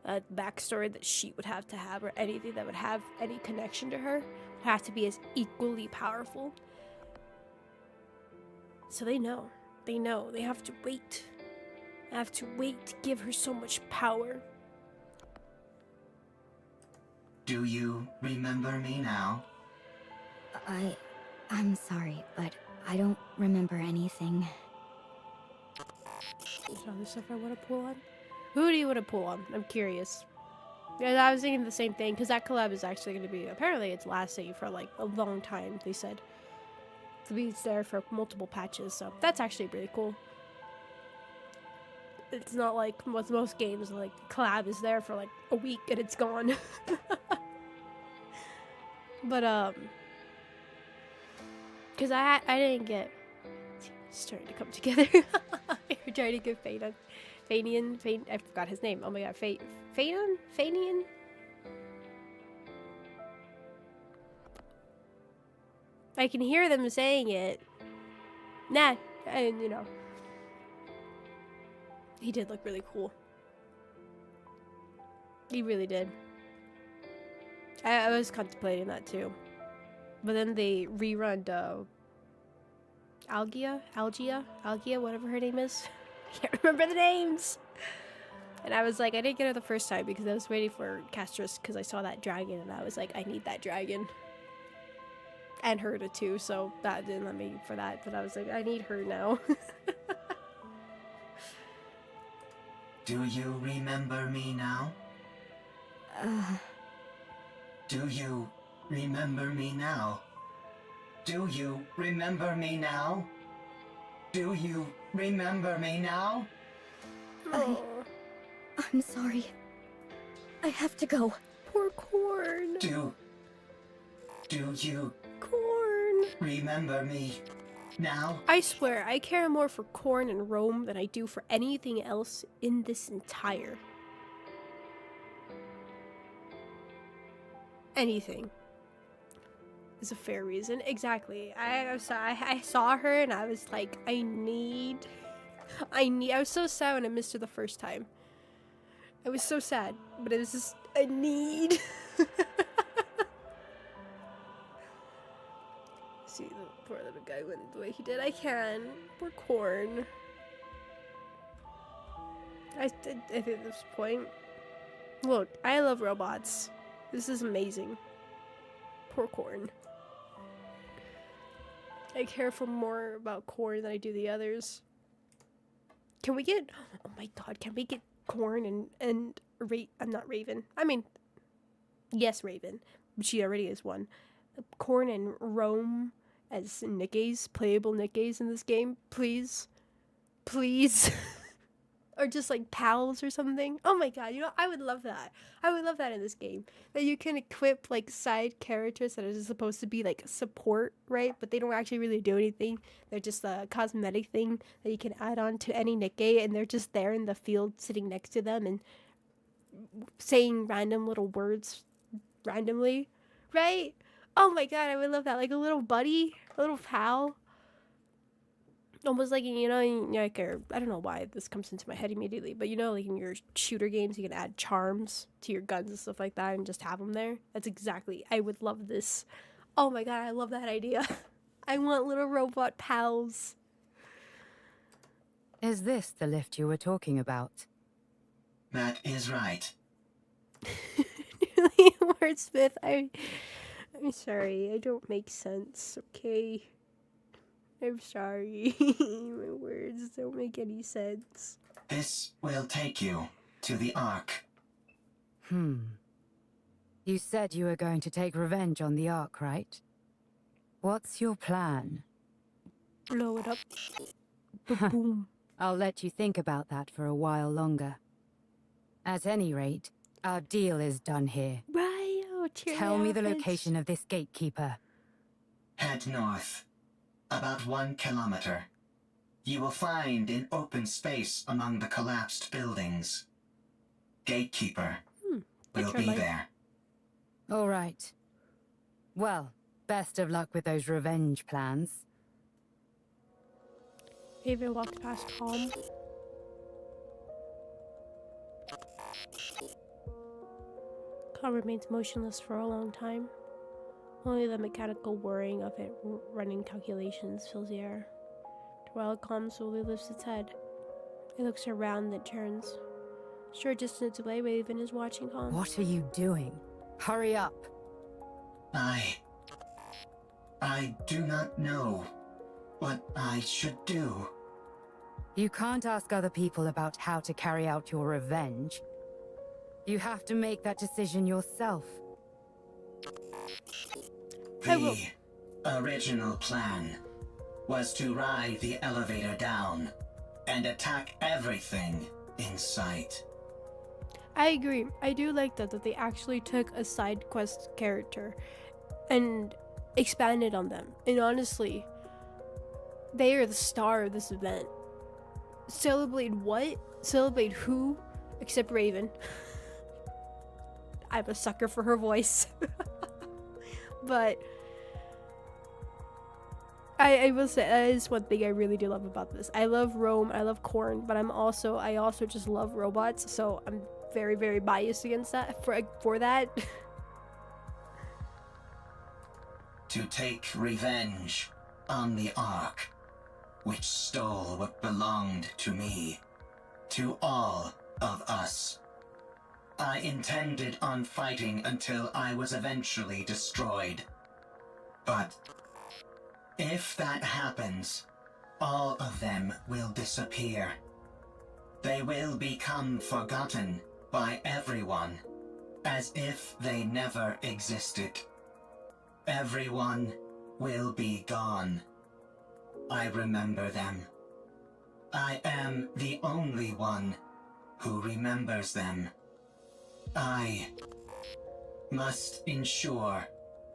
That backstory that she would have to have, or anything that would have any connection to her, would have to be as equally powerful. So they know. They know. They have to wait. I have to wait to give her so much power. Do you remember me now? I'm sorry, but I don't remember anything. There's other stuff I want to pull on. Who do you want to pull on? I'm curious. Yeah, I was thinking the same thing, because that collab is actually going to be, apparently it's lasting for like a long time, they said. To be there for multiple patches, so that's actually really cool. It's not like with most games, like collab is there for like a week and it's gone. But because I didn't get, it's starting to come together. You're trying to get Fatum. I forgot his name. Oh my god, Fatum? I can hear them saying it. Nah, and you know. He did look really cool. He really did. I was contemplating that too. But then they rerun Algia, whatever her name is. I can't remember the names. And I was like, I didn't get her the first time because I was waiting for Castris because I saw that dragon and I was like, I need that dragon. And Herda too, so that didn't let me for that. But I was like, I need her now. Do you remember me now? Do you remember me now? Do you remember me now? Do you remember me now? I'm sorry. I have to go. Poor Corn. Do you Corn remember me now? I swear, I care more for Corn and Rome than I do for anything else in this entire anything. Is a fair reason. Exactly. I saw her and I was like, I was so sad when I missed her the first time. I was so sad, but it was just, I need. See, the poor little guy went the way he did. I can. Poor Corn. I think at this point, look, I love robots. This is amazing. Poor Corn. I care for more about Corn than I do the others. Can we get, oh my god, can we get Corn and I'm not Raven. I mean, yes, Raven. But she already is one. Corn and Rome as Nikke's, playable Nikke's in this game, please. Please. Or just like pals or something. Oh my god, you know, I would love that. I would love that in this game. That you can equip like side characters that are just supposed to be like support, right? But they don't actually really do anything. They're just a cosmetic thing that you can add on to any Nikke, and they're just there in the field sitting next to them and saying random little words randomly, right? Oh my god, I would love that. Like a little buddy, a little pal. Almost like, you know, like, I don't know why this comes into my head immediately, but you know, like in your shooter games, you can add charms to your guns and stuff like that and just have them there. That's exactly, I would love this. Oh my god, I love that idea. I want little robot pals. Is this the lift you were talking about? That is right. Wordsmith, I'm sorry, I don't make sense, okay? I'm sorry. My words don't make any sense. This will take you to the Ark. You said you were going to take revenge on the Ark, right? What's your plan? Blow it up. Boom. I'll let you think about that for a while longer. At any rate, our deal is done here. Right. Tell me the location of this gatekeeper. Head north. About 1 kilometer. You will find an open space among the collapsed buildings. Gatekeeper will be there. All right. Well, best of luck with those revenge plans. Haven walked past Calm. Calm remains motionless for a long time. Only the mechanical whirring of it running calculations fills the air. While Calm slowly lifts its head. He looks around, then turns. Short distance away, Raven is watching home. What are you doing? Hurry up. I do not know what I should do. You can't ask other people about how to carry out your revenge. You have to make that decision yourself. The original plan was to ride the elevator down and attack everything in sight. I agree. I do like that they actually took a side quest character and expanded on them. And honestly, they are the star of this event. Celebrate what? Celebrate who? Except Raven. I'm a sucker for her voice. But I will say that is one thing I really do love about this. I love Rome, I love Corn, but I also just love robots, so I'm very, very biased against that for that. To take revenge on the Ark, which stole what belonged to me, to all of us. I intended on fighting until I was eventually destroyed. But if that happens, all of them will disappear. They will become forgotten by everyone, as if they never existed. Everyone will be gone. I remember them. I am the only one who remembers them. I must ensure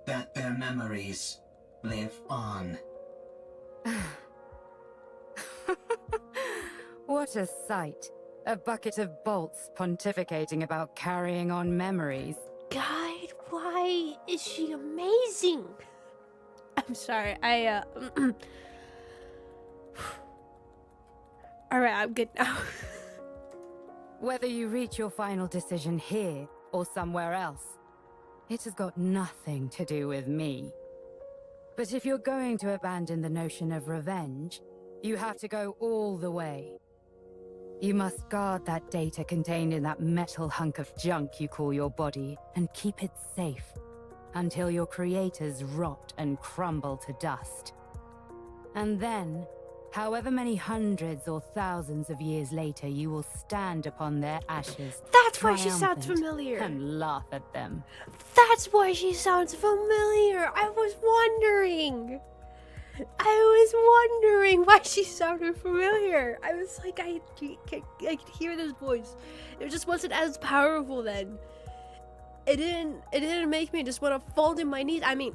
that their memories live on. What a sight. A bucket of bolts pontificating about carrying on memories. God, why is she amazing? I'm sorry, Alright, I'm good now. Whether you reach your final decision here or somewhere else, it has got nothing to do with me. But if you're going to abandon the notion of revenge, you have to go all the way. You must guard that data contained in that metal hunk of junk you call your body, and keep it safe until your creators rot and crumble to dust. And then, however many hundreds or thousands of years later, you will stand upon their ashes. That's why she sounds triumphant, familiar. And laugh at them. That's why she sounds familiar. I was wondering why she sounded familiar. I was like, I could hear this voice. It just wasn't as powerful then. It didn't make me just want to fold in my knees. I mean,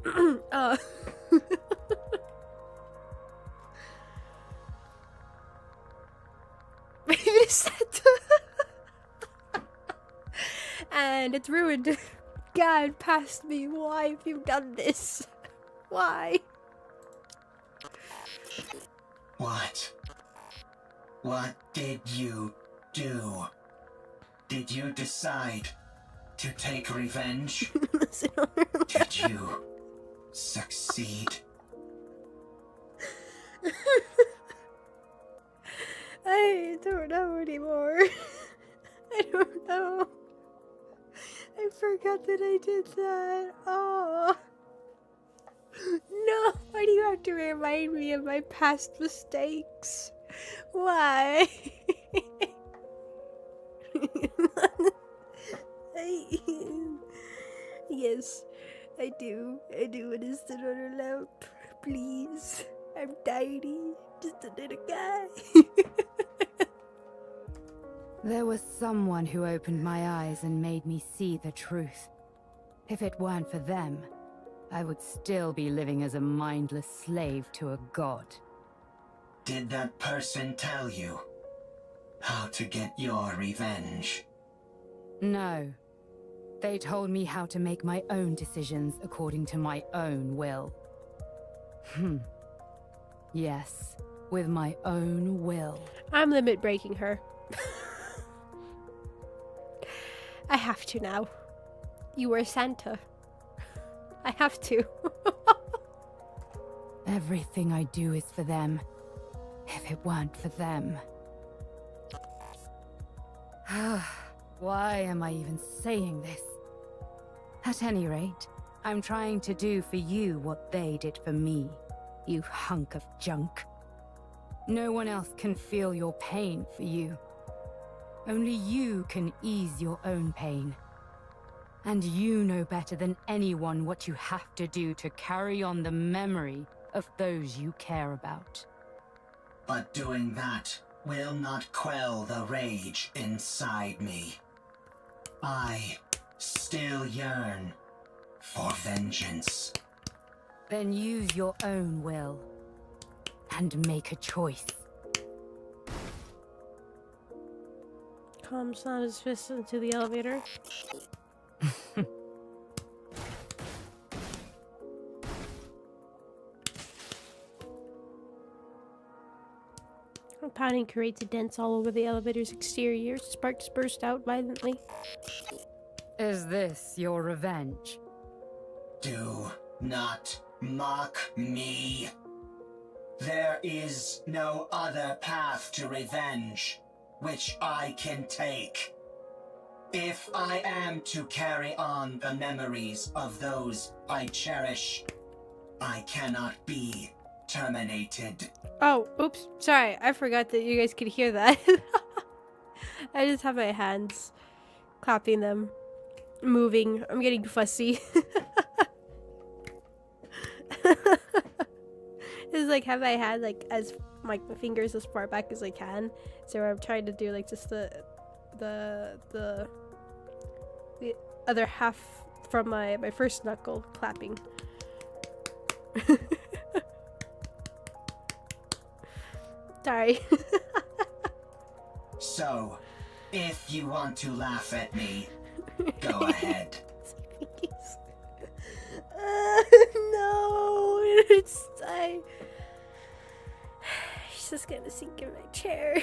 and it's ruined. God, past me. Why have you done this? Why? What did you do? Did you decide to take revenge? Did you succeed? I don't know anymore. I don't know. I forgot that I did that. Oh. No, why do you have to remind me of my past mistakes? Why? Yes, I do. I do want to sit on her lap. Please. I'm tiny. Just a little guy. There was someone who opened my eyes and made me see the truth. If it weren't for them, I would still be living as a mindless slave to a god. Did that person tell you how to get your revenge? No. They told me how to make my own decisions according to my own will. Yes, with my own will. I'm limit breaking her. I have to now. You were Santa. I have to. Everything I do is for them. If it weren't for them... Why am I even saying this? At any rate, I'm trying to do for you what they did for me, you hunk of junk. No one else can feel your pain for you. Only you can ease your own pain. And you know better than anyone what you have to do to carry on the memory of those you care about. But doing that will not quell the rage inside me. I still yearn for vengeance. Then use your own will and make a choice. Calm slams his fist into the elevator. Pounding creates dents all over the elevator's exterior. Sparks burst out violently. Is this your revenge? Do not mock me. There is no other path to revenge which I can take. If I am to carry on the memories of those I cherish, I cannot be terminated. Oh, oops. Sorry, I forgot that you guys could hear that. I just have my hands clapping them, moving. I'm getting fussy. It's like have my hand like as my fingers as far back as I can. So I'm trying to do like just the other half from my first knuckle clapping. Sorry. So, if you want to laugh at me, go ahead. No, he's just gonna sink in my chair.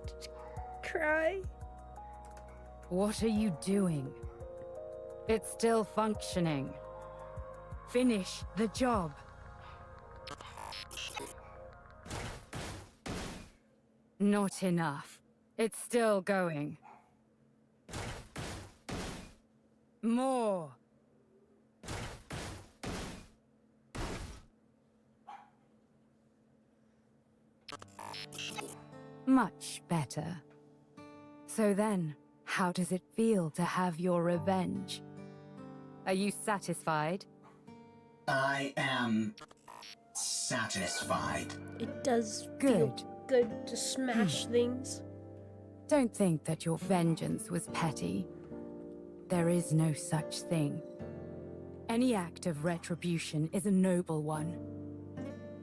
Just cry. What are you doing? It's still functioning. Finish the job. Not enough. It's still going. More. Much better. So then, how does it feel to have your revenge? Are you satisfied? I am satisfied. It does Good. feel good to smash things. Don't think that your vengeance was petty. There is no such thing. Any act of retribution is a noble one.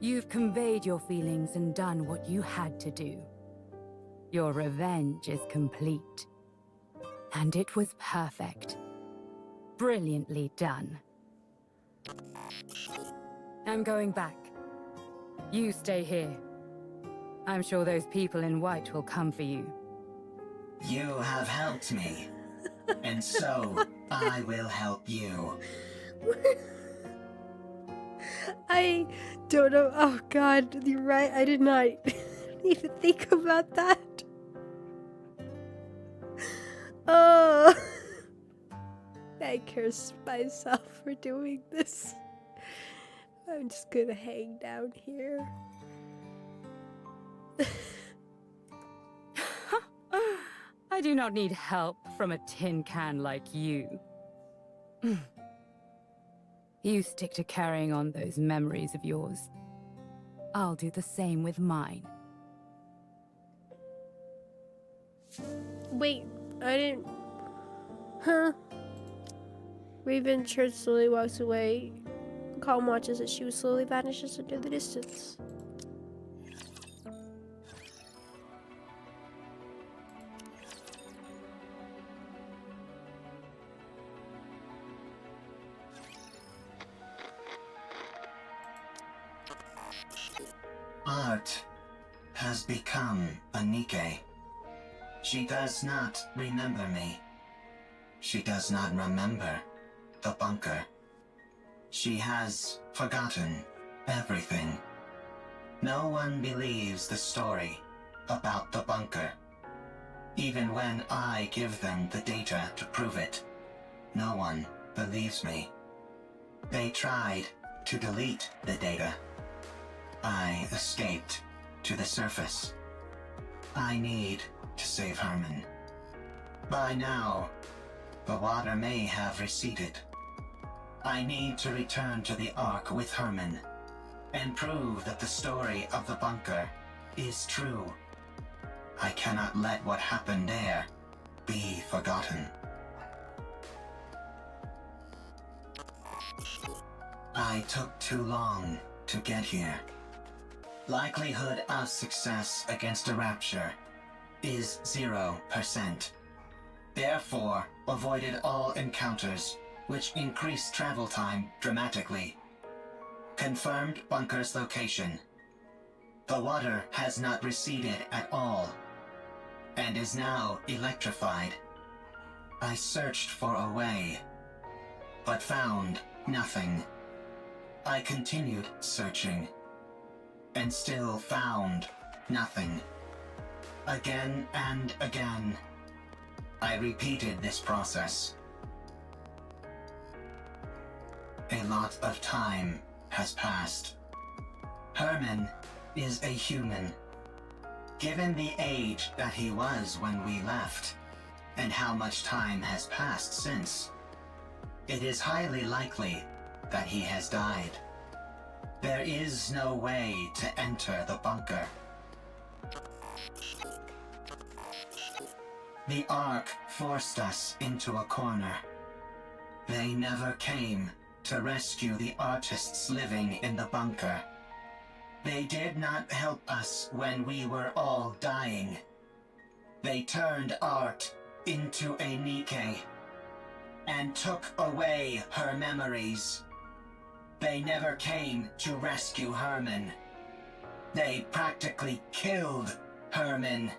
You've conveyed your feelings and done what you had to do. Your revenge is complete. And it was perfect. Brilliantly done. I'm going back. You stay here. I'm sure those people in white will come for you. You have helped me, and so I will help you. I don't know. Oh god, you're right. I did not even think about that. Oh, I curse myself for doing this. I'm just gonna hang down here. I do not need help from a tin can like you. You stick to carrying on those memories of yours. I'll do the same with mine. Wait, I didn't... Huh? Raven Church slowly walks away. Calm watches as she slowly vanishes into the distance. Art has become a Nikke. She does not remember me. She does not remember the bunker. She has forgotten everything. No one believes the story about the bunker. Even when I give them the data to prove it, no one believes me. They tried to delete the data. I escaped to the surface. I need to save Herman. By now, the water may have receded. I need to return to the Ark with Herman and prove that the story of the bunker is true. I cannot let what happened there be forgotten. I took too long to get here. Likelihood of success against a rapture is 0%. Therefore, avoided all encounters, which increased travel time dramatically. Confirmed bunker's location. The water has not receded at all, and is now electrified. I searched for a way, but found nothing. I continued searching, and still found nothing. Again and again, I repeated this process. A lot of time has passed. Herman is a human. Given the age that he was when we left, and how much time has passed since, it is highly likely that he has died. There is no way to enter the bunker. The Ark forced us into a corner. They never came to rescue the artists living in the bunker. They did not help us when we were all dying. They turned art into a Nikke and took away her memories. They never came to rescue Herman. They practically killed Herman.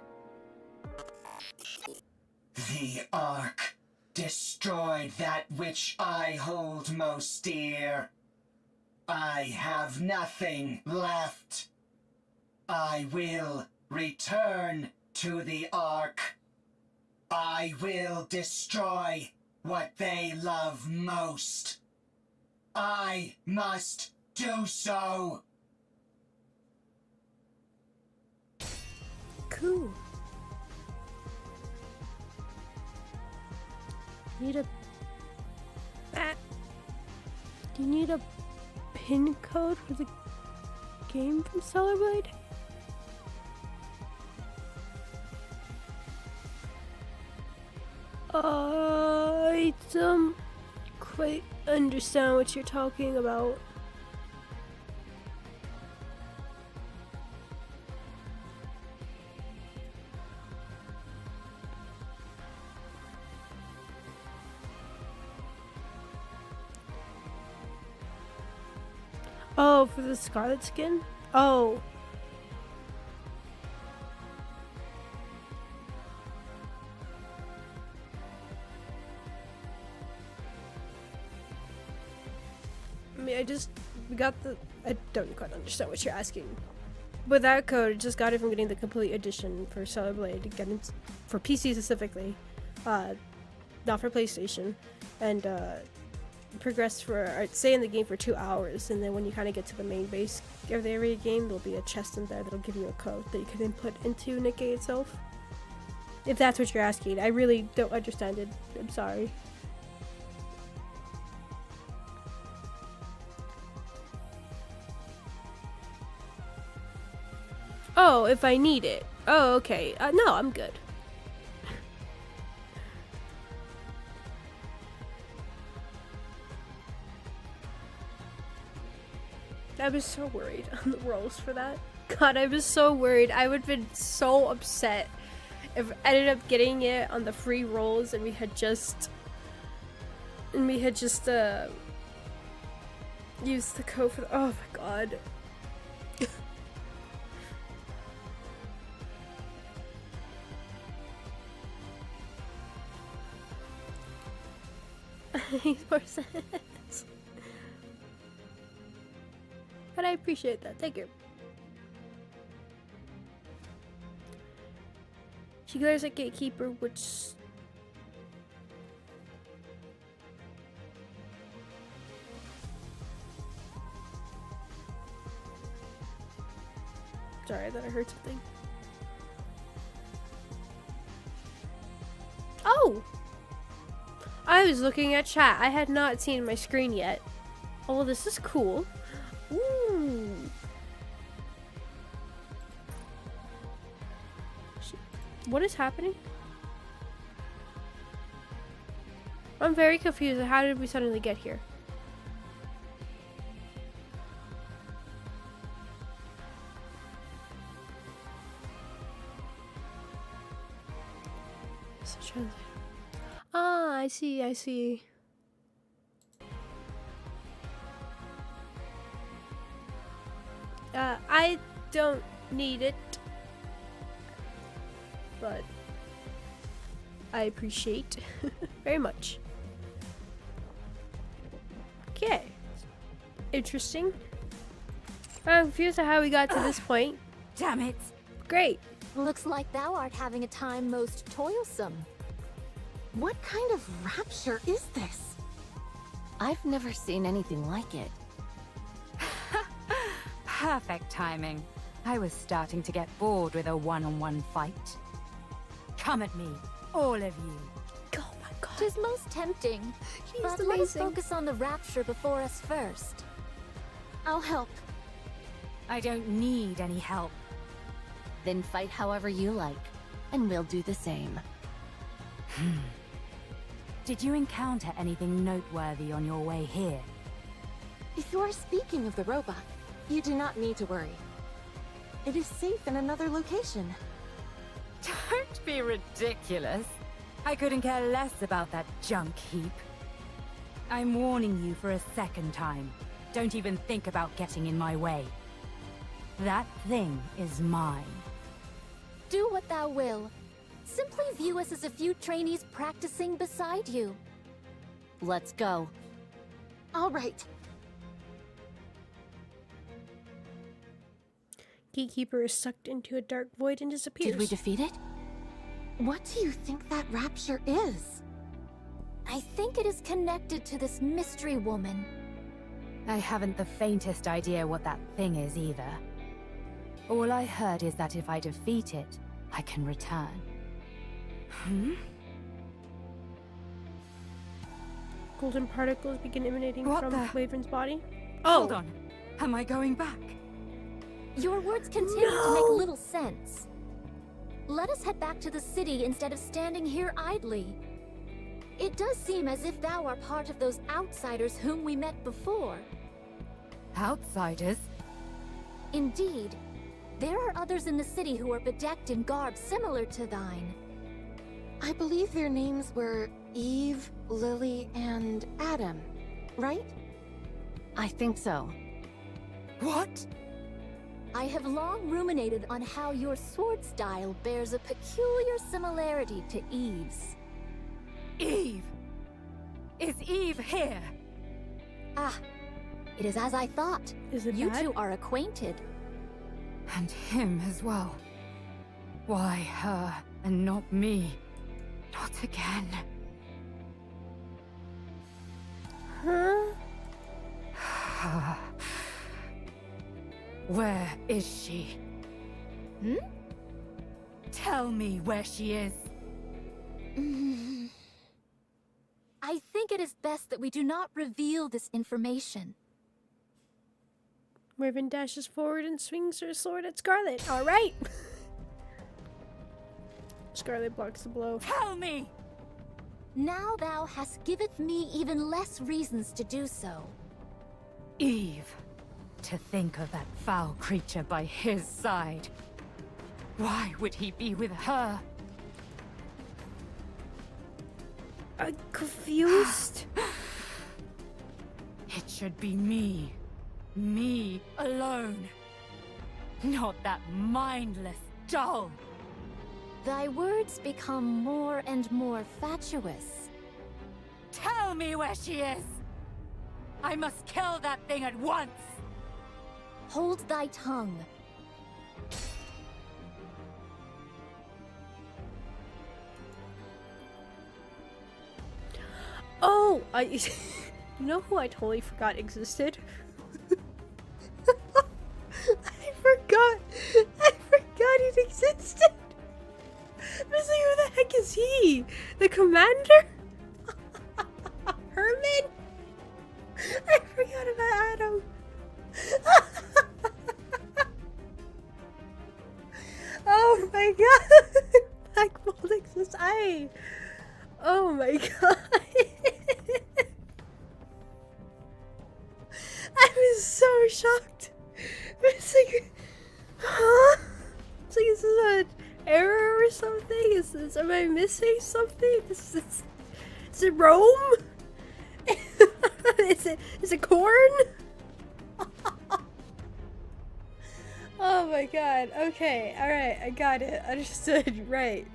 The Ark destroyed that which I hold most dear. I have nothing left. I will return to the Ark. I will destroy what they love most. I must do so. Cool. Need a... Do you need a pin code for the game from Stellar Blade? I don't quite understand what you're talking about. Oh, for the Scarlet skin? Oh. I mean, we got the, I don't quite understand what you're asking. With that code, just got it from getting the complete edition for Stellar Blade, getting for PC specifically, not for PlayStation, and progress for, stay in the game for 2 hours, and then when you kind of get to the main base of the area game, there'll be a chest in there that'll give you a code that you can input into Nikke itself. If that's what you're asking, I really don't understand it. I'm sorry. Oh, if I need it. Oh, okay. No, I'm good. I was so worried on the rolls for that. God, I was so worried. I would have been so upset if I ended up getting it on the free rolls and we had just used the code for the, oh my god. Makes more sense. But I appreciate that. Thank you. She glares at Gatekeeper, which... Sorry, I thought I heard something. Oh! I was looking at chat. I had not seen my screen yet. Oh, well, this is cool. Ooh. What is happening? I'm very confused. How did we suddenly get here? Ah, I see, I see. I don't need it, but I appreciate very much. Okay, interesting. I'm confused at how we got to this point. Damn it! Great. Looks like thou art having a time most toilsome. What kind of rapture is this? I've never seen anything like it. Perfect timing. I was starting to get bored with a one-on-one fight. Come at me, all of you. Oh my god. Tis most tempting. She's but amazing. let us focus on the rapture before us first. I'll help. I don't need any help. Then fight however you like, and we'll do the same. Did you encounter anything noteworthy on your way here? If you are speaking of the robot, you do not need to worry. It is safe in another location. Don't be ridiculous. I couldn't care less about that junk heap. I'm warning you for a second time. Don't even think about getting in my way. That thing is mine. Do what thou will. Simply view us as a few trainees practicing beside you. Let's go. All right. Gatekeeper is sucked into a dark void and disappears. Did we defeat it? What do you think that rapture is? I think it is connected to this mystery woman. I haven't the faintest idea what that thing is either. All I heard is that if I defeat it, I can return. Golden particles begin emanating What from the- Wyvern's body. Hold on. Am I going back? Your words continue to make little sense. Let us head back to the city instead of standing here idly. It does seem as if thou art part of those outsiders whom we met before. Outsiders? Indeed. There are others in the city who are bedecked in garb similar to thine. I believe their names were Eve, Lily, and Adam, right? I think so. What? I have long ruminated on how your sword style bears a peculiar similarity to Eve's. Eve! Is Eve here? Ah, it is as I thought. Is it You bad? two are acquainted. And him as well. Why her and not me? Not again. Huh? Where is she? Tell me where she is. I think it is best that we do not reveal this information. Wyvern dashes forward and swings her sword at Scarlet. All right. Scarlet blocks the blow. Tell me! Now thou hast giveth me even less reasons to do so. Eve. To think of that foul creature by his side. Why would he be with her? I'm confused. It should be me. Me alone. Not that mindless doll. Thy words become more and more fatuous. Tell me where she is! I must kill that thing at once! Hold thy tongue. Oh, you know who I totally forgot existed? I forgot it existed. I was like, who the heck is he? The commander? Herman? I forgot about Adam. Oh my god. Black Bolt exists. Oh my god. I was so shocked. It's like, huh? It's like, is this an error or something? Am I missing something? Is it Rome? Is it corn? Oh my god. Okay, alright, I got it. Understood, right.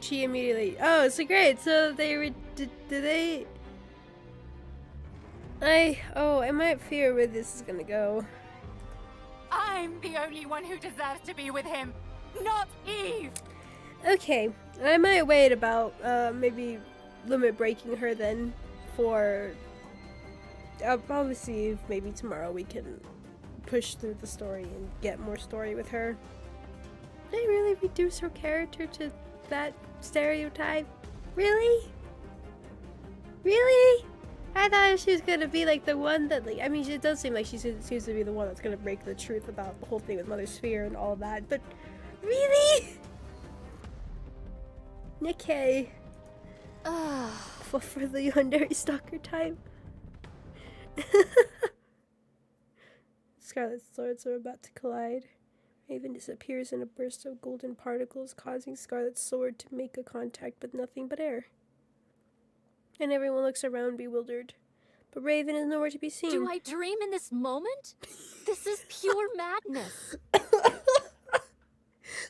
She immediately. Oh, so great. So they were. Did they. I might fear where this is gonna go. I'm the only one who deserves to be with him, not Eve! Okay, I might wait about, maybe limit breaking her then for. I'll probably see if maybe tomorrow we can push through the story and get more story with her. Did they really reduce her character to that stereotype? Really? Really? I thought she was gonna be like the one that, like, I mean, it does seem like she seems to be the one that's gonna break the truth about the whole thing with Mother Sphere and all that, but really? Nikke. For the yandere stalker type. Scarlet swords are about to collide. Raven disappears in a burst of golden particles, causing Scarlet's sword to make a contact with nothing but air. And everyone looks around bewildered. But Raven is nowhere to be seen. Do I dream in this moment? This is pure madness.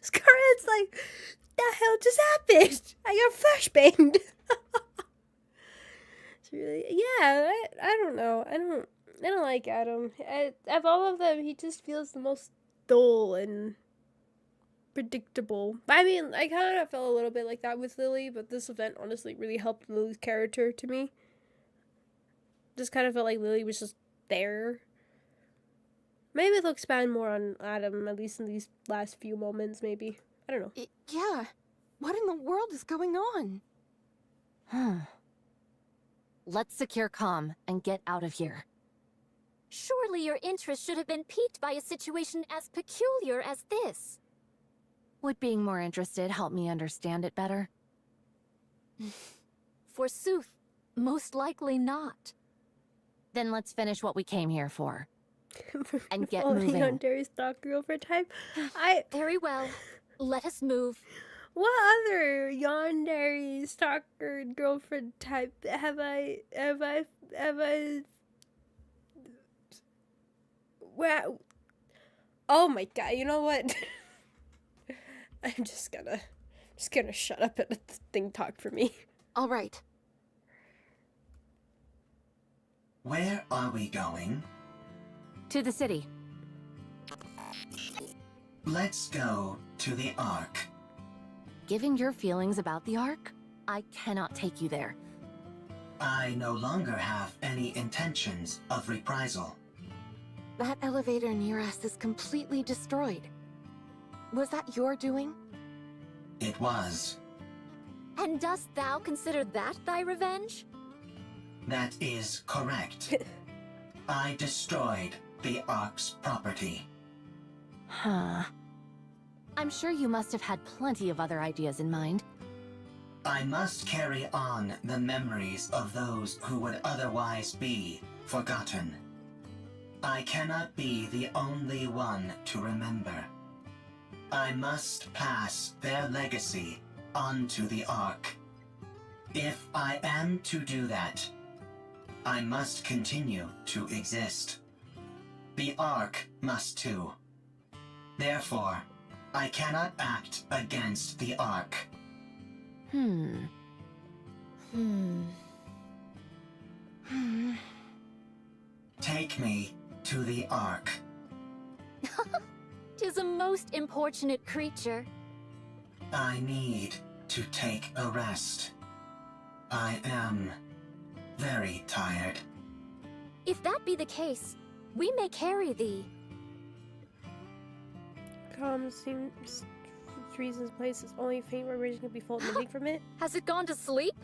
Scarlet's like, the hell just happened? I got flashbanged. It's really, yeah, I don't know. I don't like Adam. Of all of them, he just feels the most dull and predictable. I mean, I kind of felt a little bit like that with Lily, but this event honestly really helped Lily's character to me. Just kind of felt like Lily was just there. Maybe they'll expand more on Adam, at least in these last few moments, maybe. I don't know. Yeah. What in the world is going on? Let's secure comm and get out of here. Surely your interest should have been piqued by a situation as peculiar as this. Would being more interested help me understand it better? Forsooth, most likely not. Then let's finish what we came here for. And get Only moving. on Dairy Stalker overtime. Very well. Let us move. What other yandere stalker girlfriend type have I wow. Oh my god, you know what? I'm just gonna shut up and let the thing talk for me. All right. Where are we going? To the city. Let's go to the Ark. Given your feelings about the Ark, I cannot take you there. I no longer have any intentions of reprisal. That elevator near us is completely destroyed. Was that your doing? It was. And dost thou consider that thy revenge? That is correct. I destroyed the Ark's property. Huh. I'm sure you must have had plenty of other ideas in mind. I must carry on the memories of those who would otherwise be forgotten. I cannot be the only one to remember. I must pass their legacy onto the Ark. If I am to do that, I must continue to exist. The Ark must too. Therefore, I cannot act against the Ark. Take me to the Ark. 'Tis a most importunate creature. I need to take a rest. I am very tired. If that be the case, we may carry thee. Seems reasons places only faint vibration can be felt emitting from it. Has it gone to sleep?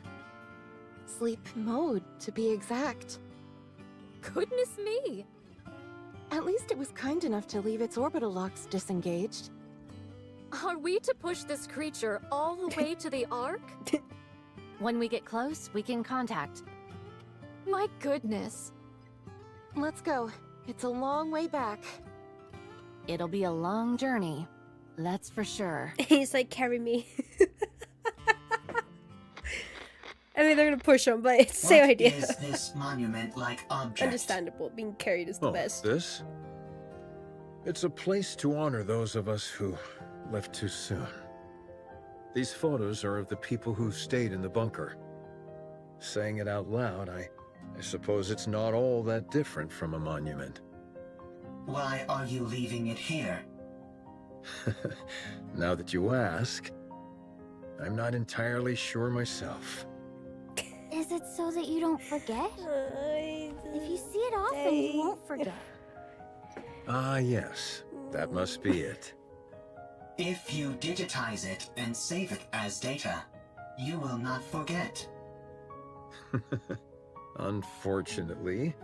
Sleep mode, to be exact. Goodness me! At least it was kind enough to leave its orbital locks disengaged. Are we to push this creature all the way to the Ark? When we get close, we can contact. My goodness. Let's go. It's a long way back. It'll be a long journey, that's for sure. He's like, carry me. I mean, they're gonna push him, but it's the same idea. What is this monument-like object? Understandable. Being carried is the best. This? It's a place to honor those of us who left too soon. These photos are of the people who stayed in the bunker. Saying it out loud, I suppose it's not all that different from a monument. Why are you leaving it here? Now that you ask, I'm not entirely sure myself. Is it so that you don't forget? If you see it often, you won't forget. Ah, yes. That must be it. If you digitize it and save it as data, you will not forget. Unfortunately,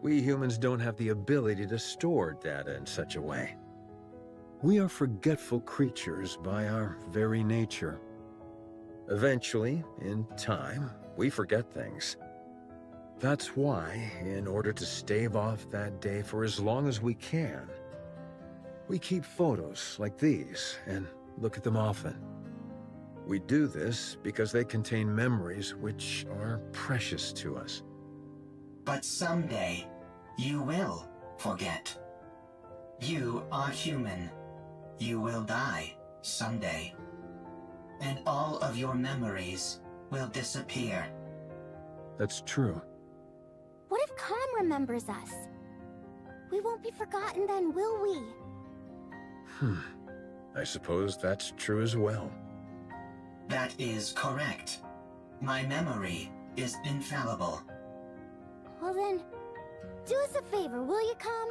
we humans don't have the ability to store data in such a way. We are forgetful creatures by our very nature. Eventually, in time, we forget things. That's why, in order to stave off that day for as long as we can, we keep photos like these and look at them often. We do this because they contain memories which are precious to us. But someday, you will forget. You are human. You will die someday. And all of your memories will disappear. That's true. What if Calm remembers us? We won't be forgotten then, will we? I suppose that's true as well. That is correct. My memory is infallible. Well then, do us a favor, will you, Calm?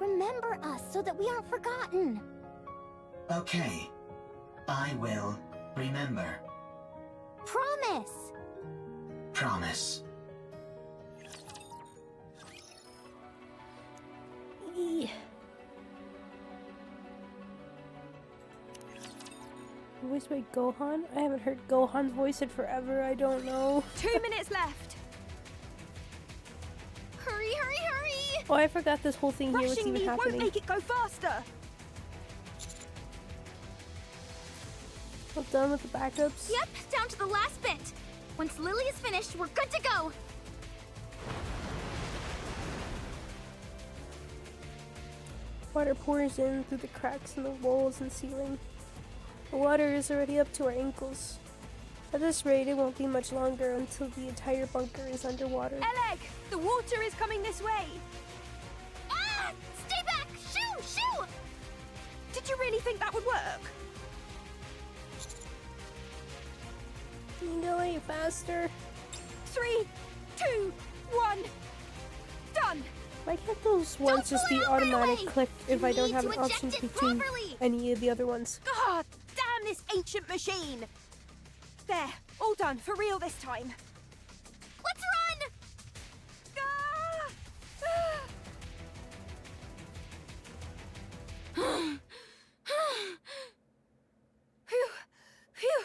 Remember us so that we aren't forgotten. Okay. I will remember. Promise! Promise. Voiced by Gohan? I haven't heard Gohan's voice in forever, I don't know. 2 minutes left! Hurry, hurry, hurry! Oh, I forgot this whole thing here was Rushing even me happening. won't make it go faster! Well done with the backups. Yep, down to the last bit. Once Lily is finished, we're good to go. Water pours in through the cracks in the walls and ceiling. The water is already up to our ankles. At this rate, it won't be much longer until the entire bunker is underwater. Eleg! The water is coming this way! Ah! Stay back! Shoo! Shoo! Did you really think that would work? Can you go any faster? 3, 2, 1, done! Why can't those ones just be automatic clicked if I don't have an option between any of the other ones? God damn this ancient machine! There, all done, for real this time. Let's run! Phew, phew.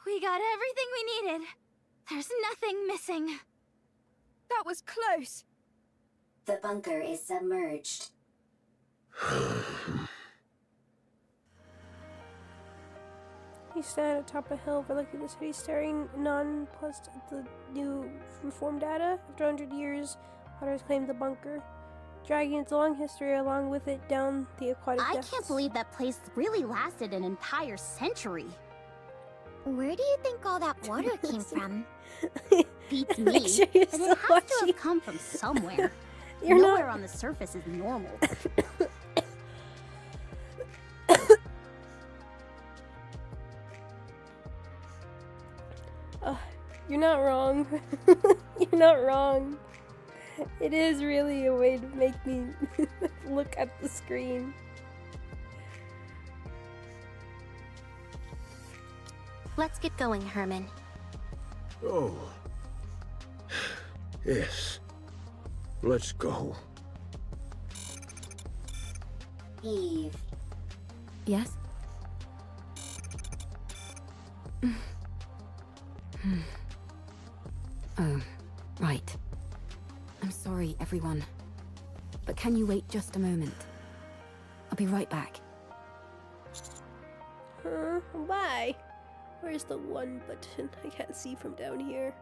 We got everything we needed. There's nothing missing. That was close. The bunker is submerged. You stand atop a hill overlooking the city, staring nonplussed at the new reform data. After 100 years, water has claimed the bunker, dragging its long history along with it down the aquatic depths. I can't believe that place really lasted an entire century. Where do you think all that water came from? Beats Make me, sure you're but still it has to watching. have come from somewhere. You're Nowhere not- on the surface is normal. You're not wrong. You're not wrong. It is really a way to make me look at the screen. Let's get going, Herman. Oh. Yes. Let's go. Eve. Yes? Oh, right. I'm sorry, everyone. But can you wait just a moment? I'll be right back. Why? Where's the one button? I can't see from down here.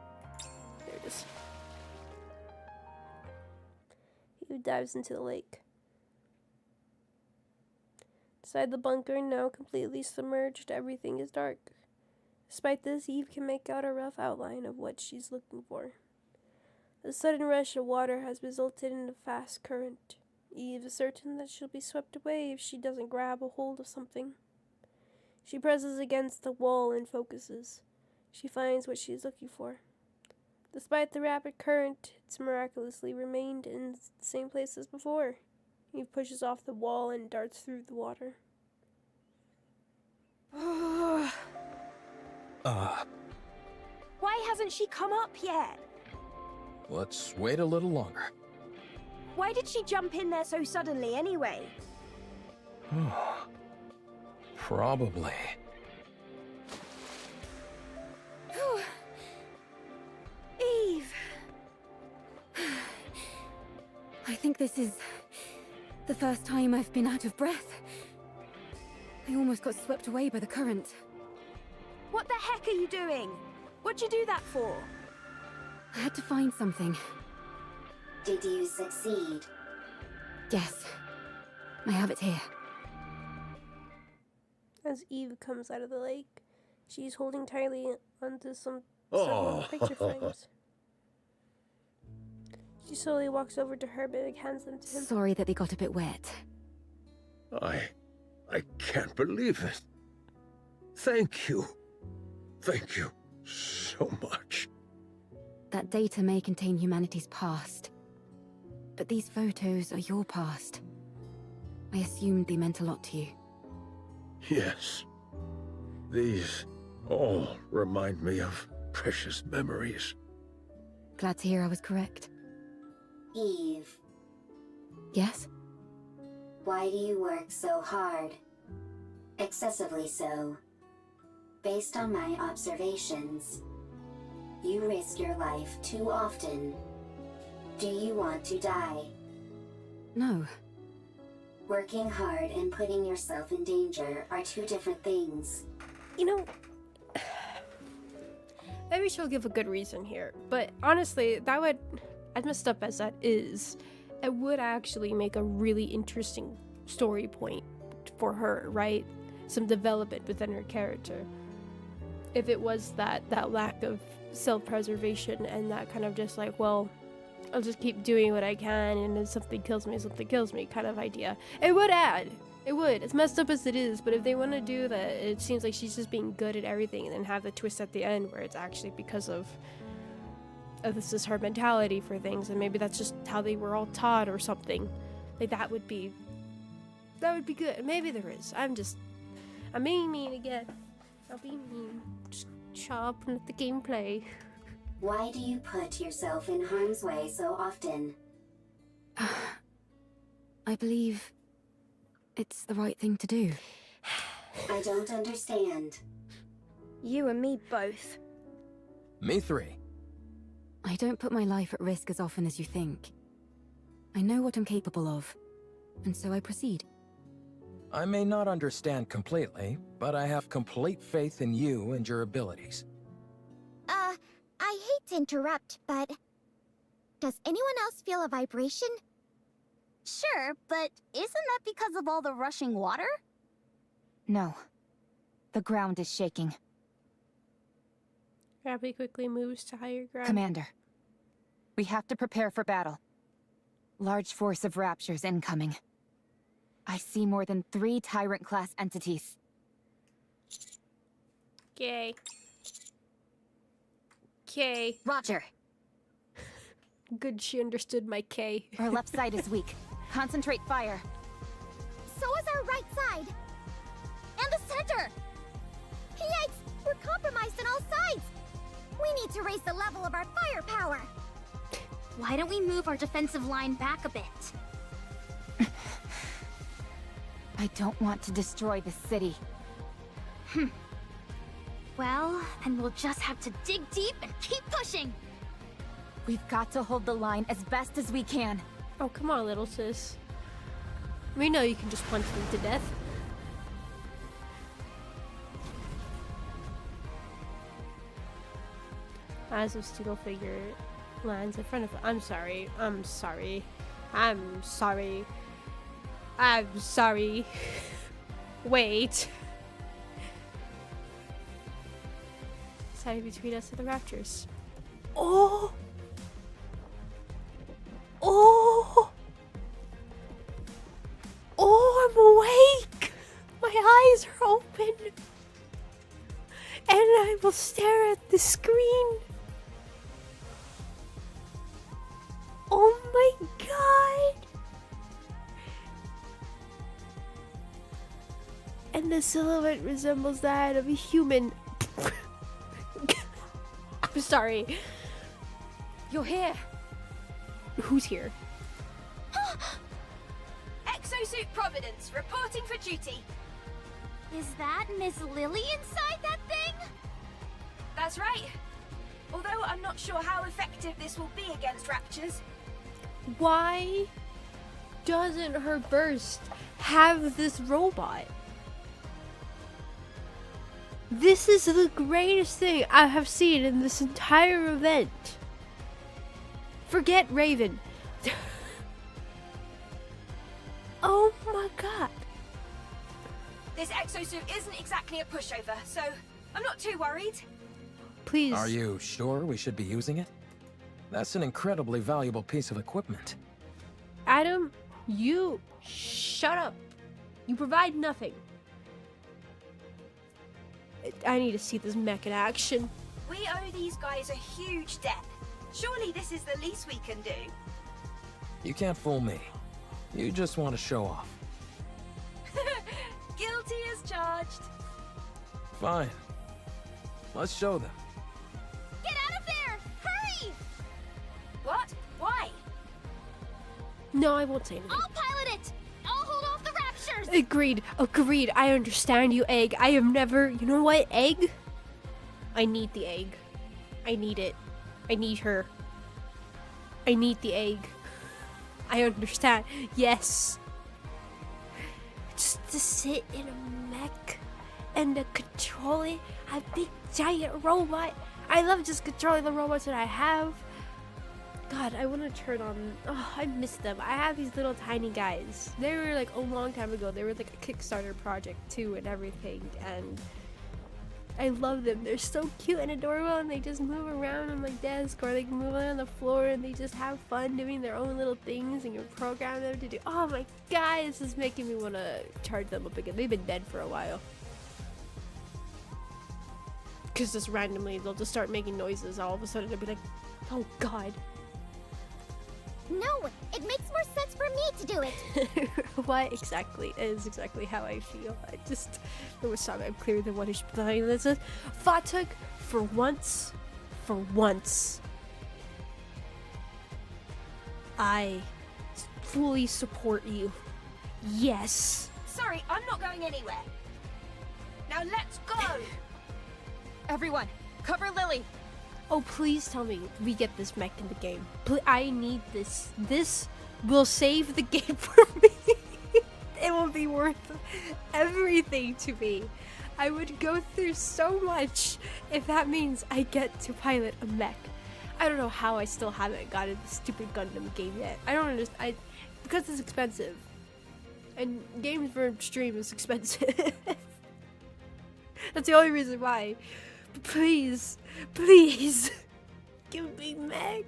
There it is. He dives into the lake. Inside the bunker, now completely submerged, everything is dark. Despite this, Eve can make out a rough outline of what she's looking for. The sudden rush of water has resulted in a fast current. Eve is certain that she'll be swept away if she doesn't grab a hold of something. She presses against the wall and focuses. She finds what she's looking for. Despite the rapid current, it's miraculously remained in the same place as before. Eve pushes off the wall and darts through the water. Why hasn't she come up yet? Let's wait a little longer. Why did she jump in there so suddenly anyway? Probably. Eve! I think this is the first time I've been out of breath. I almost got swept away by the current. What the heck are you doing? What'd you do that for? I had to find something. Did you succeed? Yes. I have it here. As Eve comes out of the lake, she's holding tightly onto several picture frames. She slowly walks over to Herman and hands them to him. Sorry that they got a bit wet. I can't believe it. Thank you. Thank you so much. That data may contain humanity's past. But these photos are your past. I assumed they meant a lot to you. Yes. These all remind me of precious memories. Glad to hear I was correct. Eve, Yes? why do you work so hard? Excessively so. Based on my observations, you risk your life too often. Do you want to die? No. Working hard and putting yourself in danger are two different things. You know, maybe she'll give a good reason here, but honestly, that would, as messed up as that is, it would actually make a really interesting story point for her, right? Some development within her character. If it was that lack of self-preservation and that kind of just like, well, I'll just keep doing what I can, and if something kills me kind of idea. It would add. It would. As messed up as it is, but if they want to do that, it seems like she's just being good at everything, and then have the twist at the end where it's actually because of this is her mentality for things, and maybe that's just how they were all taught or something. Like that would be good. Maybe there is. I'm being mean again. I'll be mean. Just sharpen at the gameplay. Why do you put yourself in harm's way so often? I believe it's the right thing to do. I don't understand. You and me both. Me three. I don't put my life at risk as often as you think. I know what I'm capable of, and so I proceed. I may not understand completely, but I have complete faith in you and your abilities. I hate to interrupt, but does anyone else feel a vibration? Sure, but isn't that because of all the rushing water? No. The ground is shaking. Gabby quickly moves to higher ground. Commander, we have to prepare for battle. Large force of Raptures incoming. I see more than 3 Tyrant-class entities. Okay. Okay. Roger. Good, she understood my K. Our left side is weak. Concentrate fire. So is our right side. And the center. Yikes! We're compromised on all sides. We need to raise the level of our firepower. Why don't we move our defensive line back a bit? I don't want to destroy the city. Well, then we'll just have to dig deep and keep pushing. We've got to hold the line as best as we can. Oh, come on, little sis. We know you can just punch them to death. As a steel figure lands in front of her. I'm sorry. I'm sorry. I'm sorry. I'm sorry. Wait. Decided between us and the Raptors. Oh! Oh! Oh, I'm awake! My eyes are open! And I will stare at the screen. Oh my god! And the silhouette resembles that of a human. I'm sorry. You're here. Who's here? Exosuit Providence, reporting for duty. Is that Miss Lily inside that thing? That's right. Although I'm not sure how effective this will be against raptures. Why doesn't her burst have this robot? This is the greatest thing I have seen in this entire event. Forget Raven. Oh my god. This exosuit isn't exactly a pushover, so I'm not too worried. Please. Are you sure we should be using it? That's an incredibly valuable piece of equipment. Adam, you shut up. You provide nothing. I need to see this mech in action. We owe these guys a huge debt. Surely this is the least we can do. You can't fool me. You just want to show off. Guilty as charged. Fine. Let's show them. Get out of there! Hurry! What? Why? No, I won't say anything. I'll pilot it! I'll hold off the raptures! Agreed. Agreed. I understand you, Egg. I have never... You know what, Egg? I need the egg. I need it. I need her. I need the egg. I understand. Yes. Just to sit in a mech and to control it. A big giant robot. I love just controlling the robots that I have. God, I want to turn on... Oh, I miss them. I have these little tiny guys. They were like a long time ago. They were like a Kickstarter project too and everything. And I love them. They're so cute and adorable, and they just move around on my desk, or they can move on the floor, and they just have fun doing their own little things, and you program them to do. Oh my god, this is making me want to charge them up again. They've been dead for a while. Because just randomly, they'll just start making noises. All of a sudden, they'll be like, oh god. No, it makes more sense for me to do it. Why exactly? It is exactly how I feel. I just... It was sorry, I'm clearer than what is behind this. Fatum, for once, I fully support you. Yes. Sorry, I'm not going anywhere. Now let's go! Everyone, cover Lily! Oh, please tell me we get this mech in the game. I need this. This will save the game for me. It will be worth everything to me. I would go through so much if that means I get to pilot a mech. I don't know how I still haven't gotten the stupid Gundam game yet. I don't understand. Because it's expensive. And games for stream is expensive. That's the only reason why. But please, please, give me mech.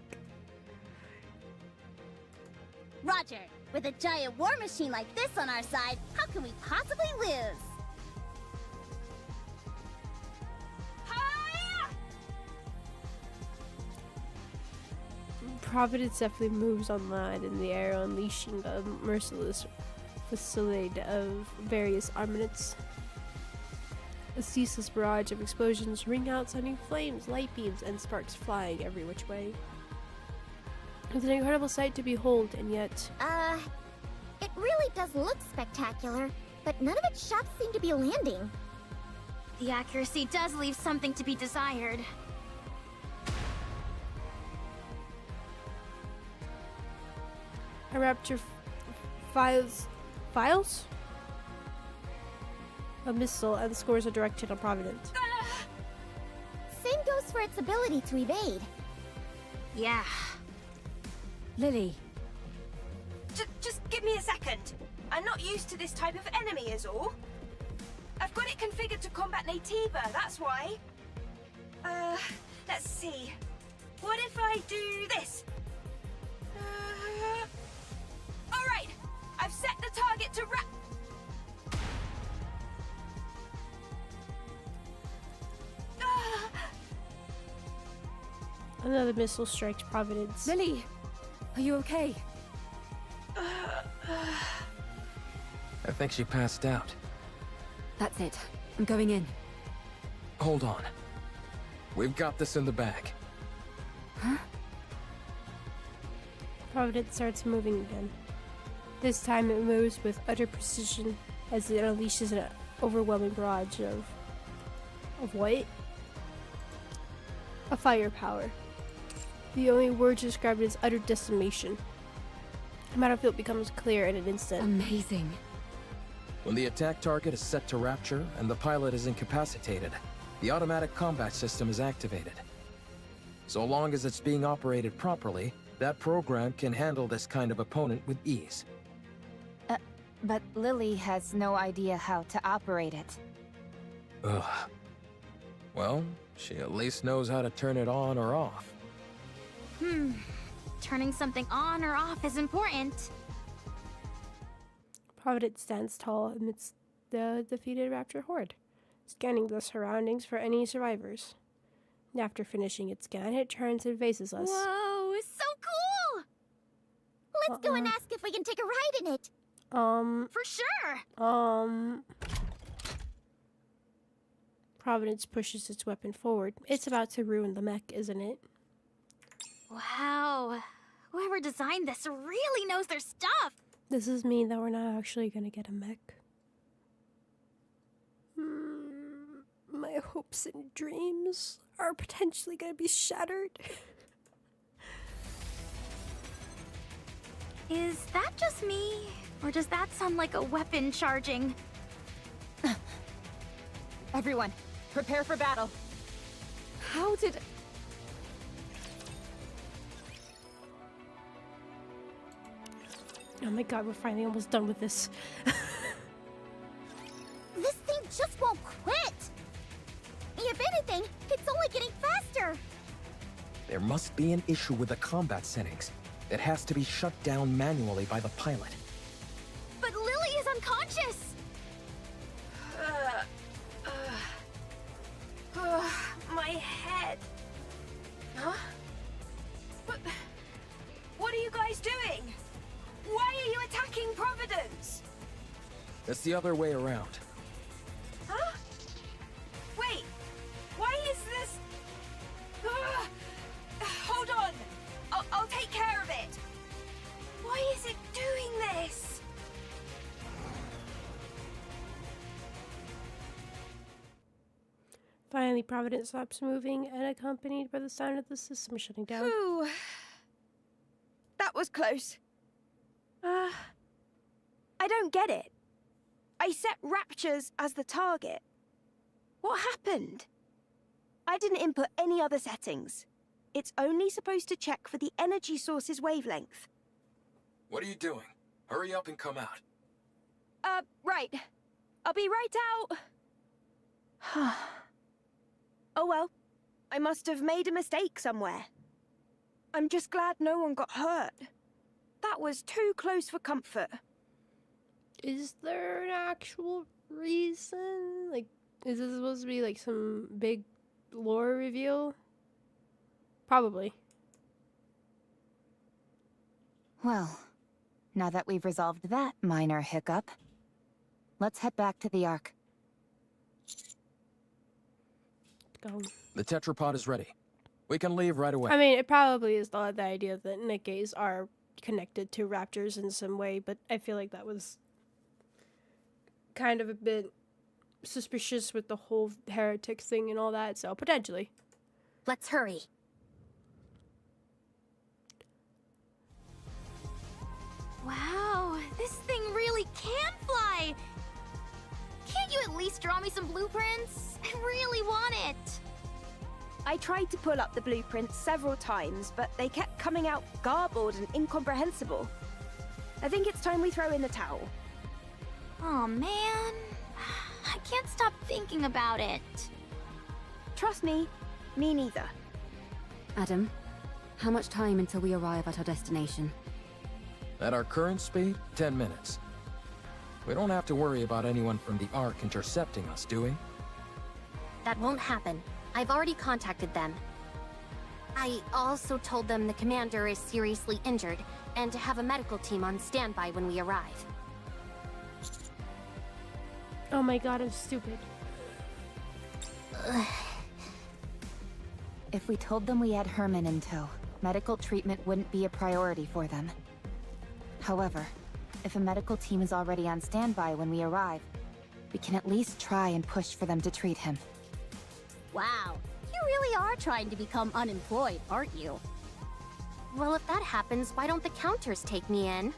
Roger, with a giant war machine like this on our side, how can we possibly lose? Providence definitely moves on land in the air, unleashing a merciless fusillade of various armaments. A ceaseless barrage of explosions ring out, sending flames, light beams, and sparks flying every which way. It's an incredible sight to behold, and yet... It really does look spectacular, but none of its shots seem to be landing. The accuracy does leave something to be desired. A Raptor files a missile and scores are directed on Providence. Same goes for its ability to evade. Yeah. Lily. Just give me a second. I'm not used to this type of enemy is all. I've got it configured to combat vtuber, that's why. Let's see. What if I do this? Alright, I've set the target to Another missile strikes Providence. Lily, are you okay? I think she passed out. That's it. I'm going in. Hold on. We've got this in the bag. Huh? Providence starts moving again. This time it moves with utter precision as it unleashes an overwhelming barrage of what? A firepower. The only word to describe it is utter decimation. The battlefield becomes clear in an instant. Amazing. When the attack target is set to Rapture and the pilot is incapacitated, the automatic combat system is activated. So long as it's being operated properly, that program can handle this kind of opponent with ease. But Lily has no idea how to operate it. Ugh. Well, she at least knows how to turn it on or off. Turning something on or off is important. Providence stands tall amidst the defeated Raptor horde, scanning the surroundings for any survivors. After finishing its scan, it turns and faces us. Whoa, so cool! Let's go and ask if we can take a ride in it. For sure! Providence pushes its weapon forward. It's about to ruin the mech, isn't it? Wow. Whoever designed this really knows their stuff. Does this mean that we're not actually gonna get a mech? My hopes and dreams are potentially gonna be shattered. Is that just me? Or does that sound like a weapon charging? Everyone, prepare for battle. How did... Oh my god, we're finally almost done with this. This thing just won't quit! If anything, it's only getting faster! There must be an issue with the combat settings. It has to be shut down manually by the pilot. But Lily is unconscious! My head. Huh? What are you guys doing? Why are you attacking Providence? It's the other way around. Huh? Wait, why is this... Hold on, I'll take care of it. Why is it doing this? Finally, Providence stops moving and accompanied by the sound of the system shutting down. Ooh. That was close. I don't get it. I set Raptures as the target. What happened? I didn't input any other settings. It's only supposed to check for the energy source's wavelength. What are you doing? Hurry up and come out. Right. I'll be right out. Oh well. I must have made a mistake somewhere. I'm just glad no one got hurt. That was too close for comfort. Is there an actual reason? Like, is this supposed to be like some big lore reveal? Probably. Well, now that we've resolved that minor hiccup, let's head back to the Ark. Go. The tetrapod is ready. We can leave right away. I mean, it probably is the idea that Nikkes are connected to raptors in some way, but I feel like that was kind of a bit suspicious with the whole heretics thing and all that, so potentially. Let's hurry. Wow, this thing really can fly! Can't you at least draw me some blueprints? I really want it! I tried to pull up the blueprints several times, but they kept coming out garbled and incomprehensible. I think it's time we throw in the towel. Oh man, I can't stop thinking about it. Trust me, me neither. Adam, how much time until we arrive at our destination? At our current speed, 10 minutes. We don't have to worry about anyone from the Ark intercepting us, do we? That won't happen. I've already contacted them. I also told them the commander is seriously injured and to have a medical team on standby when we arrive. Oh my god, I'm stupid. If we told them we had Herman in tow, medical treatment wouldn't be a priority for them. However, if a medical team is already on standby when we arrive, we can at least try and push for them to treat him. Wow, you really are trying to become unemployed, aren't you? Well, if that happens, why don't the counters take me in?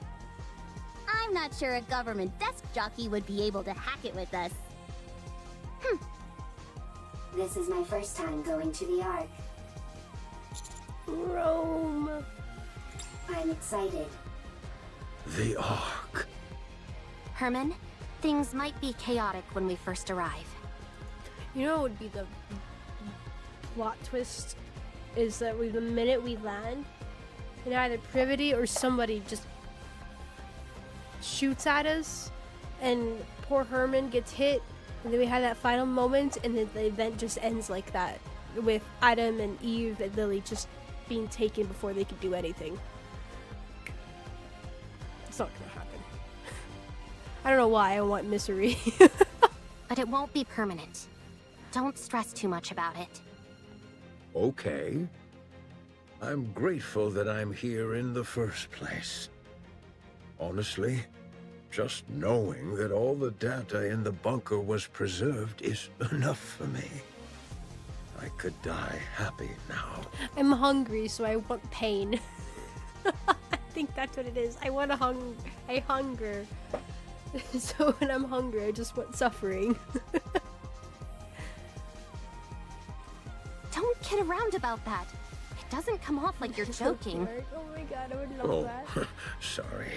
I'm not sure a government desk jockey would be able to hack it with us. This is my first time going to the Ark. Rome. I'm excited. The Ark. Herman, things might be chaotic when we first arrive. You know what would be the plot twist? Is that the minute we land, and either Privity or somebody just shoots at us, and poor Herman gets hit, and then we have that final moment, and then the event just ends like that, with Adam and Eve and Lily just being taken before they could do anything. It's not gonna happen. I don't know why I want misery. But it won't be permanent. Don't stress too much about it. Okay. I'm grateful that I'm here in the first place. Honestly, just knowing that all the data in the bunker was preserved is enough for me. I could die happy now. I'm hungry, so I want pain. I think that's what it is. I hunger. So when I'm hungry, I just want suffering. Don't kid around about that. It doesn't come off like you're joking. Oh my god, I would love that. Sorry.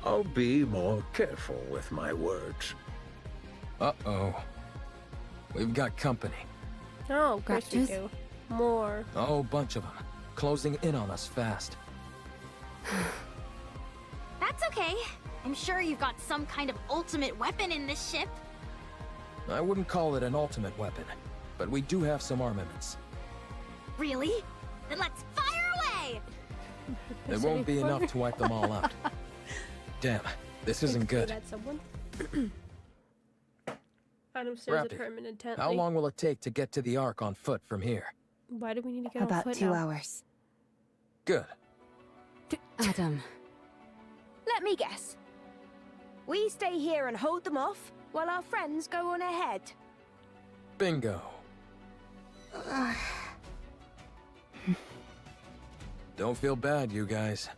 I'll be more careful with my words. Uh-oh. We've got company. Oh, of course we Raptors? do. More. A whole bunch of them. Closing in on us fast. That's okay. I'm sure you've got some kind of ultimate weapon in this ship. I wouldn't call it an ultimate weapon, but we do have some armaments. Really? Then let's fire away! It won't be enough to wipe them all out. Damn, this isn't good. That someone. Adam stares at Rappy, Herman intently. how long will it take to get to the Ark on foot from here? Why do we need to get on About foot 2 now? hours. Good. Adam. Let me guess. We stay here and hold them off, while our friends go on ahead. Bingo. Don't feel bad, you guys.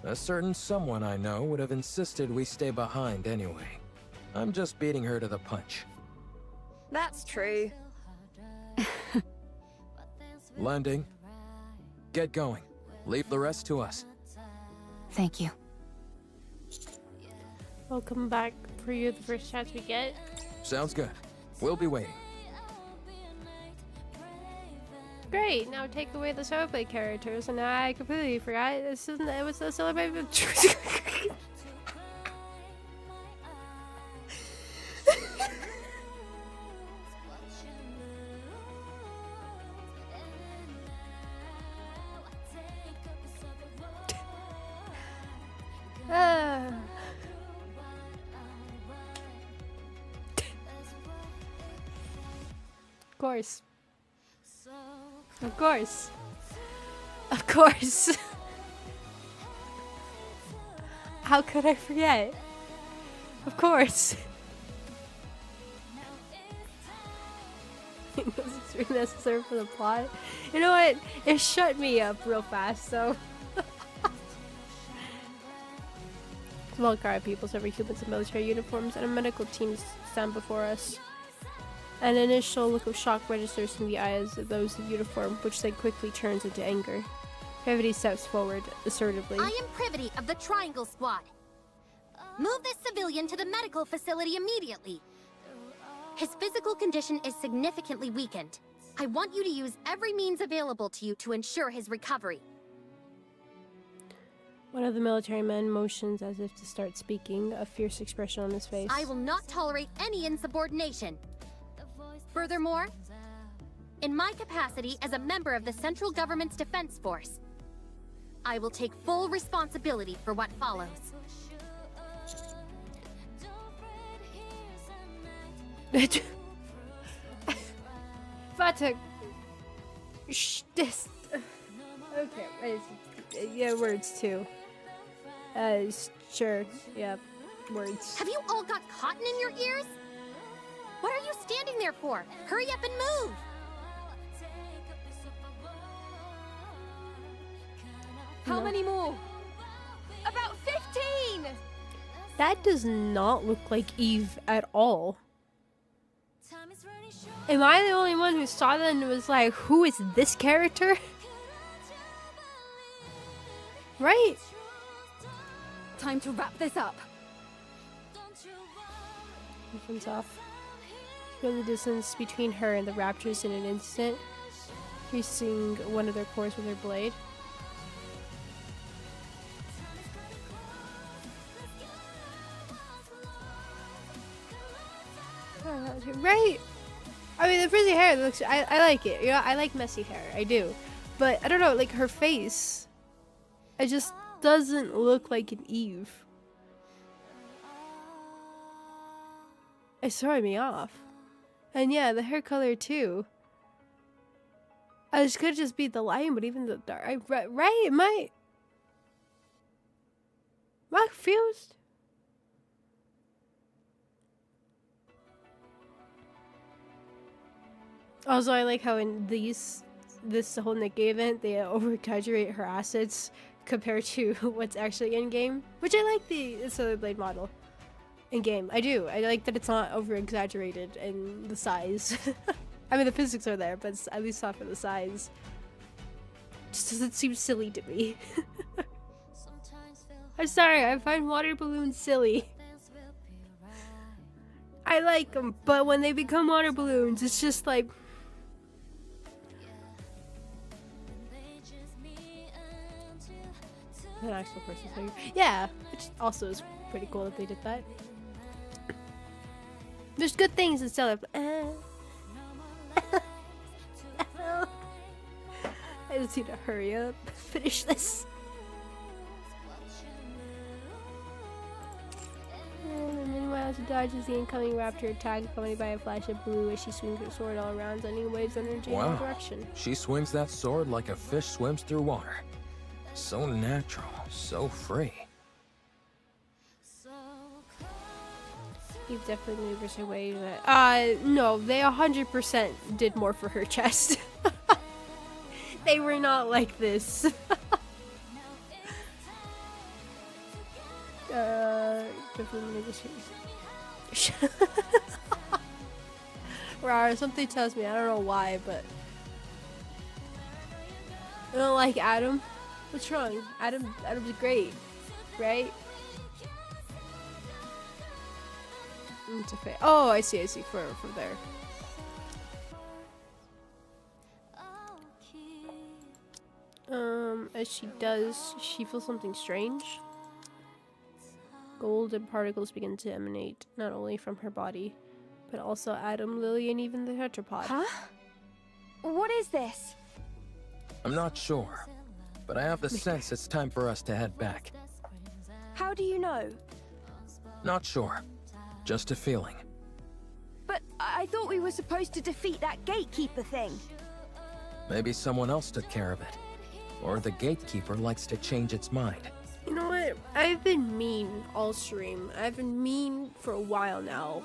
A certain someone I know would have insisted we stay behind anyway. I'm just beating her to the punch. That's true. Landing. Get going. Leave the rest to us. Thank you. We'll come back for you the first chance we get. Sounds good. We'll be waiting. Great, now take away the roleplay characters, and I completely forgot this isn't. It was the celebrated. course. Of course. Of course. How could I forget? Of course. It's really necessary for the plot. You know what? It shut me up real fast, so. Small crowd of people, several humans in military uniforms, and a medical team stand before us. An initial look of shock registers in the eyes of those in uniform, which then quickly turns into anger. Privity steps forward, assertively. I am Privity of the Triangle Squad. Move this civilian to the medical facility immediately. His physical condition is significantly weakened. I want you to use every means available to you to ensure his recovery. One of the military men motions as if to start speaking, a fierce expression on his face. I will not tolerate any insubordination. Furthermore, in my capacity as a member of the central government's defense force, I will take full responsibility for what follows. Fatum. This. Okay, yeah, words too. Sure, yeah, words. Have you all got cotton in your ears? What are you standing there for? Hurry up and move! How many more? About 15! That does not look like Eve at all. Am I the only one who saw that and was like, who is this character? Right? Time to wrap this up. Opens off. Feel the distance between her and the raptors in an instant, piercing one of their cores with her blade. Right? I mean, the frizzy hair looks. I like it. You know, I like messy hair. I do, but I don't know. Like her face, it just doesn't look like an Eve. It's throwing me off. And yeah, the hair color too. This could just be the lighting, but even the dark. Right? Am I confused? Also, I like how in this whole Nikke event, they over-exaggerate her assets compared to what's actually in-game. Which I like the Solar Blade model in-game. I do. I like that it's not over-exaggerated in the size. I mean, the physics are there, but it's at least not for the size. Just doesn't seem silly to me. I'm sorry, I find water balloons silly. I like them, but when they become water balloons, it's just like... an actual person thing. Yeah, which also is pretty cool that they did that. There's good things instead of I just need to hurry up, finish this. Meanwhile, she dodges the incoming raptor attack, accompanied by a flash of blue as she swings her sword all around, sending waves of energy in all direction. She swings that sword like a fish swims through water. So natural, so free. He definitely maneuvers her way. No, they 100% did more for her chest. They were not like this. Definitely maneuvers her. Rawr, something tells me, I don't know why, but I don't like Adam. What's wrong? Adam's great, right? Oh, I see. For there. As she does, she feels something strange. Golden particles begin to emanate, not only from her body, but also Adam, Lily, and even the tetrapod. Huh? What is this? I'm not sure, but I have the sense it's time for us to head back. How do you know? Not sure. Just a feeling. But I I thought we were supposed to defeat that gatekeeper thing. Maybe someone else took care of it. Or the gatekeeper likes to change its mind. You know what? I've been mean all stream. I've been mean for a while now.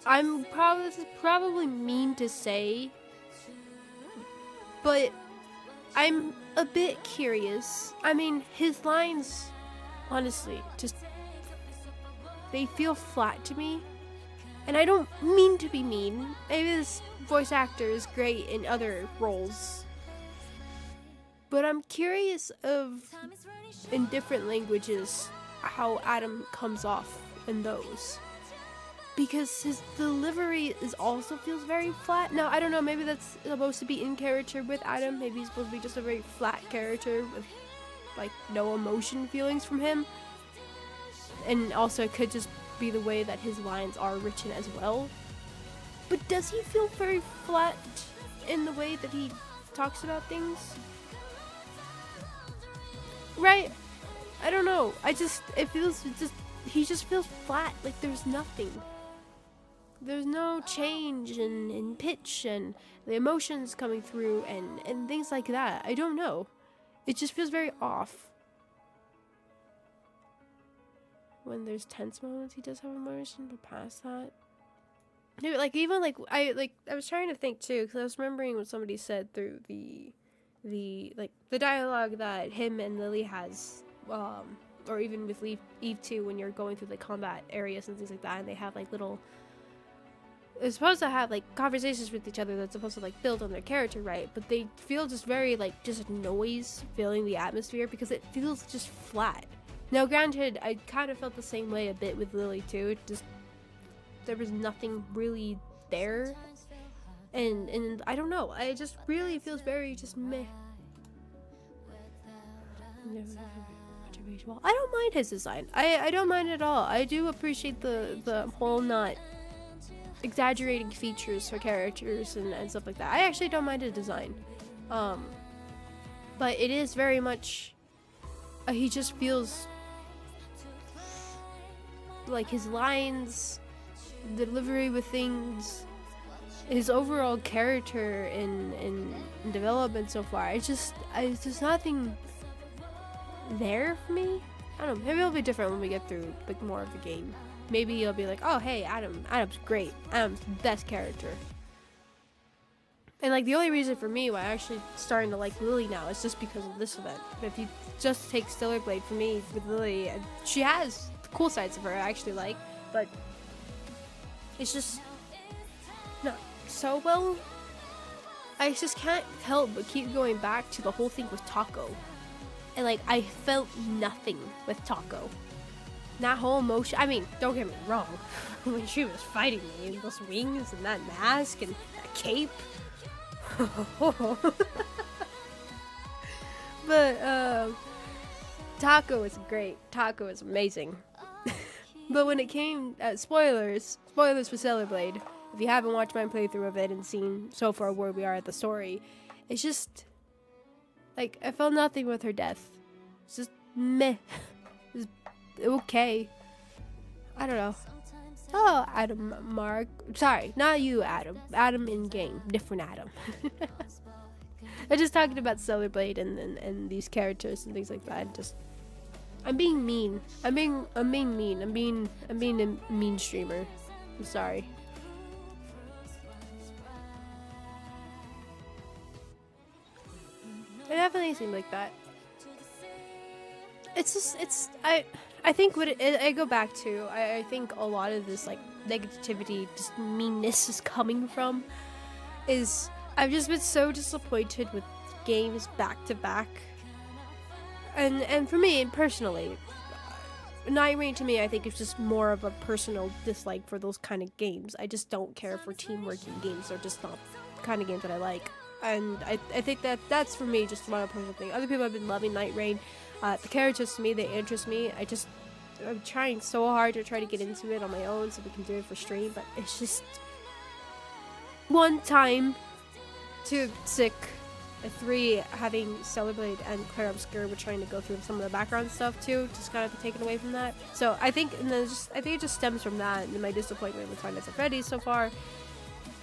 I'm probably mean to say, but I'm a bit curious. I mean, his lines, honestly, just, they feel flat to me. And I don't mean to be mean. Maybe this voice actor is great in other roles. But I'm curious of, in different languages, how Adam comes off in those. Because his delivery also feels very flat. Now, I don't know, maybe that's supposed to be in character with Adam. Maybe he's supposed to be just a very flat character with, like, no emotion feelings from him. And also it could just be the way that his lines are written as well. But does he feel very flat in the way that he talks about things? Right? I don't know. He just feels flat, like there's nothing. There's no change in pitch and the emotions coming through and things like that. I don't know. It just feels very off. When there's tense moments, he does have emotion, but past that, dude, like even like I was trying to think too, because I was remembering what somebody said through the dialogue that him and Lily has, or even with Eve too, when you're going through the combat areas and things like that, and they have like little. They're supposed to have like conversations with each other that's supposed to like build on their character, right? But they feel just very like just noise filling the atmosphere because it feels just flat. Now, granted, I kind of felt the same way a bit with Lily too. It just there was nothing really there, and I don't know. I just really feels very just meh. I don't mind his design. I don't mind at all. I do appreciate the whole not exaggerating features for characters and stuff like that. I actually don't mind his design, but it is very much. He just feels like his lines, the delivery with things, his overall character in development so far. There's nothing there for me. I don't know. Maybe it'll be different when we get through like more of the game. Maybe you'll be like, oh hey, Adam's great. Adam's the best character. And like the only reason for me why I'm actually starting to like Lily now is just because of this event. If you just take Stellar Blade for me with Lily, she has cool sides of her I actually like, but it's just not so well. I just can't help but keep going back to the whole thing with Taco. And like I felt nothing with Taco. That whole emotion, I mean, don't get me wrong, when she was fighting me and those wings and that mask and that cape. But Taco is great. Taco is amazing. But when it came spoilers for Stellar Blade, if you haven't watched my playthrough of it and seen so far where we are at the story, it's just like I felt nothing with her death. It's just meh. It's okay. I don't know. Oh, Adam, Mark. Sorry, not you, Adam. Adam in game. Different Adam. I'm just talking about Stellar Blade and these characters and things like that. I'm being mean. I'm being mean. I'm being a mean streamer. I'm sorry. It definitely seemed like that. I think what I go back to, I think a lot of this like negativity, just meanness is coming from is I've just been so disappointed with games back to back. And for me personally, Night Rain to me I think is just more of a personal dislike for those kind of games. I just don't care for teamwork in games. They're just not the kind of games that I like. And I think that's for me just one personal thing. Other people have been loving Night Rain. The characters to me, they interest me. I'm trying so hard to try to get into it on my own so we can do it for stream, but it's just one time too sick 3, having Celebrate and Claire Obscure were trying to go through some of the background stuff too, just kind of taken away from that. So I think, I think it just stems from that and my disappointment with Five Nights at Freddy's so far.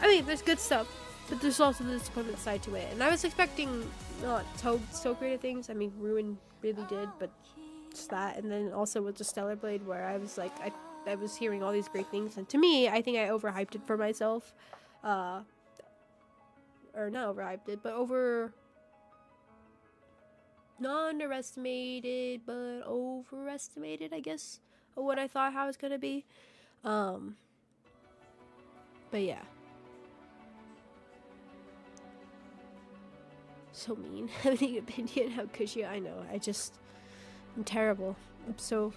I mean, there's good stuff, but there's also the disappointment side to it. And I was expecting not so great things. I mean, Ruin really did, but just that. And then also with the Stellar Blade, where I was like, I was hearing all these great things, and to me, I think I overhyped it for myself. Or not overhyped it, but not underestimated, but overestimated, I guess, of what I thought how it was gonna be. But yeah. So mean. Having an opinion, how could you? I know, I'm terrible. I'm so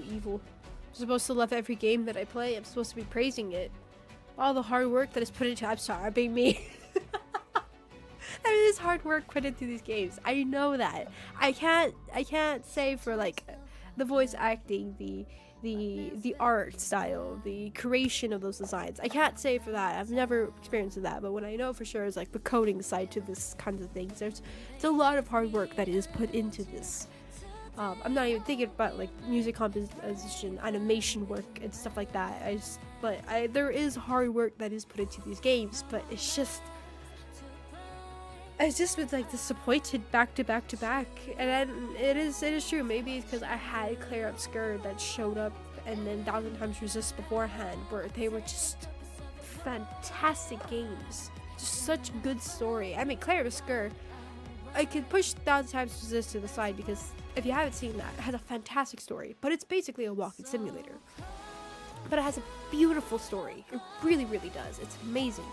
evil. I'm supposed to love every game that I play. I'm supposed to be praising it. All the hard work that is put into. I'm sorry, I'm being me. I mean, there's hard work put into these games. I know that. I can't say for like the voice acting, the art style, the creation of those designs. I can't say for that. I've never experienced that. But what I know for sure is like the coding side to this kinds of things. There's a lot of hard work that is put into this. I'm not even thinking about like music composition, animation work, and stuff like that. There is hard work that is put into these games, but it's just with like disappointed back to back to back. And then it is true. Maybe it's because I had Claire Obscure that showed up, and then 1000 Times Resist beforehand, where they were just fantastic games, just such good story. I mean, Claire Obscure, I could push 1000 Times Resist to the side because if you haven't seen that, it has a fantastic story, but it's basically a walking simulator. But it has a beautiful story. It really, really does. It's amazing.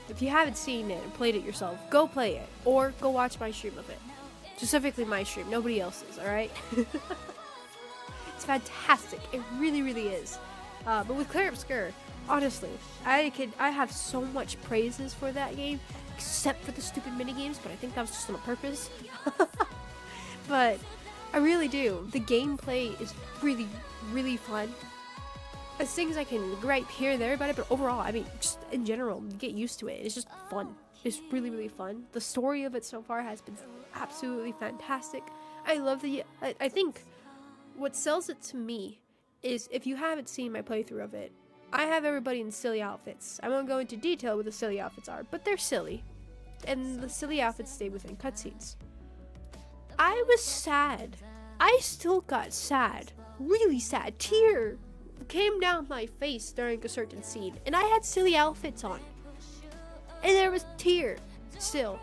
If you haven't seen it and played it yourself, go play it, or go watch my stream of it. Specifically my stream, nobody else's, alright? It's fantastic. It really, really is. But with Claire Obscure, honestly, I have so much praises for that game, except for the stupid minigames, but I think that was just on purpose. But I really do. The gameplay is really, really fun. There's things I can gripe here and there about it, but overall, I mean, just in general, you get used to it. It's just fun. It's really, really fun. The story of it so far has been absolutely fantastic. I love I think what sells it to me is, if you haven't seen my playthrough of it, I have everybody in silly outfits. I won't go into detail what the silly outfits are, but they're silly. And the silly outfits stay within cutscenes. I was sad. I still got sad. Really sad. Tear came down my face during a certain scene, and I had silly outfits on. And there was tear still.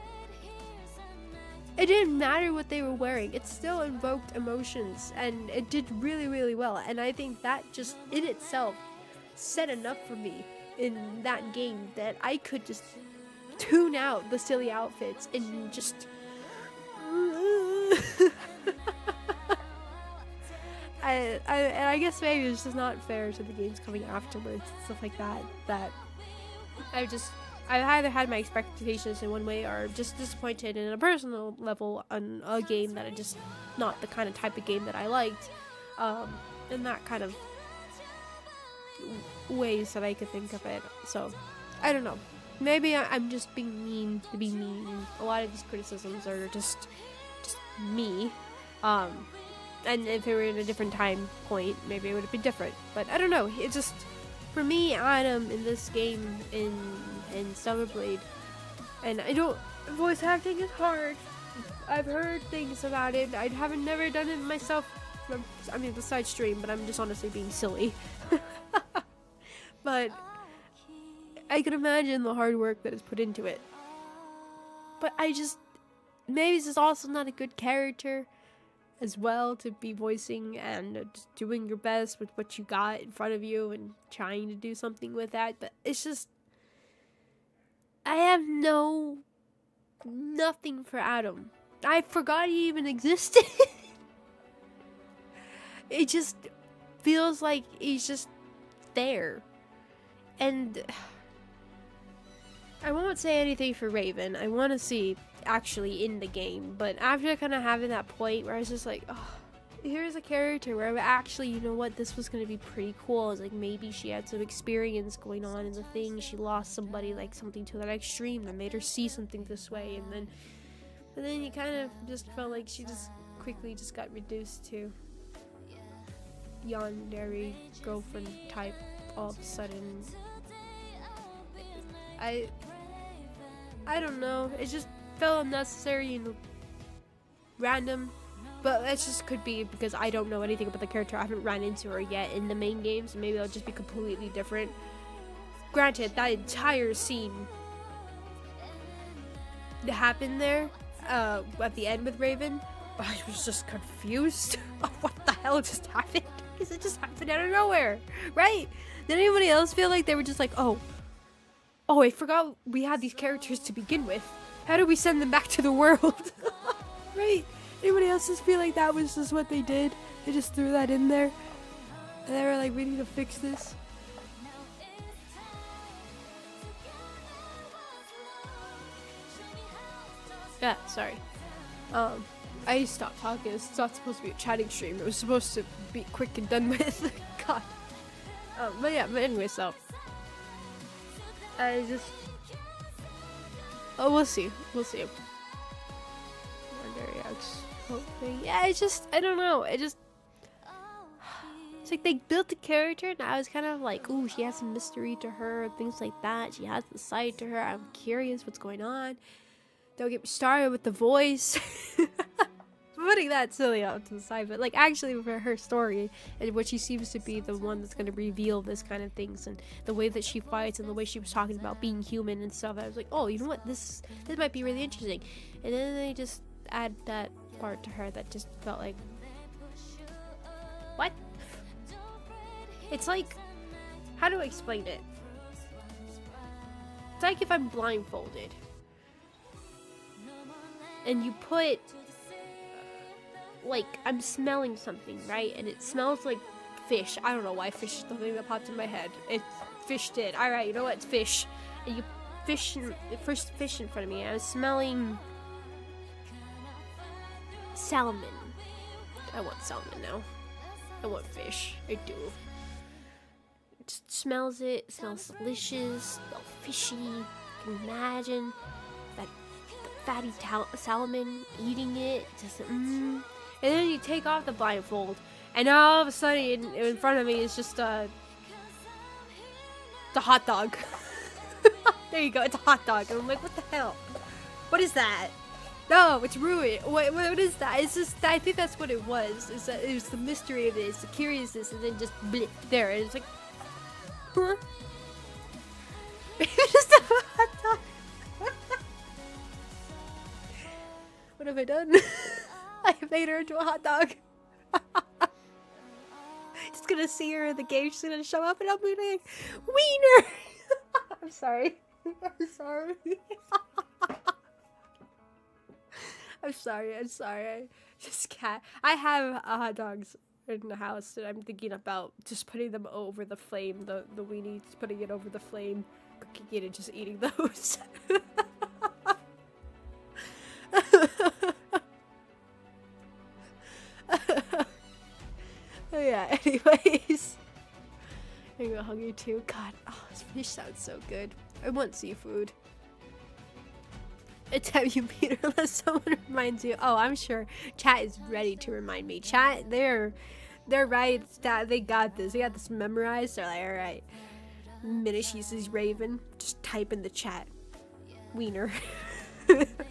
It didn't matter what they were wearing. It still invoked emotions, and it did really, really well. And I think that just in itself said enough for me in that game that I could just tune out the silly outfits and just I guess maybe it's just not fair to the games coming afterwards and stuff like that, that I either had my expectations in one way or just disappointed in a personal level on a game that I just not the kind of type of game that I liked, in that kind of ways that I could think of it. So I don't know, maybe I'm just being mean to be mean. A lot of these criticisms are just me, and if it were in a different time point, maybe it would have been different, but I don't know. It just, for me, Adam in this game in Stellar Blade, and voice acting is hard. I've heard things about it. I haven't never done it myself. I mean, besides stream, but I'm just honestly being silly. But I can imagine the hard work that is put into it. But maybe this is also not a good character as well to be voicing, and just doing your best with what you got in front of you and trying to do something with that. But it's just, I have nothing for Adam. I forgot he even existed. It just feels like he's just there. And I won't say anything for Raven. I want to see actually in the game, but after kind of having that point where I was just like, oh, here's a character where actually, you know what, this was gonna be pretty cool. It's like maybe she had some experience going on in the thing. She lost somebody, like something to that extreme that made her see something this way, and then you kind of just felt like she just quickly just got reduced to yandere girlfriend type all of a sudden. I don't know. It just felt unnecessary and random. But that just could be because I don't know anything about the character. I haven't ran into her yet in the main game, so maybe it'll just be completely different. Granted, that entire scene that happened there at the end with Raven, I was just confused. What the hell just happened? Because it just happened out of nowhere, right? Did anybody else feel like they were just like, oh, I forgot we had these characters to begin with. How do we send them back to the world? Right? Anybody else just feel like that was just what they did? They just threw that in there. And they were like, we need to fix this. Yeah, sorry. I stopped talking. It's not supposed to be a chatting stream. It was supposed to be quick and done with. God. But anyway, so. I just... Oh, we'll see. We'll see. Yeah, I don't know. It's like they built the character and I was kind of like, ooh, she has some mystery to her, things like that. She has the side to her. I'm curious what's going on. Don't get me started with the voice. Putting that silly out to the side, but like actually for her story and what she seems to be the one that's going to reveal this kind of things and the way that she fights and the way she was talking about being human and stuff, I was like, oh, you know what, this might be really interesting. And then they just add that part to her that just felt like, what? It's like, how do I explain it? It's like if I'm blindfolded and you put like, I'm smelling something, right? And it smells like fish. I don't know why fish is the thing that popped in my head. It's fish did. Alright, you know what? It's fish. And you fish in front of me. I was smelling salmon. I want salmon now. I want fish. I do. It just smells it. It smells delicious. All fishy. You can imagine that fatty salmon eating it. Just And then you take off the blindfold, and all of a sudden, in front of me is just the hot dog. There you go, it's a hot dog. And I'm like, what the hell? What is that? No, it's ruined. What is that? It's just, I think that's what it was. Is that it was the mystery of it, it's the curiousness, and then just blip, there. And it's like, huh? It's just a hot dog. What have I done? I made her into a hot dog. Just gonna see her in the game. She's gonna show up and I'll be like, wiener! I'm sorry. I'm sorry. I'm sorry. Just cat. I have hot dogs in the house and I'm thinking about just putting them over the flame. The weenie, just putting it over the flame, cooking it and just eating those. Yeah, anyways. I'm gonna hug you too. God, this fish sounds so good. I want seafood. It's time you meet her unless someone reminds you. Oh, I'm sure chat is ready to remind me. Chat, they're right. They got this. They got this memorized. They're like, alright. The minute she sees Raven, just type in the chat. Wiener.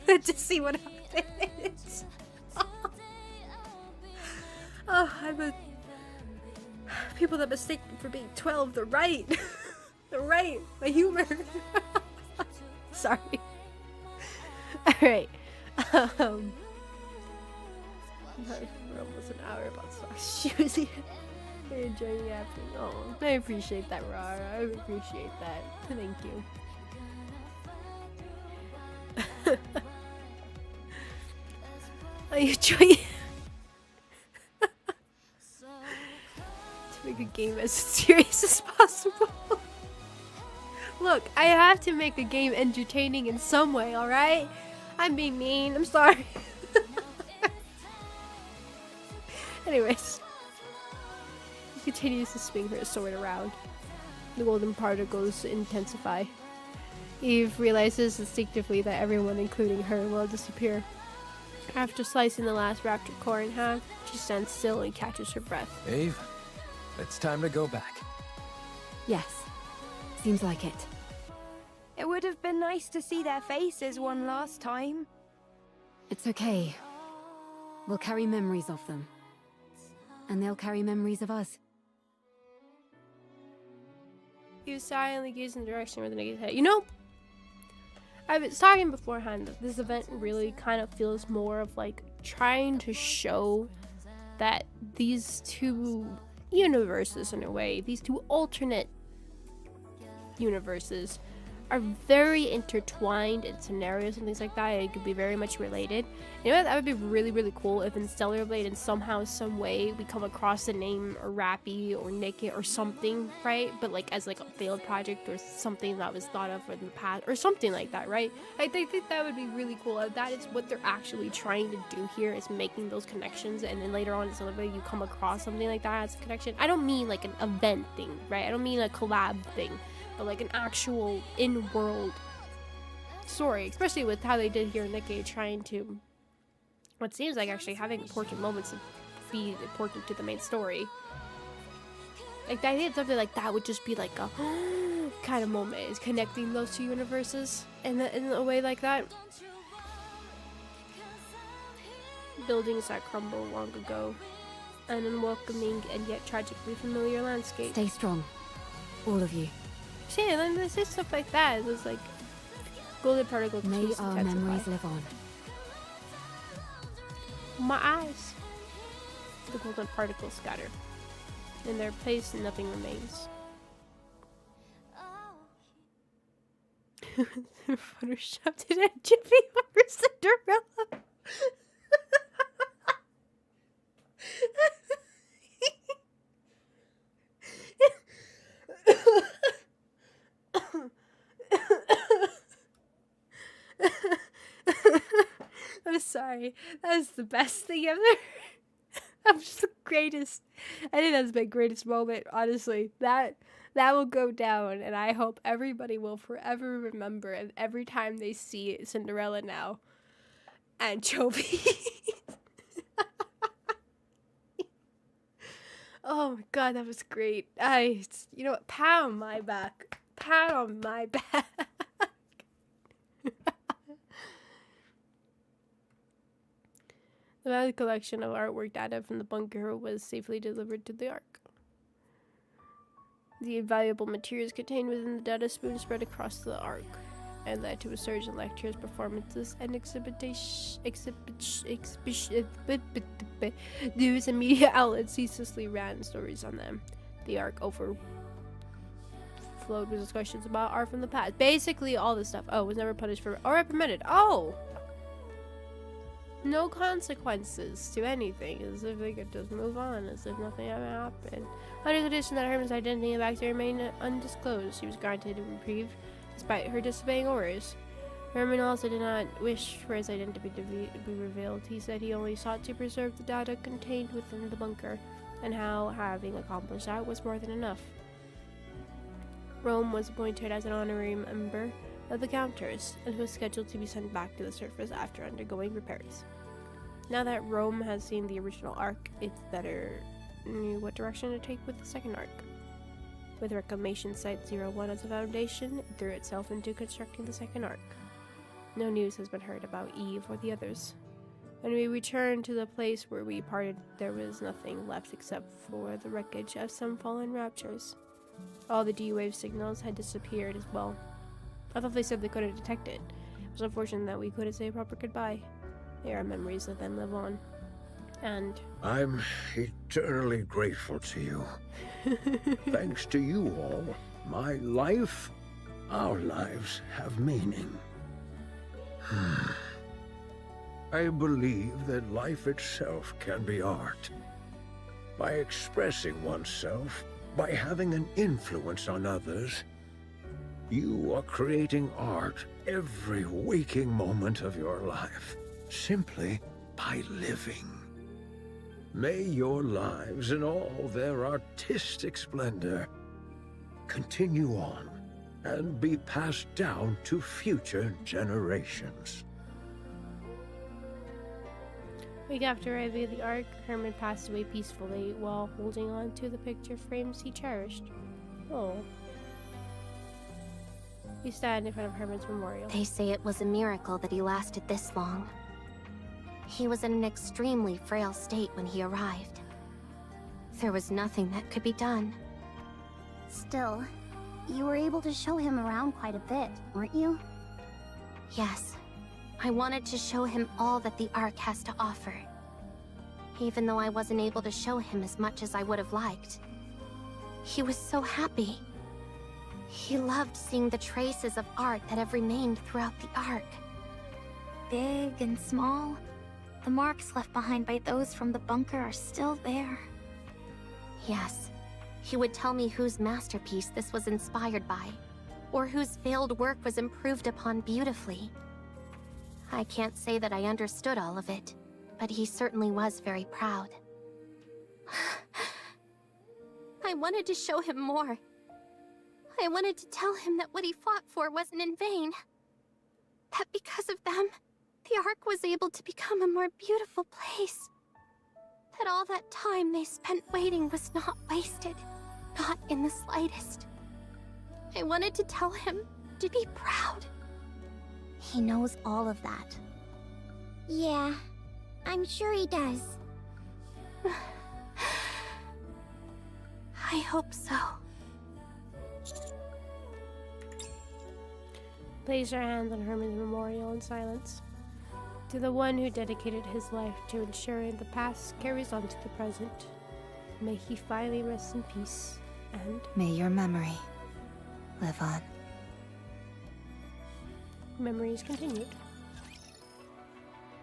Just see what happens. Oh, people that mistake me for being 12, they're right. They're right. My humor. Sorry. Alright. We're almost an hour about socks. You're enjoying the acting. Oh, I appreciate that, Rara. I appreciate that. Thank you. I enjoy make a game as serious as possible. Look, I have to make the game entertaining in some way, alright? I'm being mean, I'm sorry. Anyways, she continues to swing her sword around. The golden particles intensify. Eve realizes instinctively that everyone, including her, will disappear. After slicing the last raptor core in half, she stands still and catches her breath. Eve, it's time to go back. Yes, seems like it. It would have been nice to see their faces one last time. It's okay. We'll carry memories of them. And they'll carry memories of us. You silently gaze in the direction where the Nikke's head. You know, I was talking beforehand that this event really kind of feels more of like trying to show that these two universes, in a way, these two alternate universes, are very intertwined in scenarios and things like that, and it could be very much related. You know what? That would be really, really cool if in Stellar Blade, in somehow, some way, we come across the name or Rappy or Nikke or something, right? But like as like a failed project or something that was thought of in the past or something like that, right? I think that would be really cool. That is what they're actually trying to do here, is making those connections, and then later on in Stellar Blade, you come across something like that as a connection. I don't mean like an event thing, right? I don't mean a collab thing, but like an actual in-world story, especially with how they did here in Nikke, trying to, what seems like actually having important moments to be important to the main story. Like the idea of something like that would just be like a kind of moment, is connecting those two universes in a way like that. Buildings that crumbled long ago, an unwelcoming and yet tragically familiar landscape. Stay strong, all of you. Yeah, then they say stuff like that. It was like golden particles. May our memories live on. My eyes. The golden particles scatter. In their place, nothing remains. Photoshopped it at Jiffy over Cinderella. I'm sorry. That was the best thing ever. That was the greatest. I think that's my greatest moment, honestly. That will go down, and I hope everybody will forever remember, and every time they see Cinderella now. Anchovies. Oh my god, that was great. You know what? Pat on my back. Pat on my back. The valuable collection of artwork data from the bunker was safely delivered to the Ark. The valuable materials contained within the data spoon spread across the Ark and led to a surge in lectures, performances, and news and media outlets ceaselessly ran stories on them. The Ark overflowed with discussions about art from the past. Basically, all this stuff. Oh, was never punished for or reprimanded. Oh! No consequences to anything, as if they could just move on, as if nothing ever happened. Under the condition that Herman's identity and backstory remained undisclosed, she was granted a reprieve, despite her disobeying orders. Herman also did not wish for his identity to be revealed. He said he only sought to preserve the data contained within the bunker, and how, having accomplished that, was more than enough. Rome was appointed as an honorary member of the Counters, and was scheduled to be sent back to the surface after undergoing repairs. Now that Rome has seen the original Ark, it's better knew what direction to take with the second Ark. With Reclamation Site 01 as a foundation, it threw itself into constructing the second Ark. No news has been heard about Eve or the others. When we returned to the place where we parted, there was nothing left except for the wreckage of some fallen raptors. All the D-Wave signals had disappeared as well. I thought they said they couldn't detect it. It was unfortunate that we couldn't say a proper goodbye. There are memories that then live on. And I'm eternally grateful to you. Thanks to you all, my life, our lives have meaning. I believe that life itself can be art. By expressing oneself, by having an influence on others, you are creating art every waking moment of your life, simply by living. May your lives in all their artistic splendor continue on and be passed down to future generations. A week after arriving at the Ark, Herman passed away peacefully while holding on to the picture frames he cherished. Oh. We stand in front of Herman's memorial. They say it was a miracle that he lasted this long. He was in an extremely frail state when he arrived. There was nothing that could be done. Still, you were able to show him around quite a bit, weren't you? Yes. I wanted to show him all that the Ark has to offer. Even though I wasn't able to show him as much as I would have liked. He was so happy. He loved seeing the traces of art that have remained throughout the Ark. Big and small, the marks left behind by those from the bunker are still there. Yes. He would tell me whose masterpiece this was inspired by, or whose failed work was improved upon beautifully. I can't say that I understood all of it, but he certainly was very proud. I wanted to show him more. I wanted to tell him that what he fought for wasn't in vain. That because of them, the Ark was able to become a more beautiful place. That all that time they spent waiting was not wasted. Not in the slightest. I wanted to tell him to be proud. He knows all of that. Yeah, I'm sure he does. I hope so. Place our hands on Herman's memorial in silence. To the one who dedicated his life to ensuring the past carries on to the present. May he finally rest in peace, and may your memory live on. Memories continued.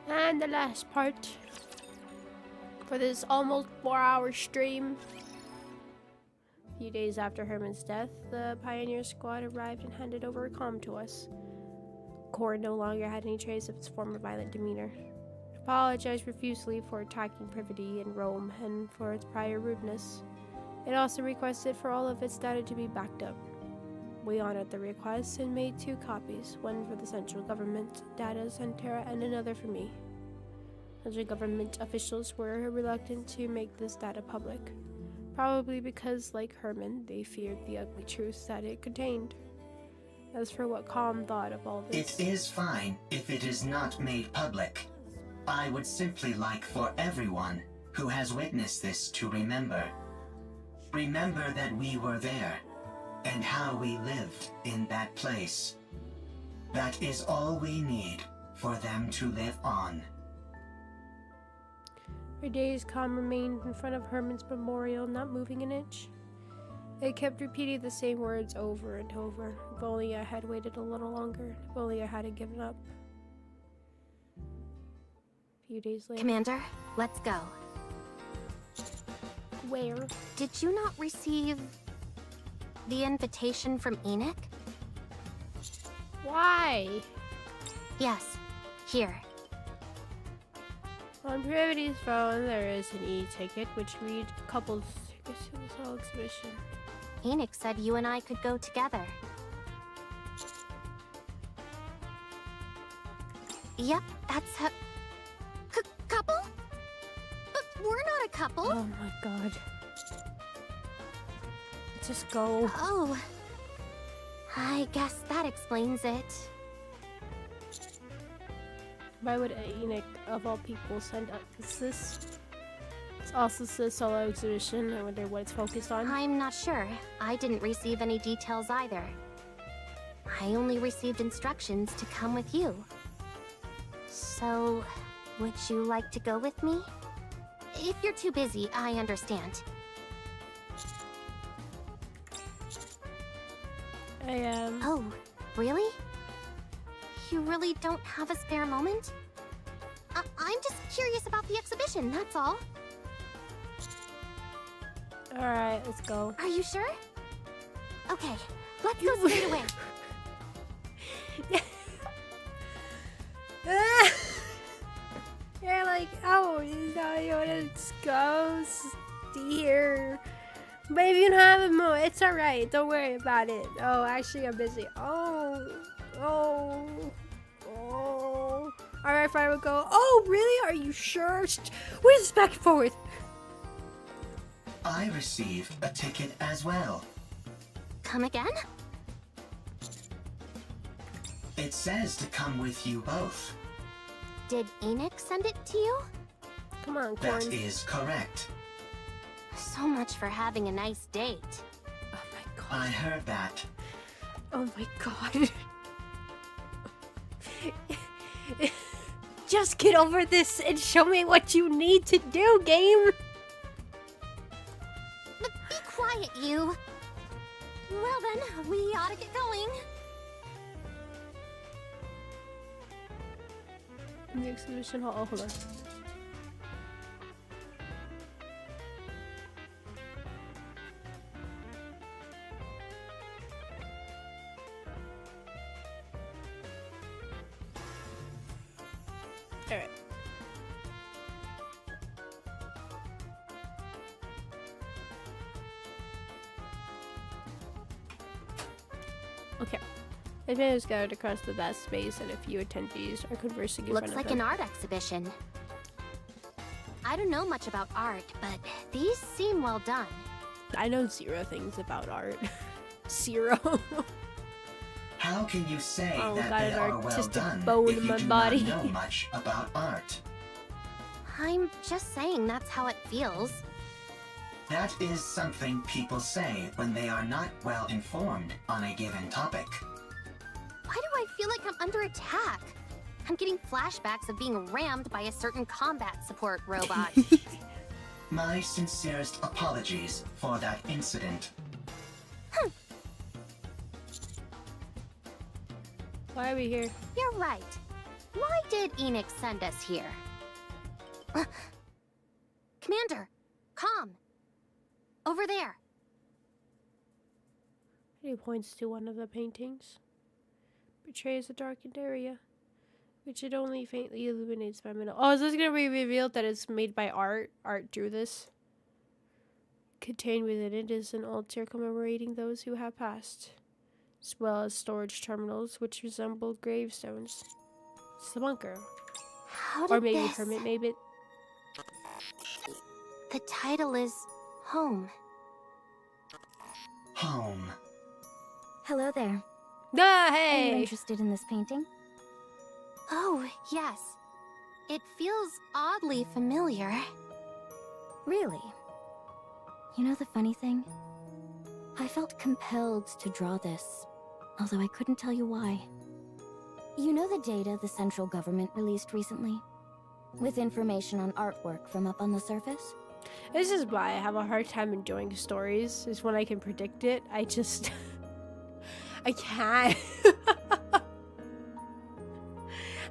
And the last part for this almost 4-hour stream. A few days after Herman's death, the Pioneer Squad arrived and handed over a comm to us. Core no longer had any trace of its former violent demeanor. It apologized profusely for attacking Privity in Rome and for its prior rudeness. It also requested for all of its data to be backed up. We honored the request and made 2 copies, one for the central government data center and another for me. Central government officials were reluctant to make this data public, probably because, like Herman, they feared the ugly truth that it contained. As for what Calm thought of all this... It is fine if it is not made public. I would simply like for everyone who has witnessed this to remember. Remember that we were there, and how we lived in that place. That is all we need for them to live on. For days, Calm remained in front of Herman's memorial, not moving an inch. It kept repeating the same words over and over. If only I had waited a little longer. If only I hadn't given up. A few days later... Commander, let's go. Where? Did you not receive the invitation from Enoch? Why? Yes, here. On Privity's phone, there is an e-ticket which reads couples tickets to this whole exhibition. Enoch said you and I could go together. Yep, that's a... couple? But we're not a couple. Oh my god. Just go. Oh. I guess that explains it. Why would Enoch, of all people, send up this? It's also a solo exhibition. I wonder what it's focused on. I'm not sure. I didn't receive any details either. I only received instructions to come with you. So, would you like to go with me? If you're too busy, I understand. I am. Oh, really? You really don't have a spare moment? I'm just curious about the exhibition, that's all. Alright, let's go. Are you sure? Okay, let's go straight away. You're like like, oh, you want to go steer. But if you don't have a mo, it's alright. Don't worry about it. Oh, actually, I'm busy. Oh. Alright, fine, we'll go. Oh, really? Are you sure? Where's this back and forth? I received a ticket as well. Come again? It says to come with you both. Did Enoch send it to you? Come on, That is correct. So much for having a nice date. Oh my god. I heard that. Oh my god. Just get over this and show me what you need to do, game. Be quiet, you. Well then, we ought to get going. The exhibition hall. Oh, hold on. Alright. Okay. Advantage scattered across the vast space and a few attendees are conversing in Looks front like of an him. art exhibition. I don't know much about art, but these seem well done. I know zero things about art. Zero. How can you say Oh, that got they an are well artistic done bone if in you my do body. not know much about art? I'm just saying that's how it feels. That is something people say when they are not well informed on a given topic. Why do I feel like I'm under attack? I'm getting flashbacks of being rammed by a certain combat support robot. My sincerest apologies for that incident. Why are we here? You're right. Why did Enoch send us here? Commander, calm. Over there. He points to one of the paintings. Betrays a darkened area, which it only faintly illuminates by middle. Oh, is this gonna be revealed that it's made by art? Art drew this. Contained within it is an altar commemorating those who have passed, as well as storage terminals which resemble gravestones. It's the bunker. How Or did maybe this... Hermit made it. The title is Home. Home. Hello there. Ah, Are you hey! interested in this painting? Oh, yes. It feels oddly familiar. Really? You know the funny thing? I felt compelled to draw this, although I couldn't tell you why. You know the data the central government released recently? With information on artwork from up on the surface? This is why I have a hard time enjoying stories, is when I can predict it. I just... I can't.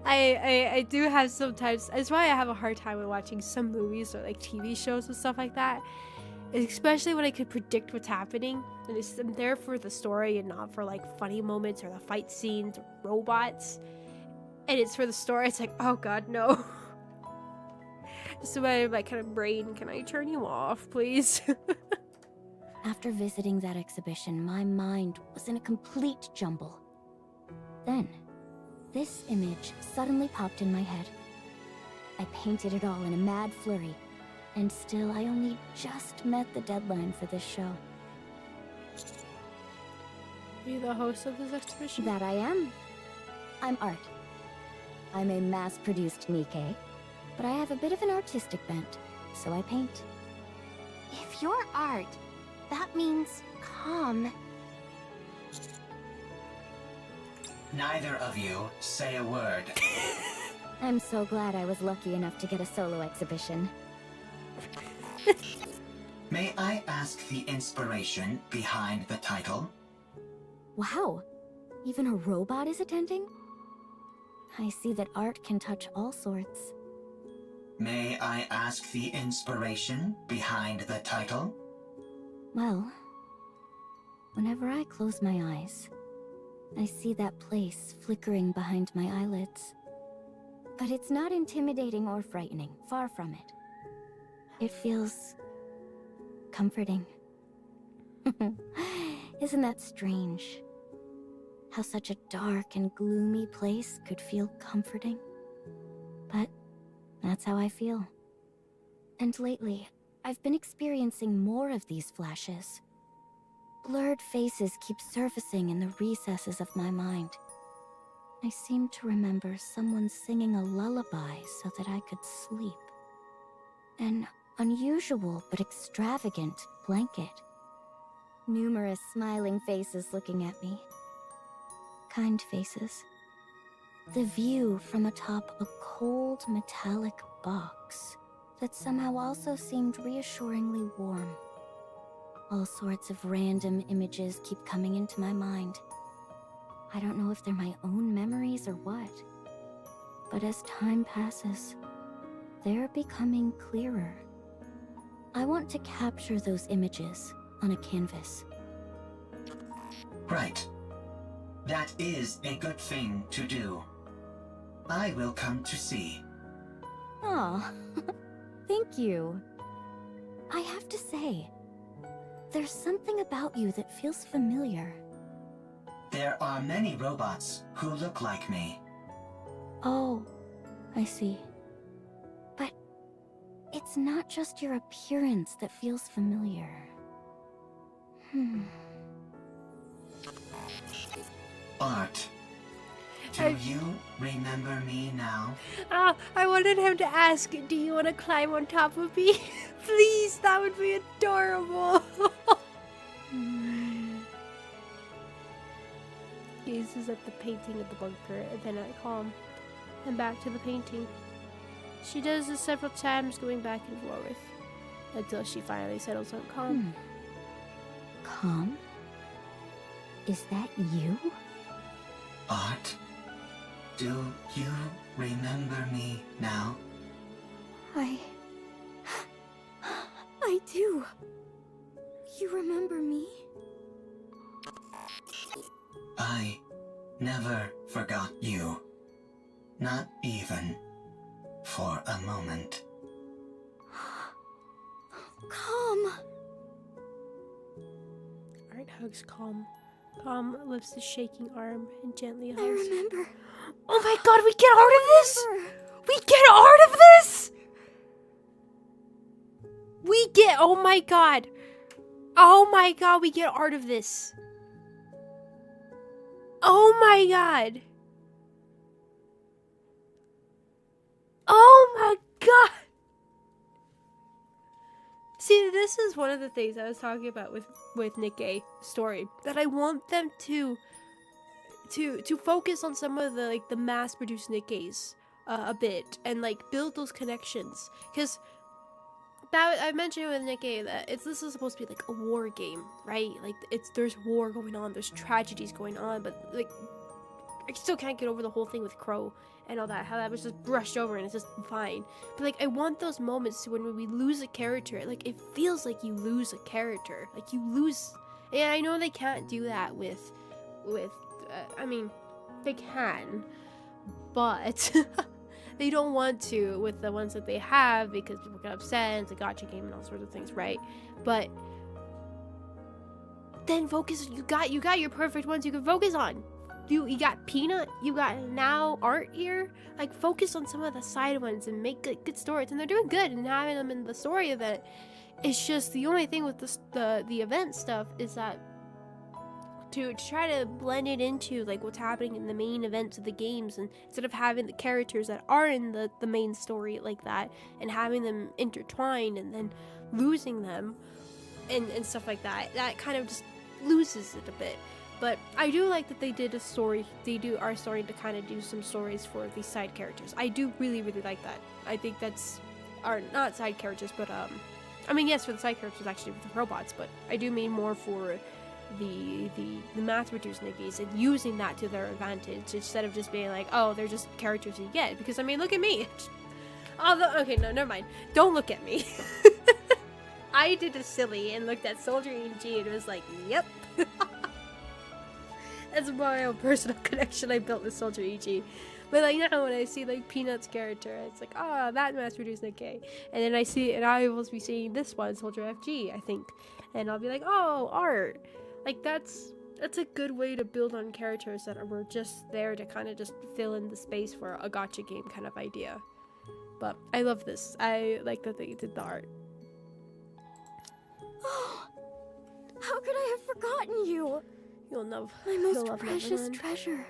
I do have sometimes... That's why I have a hard time with watching some movies or like TV shows and stuff like that. Especially when I could predict what's happening. And I'm there for the story and not for like funny moments or the fight scenes or robots. And it's for the story. It's like, oh god, no. So my kind of brain, can I turn you off, please? After visiting that exhibition, my mind was in a complete jumble. Then, this image suddenly popped in my head. I painted it all in a mad flurry, and still I only just met the deadline for this show. Are you the host of this exhibition? That I am. I'm Art. I'm a mass-produced Nikke, but I have a bit of an artistic bent, so I paint. If you're art, that means calm. Neither of you say a word. I'm so glad I was lucky enough to get a solo exhibition. May I ask the inspiration behind the title? Wow, even a robot is attending? I see that art can touch all sorts. May I ask the inspiration behind the title? Well, whenever I close my eyes, I see that place flickering behind my eyelids. But it's not intimidating or frightening, far from it. It feels comforting. Isn't that strange? How such a dark and gloomy place could feel comforting. But that's how I feel. And lately, I've been experiencing more of these flashes. Blurred faces keep surfacing in the recesses of my mind. I seem to remember someone singing a lullaby so that I could sleep. An unusual but extravagant blanket. Numerous smiling faces looking at me. Kind faces. The view from atop a cold metallic box that somehow also seemed reassuringly warm. All sorts of random images keep coming into my mind. I don't know if they're my own memories or what. But as time passes, they're becoming clearer. I want to capture those images on a canvas. Right. That is a good thing to do. I will come to see. Aw, thank you. I have to say, there's something about you that feels familiar. There are many robots who look like me. Oh, I see. But it's not just your appearance that feels familiar. Art. Do you remember me now? I wanted him to ask, do you want to climb on top of me? Please, that would be adorable. Gazes at the painting of the bunker, and then I calm. And back to the painting. She does this several times, going back and forth, until she finally settles on calm. Calm? Is that you? Art? Do you remember me now? I do. You remember me? I never forgot you. Not even for a moment. Calm. Art hugs Calm. Calm lifts his shaking arm and gently hugs. I remember. Oh my god, we get art of this? We get art of this? We get, oh my god. Oh my god, we get art of this. Oh my god. Oh my god. See, this is one of the things I was talking about with Nikke story, that I want them to focus on some of the the mass-produced Nikkes a bit, and build those connections, because that I mentioned with Nikke that this is supposed to be a war game, right? There's war going on, there's tragedies going on, but I still can't get over the whole thing with Crow and all that, how that was just brushed over and it's just fine. But I want those moments when we lose a character, it feels like you lose a character, you lose. And I know they can't do that with I mean, they can, but they don't want to with the ones that they have, because people get upset and it's a gacha game and all sorts of things, right? But then focus. You got your perfect ones you can focus on. You got Peanut, you got now Art here. Focus on some of the side ones and make good stories, and they're doing good and having them in the story event. It's just the only thing with the event stuff is that to try to blend it into what's happening in the main events of the games, and instead of having the characters that are in the main story like that and having them intertwined and then losing them and stuff like that, that kind of just loses it a bit. But I do like that they did a story. They are starting to kind of do some stories for these side characters. I do really, really like that. I think that's, or not side characters, but I mean, yes, for the side characters actually with the robots, but I do mean more for the mass-produced Nikkes and using that to their advantage instead of just being oh, they're just characters you get. Because I mean, look at me. Okay, no, never mind. Don't look at me. I did a silly and looked at Soldier EG and was yep. That's my own personal connection I built with Soldier EG. But like now when I see like Peanut's character, it's like, oh, that mass-produced Nikke. And then I see, and I will be seeing this one, Soldier FG, I think. And I'll be like, oh, art. Like that's a good way to build on characters that were just there to kind of just fill in the space for a gacha game kind of idea. But I love this. I like that they did the art. Oh, how could I have forgotten you? You'll love my you'll most love precious Neverland. treasure.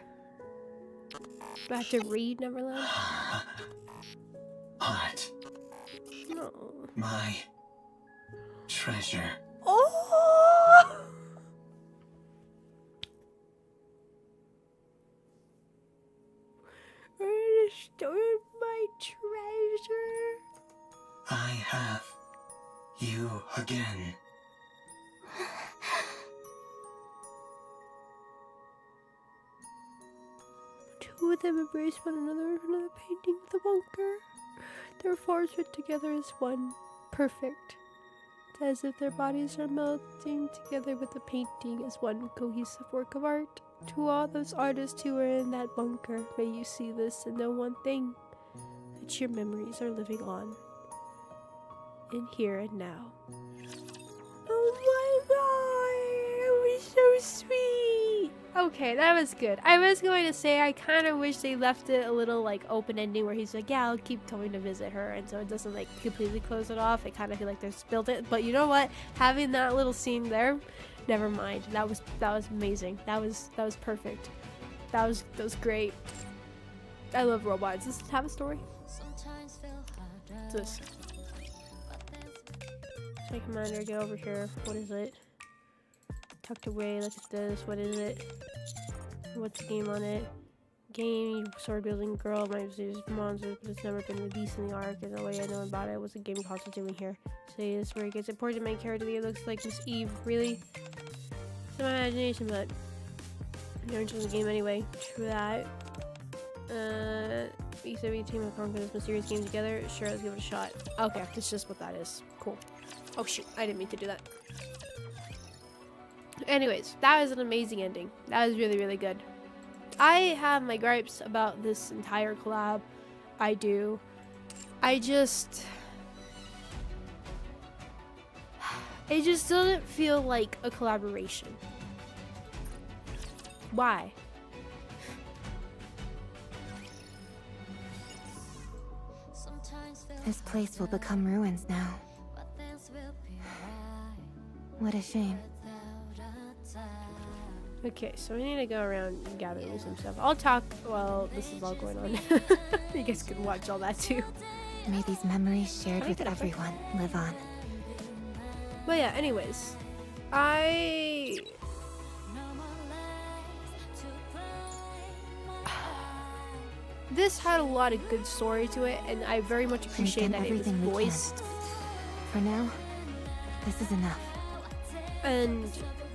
Do I have to read Neverland? Art. No. My treasure. Oh! Restored my treasure. I have you again. Two of them embrace one another in another painting with a bunker. Their forms fit together as one. Perfect. It's as if their bodies are melting together with the painting as one cohesive work of art. To all those artists who are in that bunker, may you see this and know one thing, that your memories are living on. In here and now. Oh my god, that was so sweet. Okay, that was good. I was going to say I kind of wish they left it a little like open ending where he's like, yeah, I'll keep coming to visit her, and so it doesn't like completely close it off. I kind of feel like they spilled it, but you know what? Having that little scene there, never mind. That was amazing. That was perfect. That was great. I love robots. Does this have a story? What's this? Say commander, get over here. What is it? Tucked away, look at this. What is it? What's the game on it? Game, sword building girl, might use monsters, but it's never been released in the arc, and the way I know about it was a game console doing here. So this is where it gets important. Main character that looks like Miss Eve. Really? It's my imagination, but never into the game anyway. True that. We said we team up conquer this mysterious game together. Sure, let's give it a shot. Okay, that's just what that is. Cool. Oh shoot, I didn't mean to do that. Anyways, that was an amazing ending. That was really, really good. I have my gripes about this entire collab. I do. It just doesn't feel like a collaboration. Why? This place will become ruins now. What a shame. Okay, so we need to go around gathering some stuff. I'll talk while this is all going on. You guys can watch all that too. May these memories shared with everyone live on. But yeah, anyways. This had a lot of good story to it, and I very much appreciate that it was voiced. For now, this is enough. And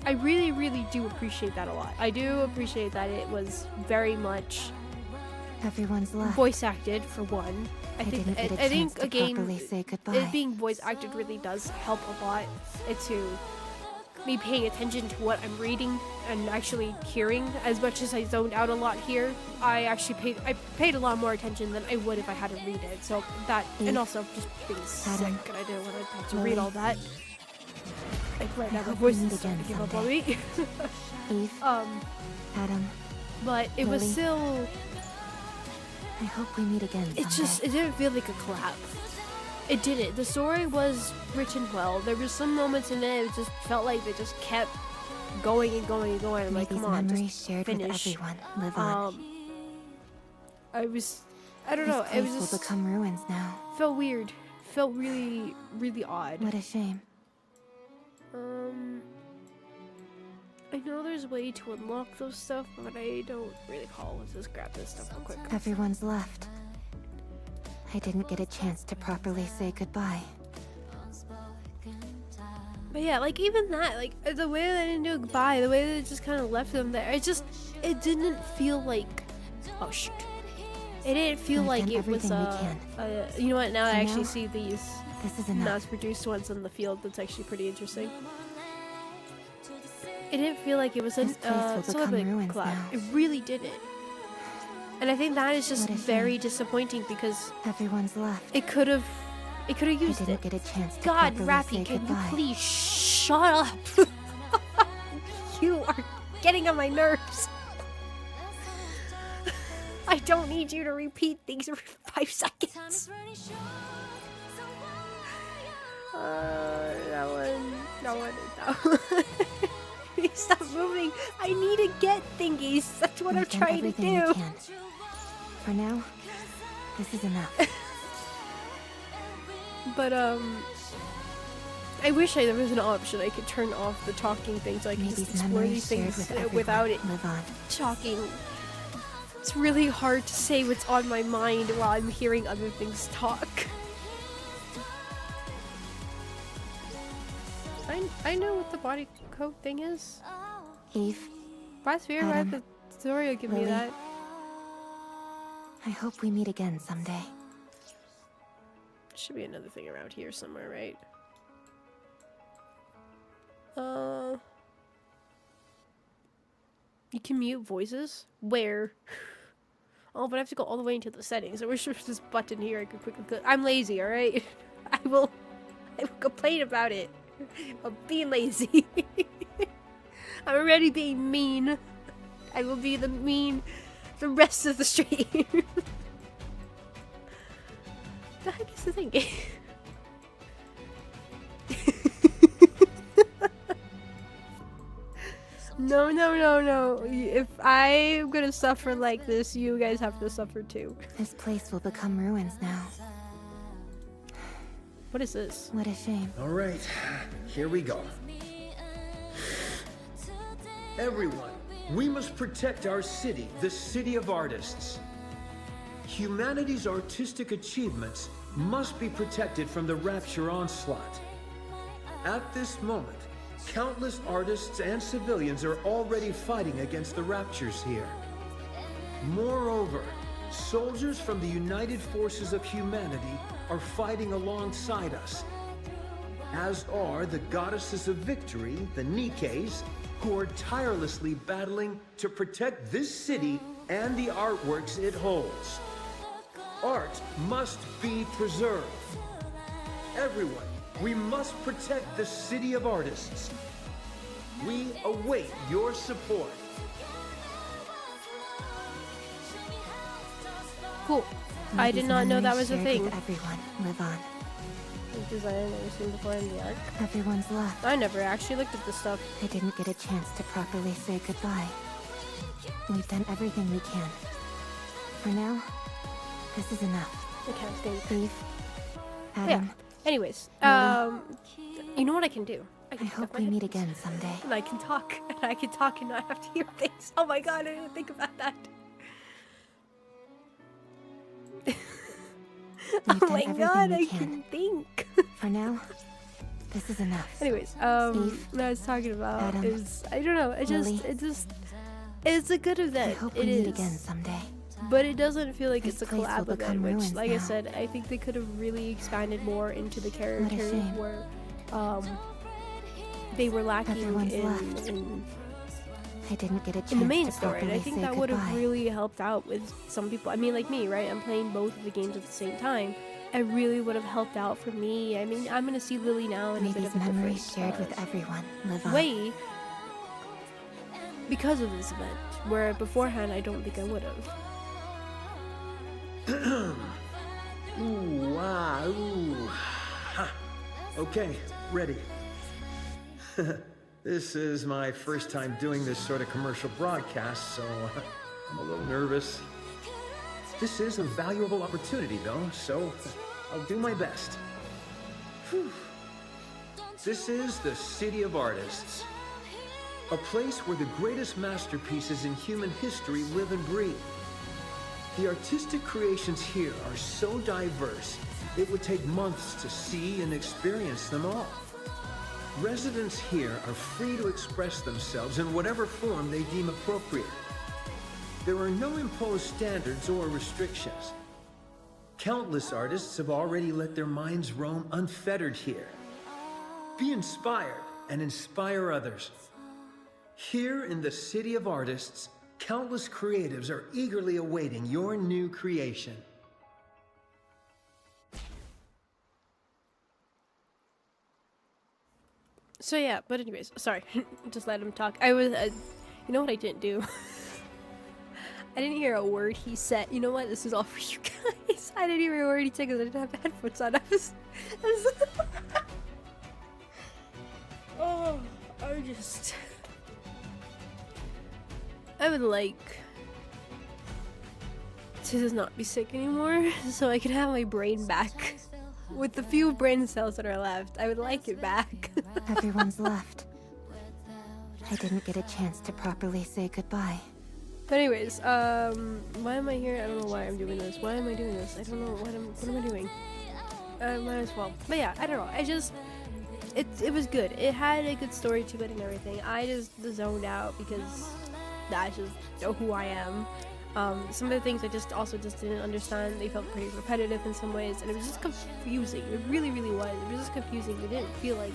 I really, really do appreciate that a lot. I do appreciate that it was very much everyone's left. Voice acted for one. I think a game it being voice acted really does help a lot to me paying attention to what I'm reading and actually hearing. As much as I zoned out a lot here, I paid a lot more attention than I would if I had to read it. So that, and also just being sick, and I didn't want to have to read all that. Like right now, my voice is starting to give up on me. Adam. But it was still. I hope we meet again someday. It didn't feel like a collab. It didn't. The story was written well. There were some moments in it just felt like they just kept going and going and going. I'm like, come on, just shared finish. With everyone live on. I don't know. It was just will become ruins now. Felt weird. Felt really, really odd. What a shame. I know there's a way to unlock those stuff, but I don't really recall. Let's just grab this stuff real quick. Everyone's left. I didn't get a chance to properly say goodbye. But yeah, like even that, like the way that I didn't do goodbye, the way that it just kind of left them there, it didn't feel like, oh shoot. It didn't feel like it was you know what, now I actually see these mass-produced ones in the field. That's actually pretty interesting. It didn't feel like it was a celebrity collab. It really didn't. And I think that is just very disappointing because everyone's left. It could have used I didn't it. get a chance to God, properly Rappy, say can goodbye. you please shut up? You are getting on my nerves. I don't need you to repeat things every 5 seconds. That one. Stop moving. I need to get thingies. That's what I'm trying to do. For now, this is enough. But I wish there was an option I could turn off the talking thing so I could just explore these things without it talking. It's really hard to say what's on my mind while I'm hearing other things talk. I know what the body code thing is. Eve. Backseat, why the tutorial give me that? I hope we meet again someday. Should be another thing around here somewhere, right? You can mute voices? Where? Oh, but I have to go all the way into the settings. I wish there was this button here I could quickly click. I'm lazy, alright? I will complain about it. I'm being lazy. I'm already being mean. I will be the the rest of the stream. The heck is the thing? No. If I'm gonna suffer like this, you guys have to suffer too. This place will become ruins now. What is this? What a shame. All right, here we go. Everyone, we must protect our city, the City of Artists. Humanity's artistic achievements must be protected from the Rapture onslaught. At this moment, countless artists and civilians are already fighting against the Raptures here. Moreover, soldiers from the United Forces of Humanity are fighting alongside us, as are the Goddesses of Victory, the Nikkes, who are tirelessly battling to protect this city and the artworks it holds. Art must be preserved. Everyone, we must protect the City of Artists. We await your support. Cool. I did not know that was a thing. Everyone, live on. Design I've never seen before in the arc. Everyone's left. I never actually looked at this stuff. I didn't get a chance to properly say goodbye. We've done everything we can. For now, this is enough. I can't think. Thief. Adam. Yeah. Anyways, you know what I can do? I hope we meet again someday. And I can talk. And I can talk and not have to hear things. Oh my god, I didn't think about that. Oh my god, I can think. For now, this is enough. Anyways, what I was talking about Adam, is, I don't know, it's a good event. I hope we meet again someday. But it doesn't feel like it's a place will collab become event, which, ruins like I now. said, I think they could have really expanded more into the characters shame. where they were lacking Everyone's left. in I didn't get a chance in the main to story, and I properly think say that would have goodbye. really helped out with some people. I mean, like me, right? I'm playing both of the games at the same time. It really would have helped out for me. I mean, I'm gonna see Lily now in May a bit these of a memories different shared with everyone live on. way because of this event, where beforehand I don't think I would have. Ooh, ah, ooh. Ha. Okay, ready. This is my first time doing this sort of commercial broadcast, so I'm a little nervous. This is a valuable opportunity, though, so I'll do my best. Whew. This is the City of Artists, a place where the greatest masterpieces in human history live and breathe. The artistic creations here are so diverse, it would take months to see and experience them all. Residents here are free to express themselves in whatever form they deem appropriate. There are no imposed standards or restrictions. Countless artists have already let their minds roam unfettered here. Be inspired and inspire others. Here in the City of Artists, Countless creatives are eagerly awaiting your new creation. So yeah, but anyways, sorry, just let him talk. I was, you know what I didn't do? I didn't hear a word he said. You know what? This is all for you guys. I didn't hear a word he said because I didn't have headphones on. I was oh, I would like to just not be sick anymore, so I can have my brain back. With the few brain cells that are left, I would like it back. Everyone's left. I didn't get a chance to properly say goodbye. But anyways, why am I here? I don't know why I'm doing this. Why am I doing this? I don't know what am I doing? Might as well. But yeah, I don't know. It was good. It had a good story to it and everything. I just zoned out because that's just who I am. Some of the things I just didn't understand. They felt pretty repetitive in some ways, and it was just confusing. It really, really was. It was just confusing. It didn't feel like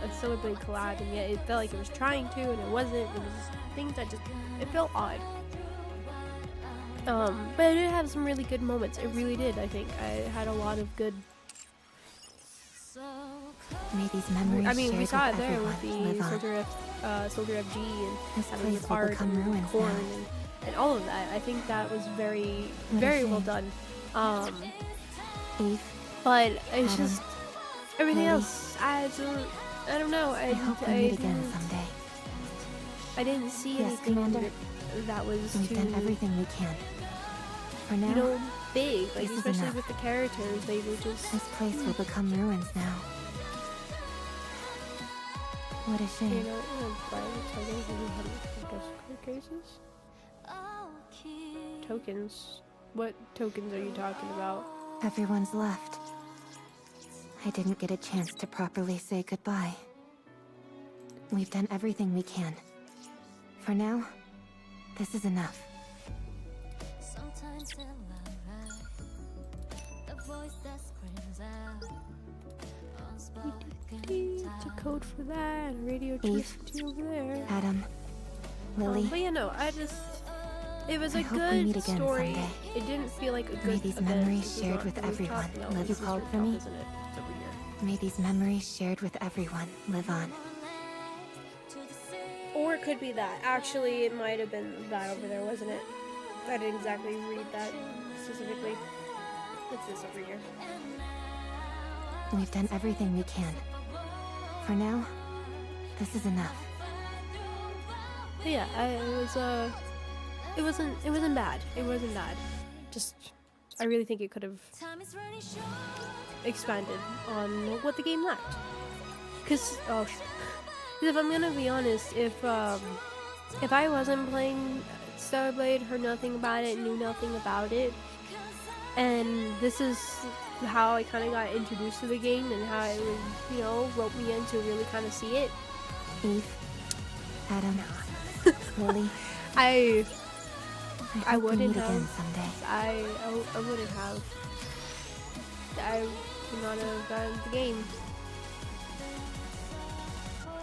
a Celebrate collab, and yet it felt like it was trying to, and it wasn't. It was just things that it felt odd. But it did have some really good moments. It really did. I think I had a lot of good. May these memories I mean, we saw it there with the Soldier FG and this having his place will art become and ruins corn now. and all of that. I think that was very, What a very well shame. done. Eve, But it's Fatum, just everything Lily. else. I don't know. I hope we meet again someday. I didn't see Yes, anything Commander. that was We've too, done everything we can. For now, you know, big. Like this is especially enough. with the characters, they were just. This place will become ruins now. What a You shame. know, cases. Tokens. What tokens are you talking about? Everyone's left. I didn't get a chance to properly say goodbye. We've done everything we can. For now, this is enough. Sometimes till I ride, the voice that screams out, unspoken It's a code for that. Radio Eve, Twisty over there. Adam, Lily. But yeah, no, it was I a hope we good meet again story. someday. It didn't feel like a good May these event. memories This is shared not with the rooftop. everyone No, live. this You is called for rooftop, me? isn't it? It's over here. May these memories shared with everyone live on. Or it could be that. Actually, it might have been that over there, wasn't it? I didn't exactly read that specifically. What's this over here? We've done everything we can. For now, this is enough. But yeah, it wasn't bad. It wasn't bad. Just, I really think it could have expanded on what the game lacked. Cause if I'm gonna be honest, if I wasn't playing Stellar Blade, heard nothing about it, knew nothing about it, and this is how I kind of got introduced to the game and how it was, you know, roped me in to really kind of see it. Eve, Adam, Lily. I hope we wouldn't meet have. again someday. I wouldn't have. I would not have gotten the game.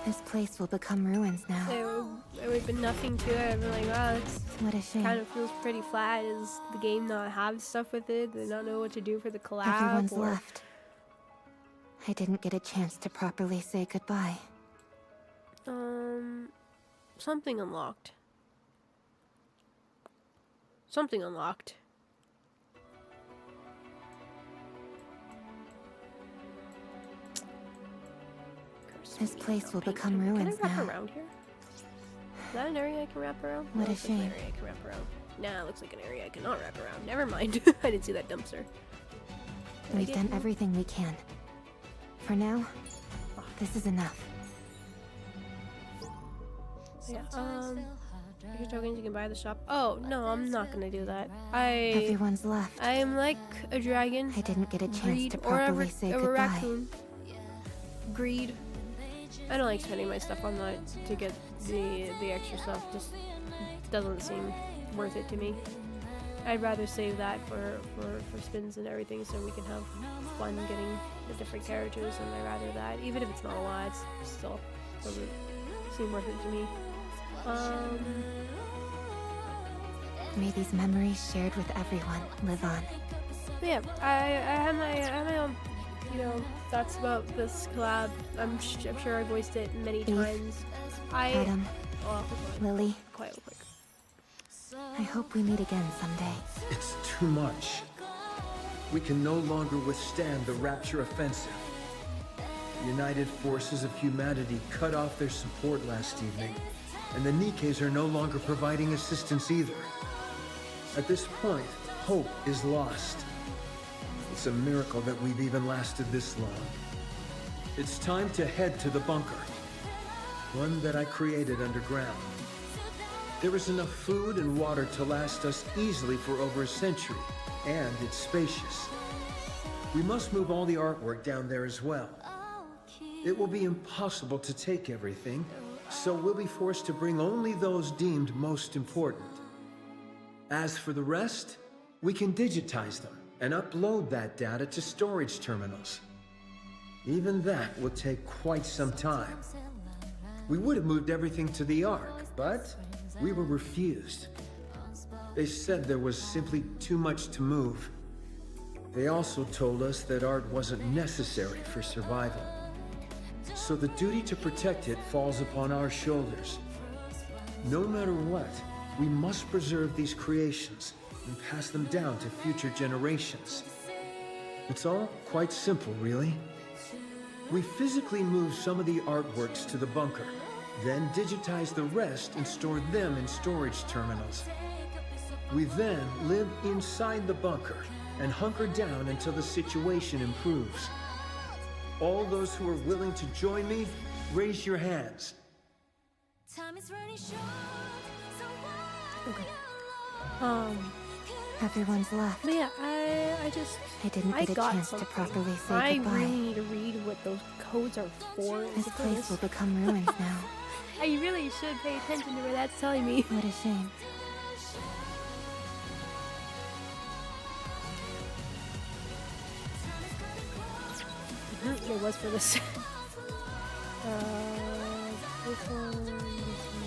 This place will become ruins now. There would have been nothing to it. I'd be like, wow, it's What a shame. kind of feels pretty flat. Is the game not have stuff with it? They not know what to do for the collab? Everyone's or... left. I didn't get a chance to properly say goodbye. Something unlocked. Something unlocked. This place will become Can ruins I wrap now. around here? Is that an area I can wrap around? What a Looks like an shame. area I can wrap around. Nah, it looks like an area I cannot wrap around. Never mind. I didn't see that dumpster. Did I We've get done more? everything we can. For now, this is enough. Yeah, your tokens you can buy at the shop. Oh, no, I'm not gonna do that. I Everyone's left. am like a dragon. I didn't get a chance Greed, to or properly say a goodbye. raccoon. Greed. I don't like spending my stuff on that to get the extra stuff. Just doesn't seem worth it to me. I'd rather save that for spins and everything so we can have fun getting the different characters, and I'd rather that. Even if it's not a lot, it still doesn't seem worth it to me. May these memories shared with everyone live on. But yeah, I have my own, you know, thoughts about this collab. I'm sure I voiced it many times. Fatum, Lily, quiet real quick. I hope we meet again someday. It's too much. We can no longer withstand the Rapture offensive. The United Forces of Humanity cut off their support last evening, and the Nikkes are no longer providing assistance either. At this point, hope is lost. It's a miracle that we've even lasted this long. It's time to head to the bunker, one that I created underground. There is enough food and water to last us easily for over a century, and it's spacious. We must move all the artwork down there as well. It will be impossible to take everything, so we'll be forced to bring only those deemed most important. As for the rest, we can digitize them and upload that data to storage terminals. Even that will take quite some time. We would have moved everything to the Ark, but we were refused. They said there was simply too much to move. They also told us that art wasn't necessary for survival. So the duty to protect it falls upon our shoulders. No matter what, we must preserve these creations and pass them down to future generations. It's all quite simple, really. We physically move some of the artworks to the bunker, then digitize the rest and store them in storage terminals. We then live inside the bunker and hunker down until the situation improves. All those who are willing to join me, raise your hands. Okay. Everyone's left. But yeah, I didn't get a chance to properly say goodbye. I really need to read what those codes are for. This place will become ruins now. I really should pay attention to what that's telling me. What a shame. It was for this. This one, this one.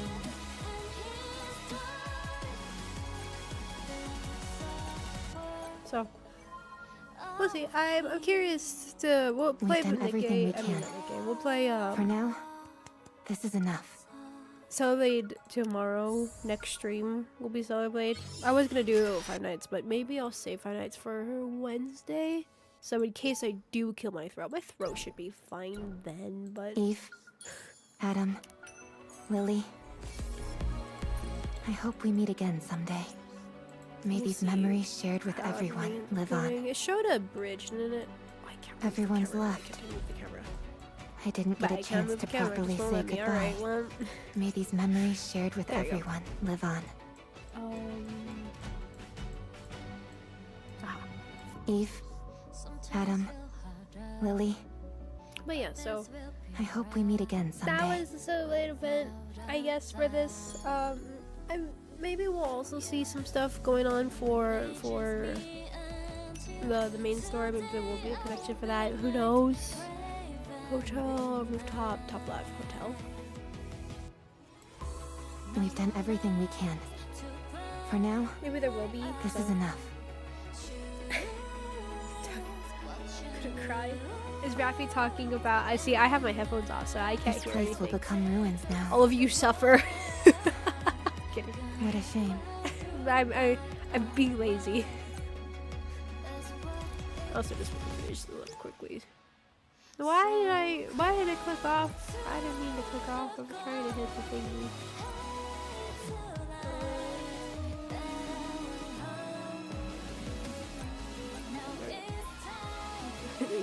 So, we'll see. I'm curious to we'll play with Nikke. We'll play. For now, this is enough. Celebrate tomorrow. Next stream will be Celebrate. I was gonna do 5 nights, but maybe I'll save 5 nights for Wednesday. So in case I do kill my throat should be fine then, but... Eve, Adam, Lily, I hope we meet again someday. May these memories shared with everyone live on. It showed a bridge, didn't it? Everyone's left. I didn't get a chance to properly say goodbye. May these memories shared with everyone live on. Eve, Adam, Lily. But yeah, so I hope we meet again someday. that was the Celebrate event, I guess, for this. Maybe we'll also see some stuff going on for the main story. Maybe there will be a connection for that. Who knows? Hotel, rooftop, top left, hotel. We've done everything we can. For now, maybe there will be. This is enough. Couldn't cry. Is Rafi talking about? I see. I have my headphones off, so I can't hear anything. This place will become ruins now. All of you suffer. Kidding. What a shame. I'm being lazy. Also, just want to finish this quickly. Why did I click off? I didn't mean to click off. I'm trying to hit the thingy.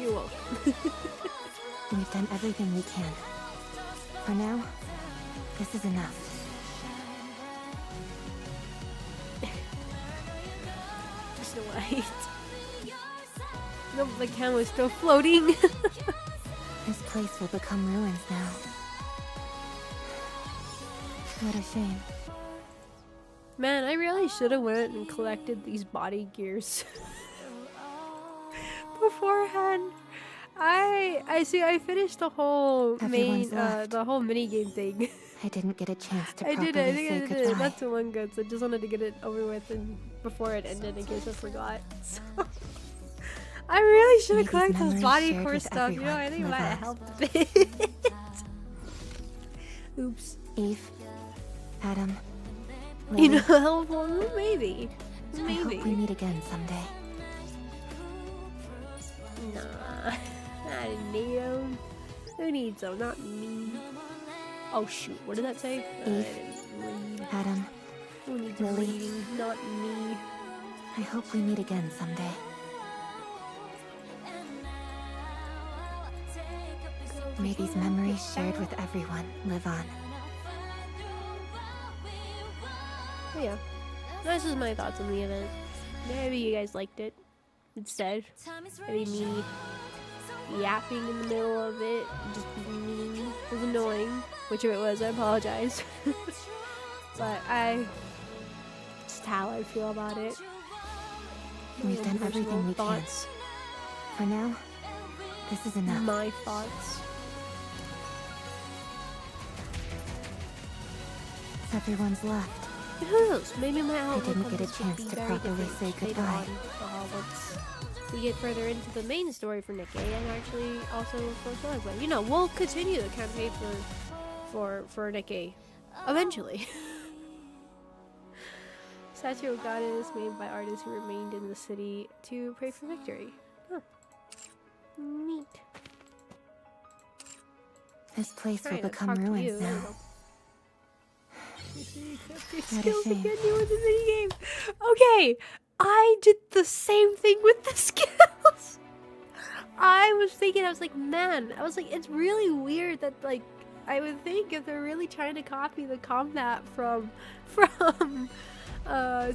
You're welcome. We've done everything we can. For now, this is enough. Snow White. No, the camera's still floating. This place will become ruins now. What a shame. Man, I really should have went and collected these body gears beforehand. I see. I finished the whole Everyone's main, left. the whole mini game thing. I didn't get a chance to I properly did it. I say think I did it goodbye. not too long ago, so I just wanted to get it over with and before it ended in case I forgot. So I really should have May these collected those memories body shared core with stuff. You know, I everyone think it live might have on. helped a bit. Oops. Eve, Adam, You Lily, know, helpful? Maybe. I Maybe. hope we meet again someday. Nah. I didn't need them. Who needs them? Not me. Oh shoot, what did that say? I Eve, didn't read. Adam, Who needs Lily. reading? Not me. I hope we meet again someday. May these memories shared with everyone live on. But yeah, this is my thoughts on the event. Maybe you guys liked it instead. Maybe me yapping in the middle of it, just being mean, was annoying. Whichever it was, I apologize. But just how I feel about it. We've done everything we can. For now, this is enough. My thoughts. Everyone's left. Who knows? Maybe my I outlook didn't on get a this would chance be to very properly different say later goodbye. on, once we get further into the main story for Nikke and actually also for Sonic. But you know, we'll continue the campaign for Nikke eventually. Statue of Goddess made by artists who remained in the city to pray for victory. Huh. Neat. This place will Trying to become talk to you. ruins There we now. go. You see, What a skills shame. again, you with the mini game. Okay, I did the same thing with the skills. I was thinking, I was like, man, I was like, it's really weird that like I would think if they're really trying to copy the combat from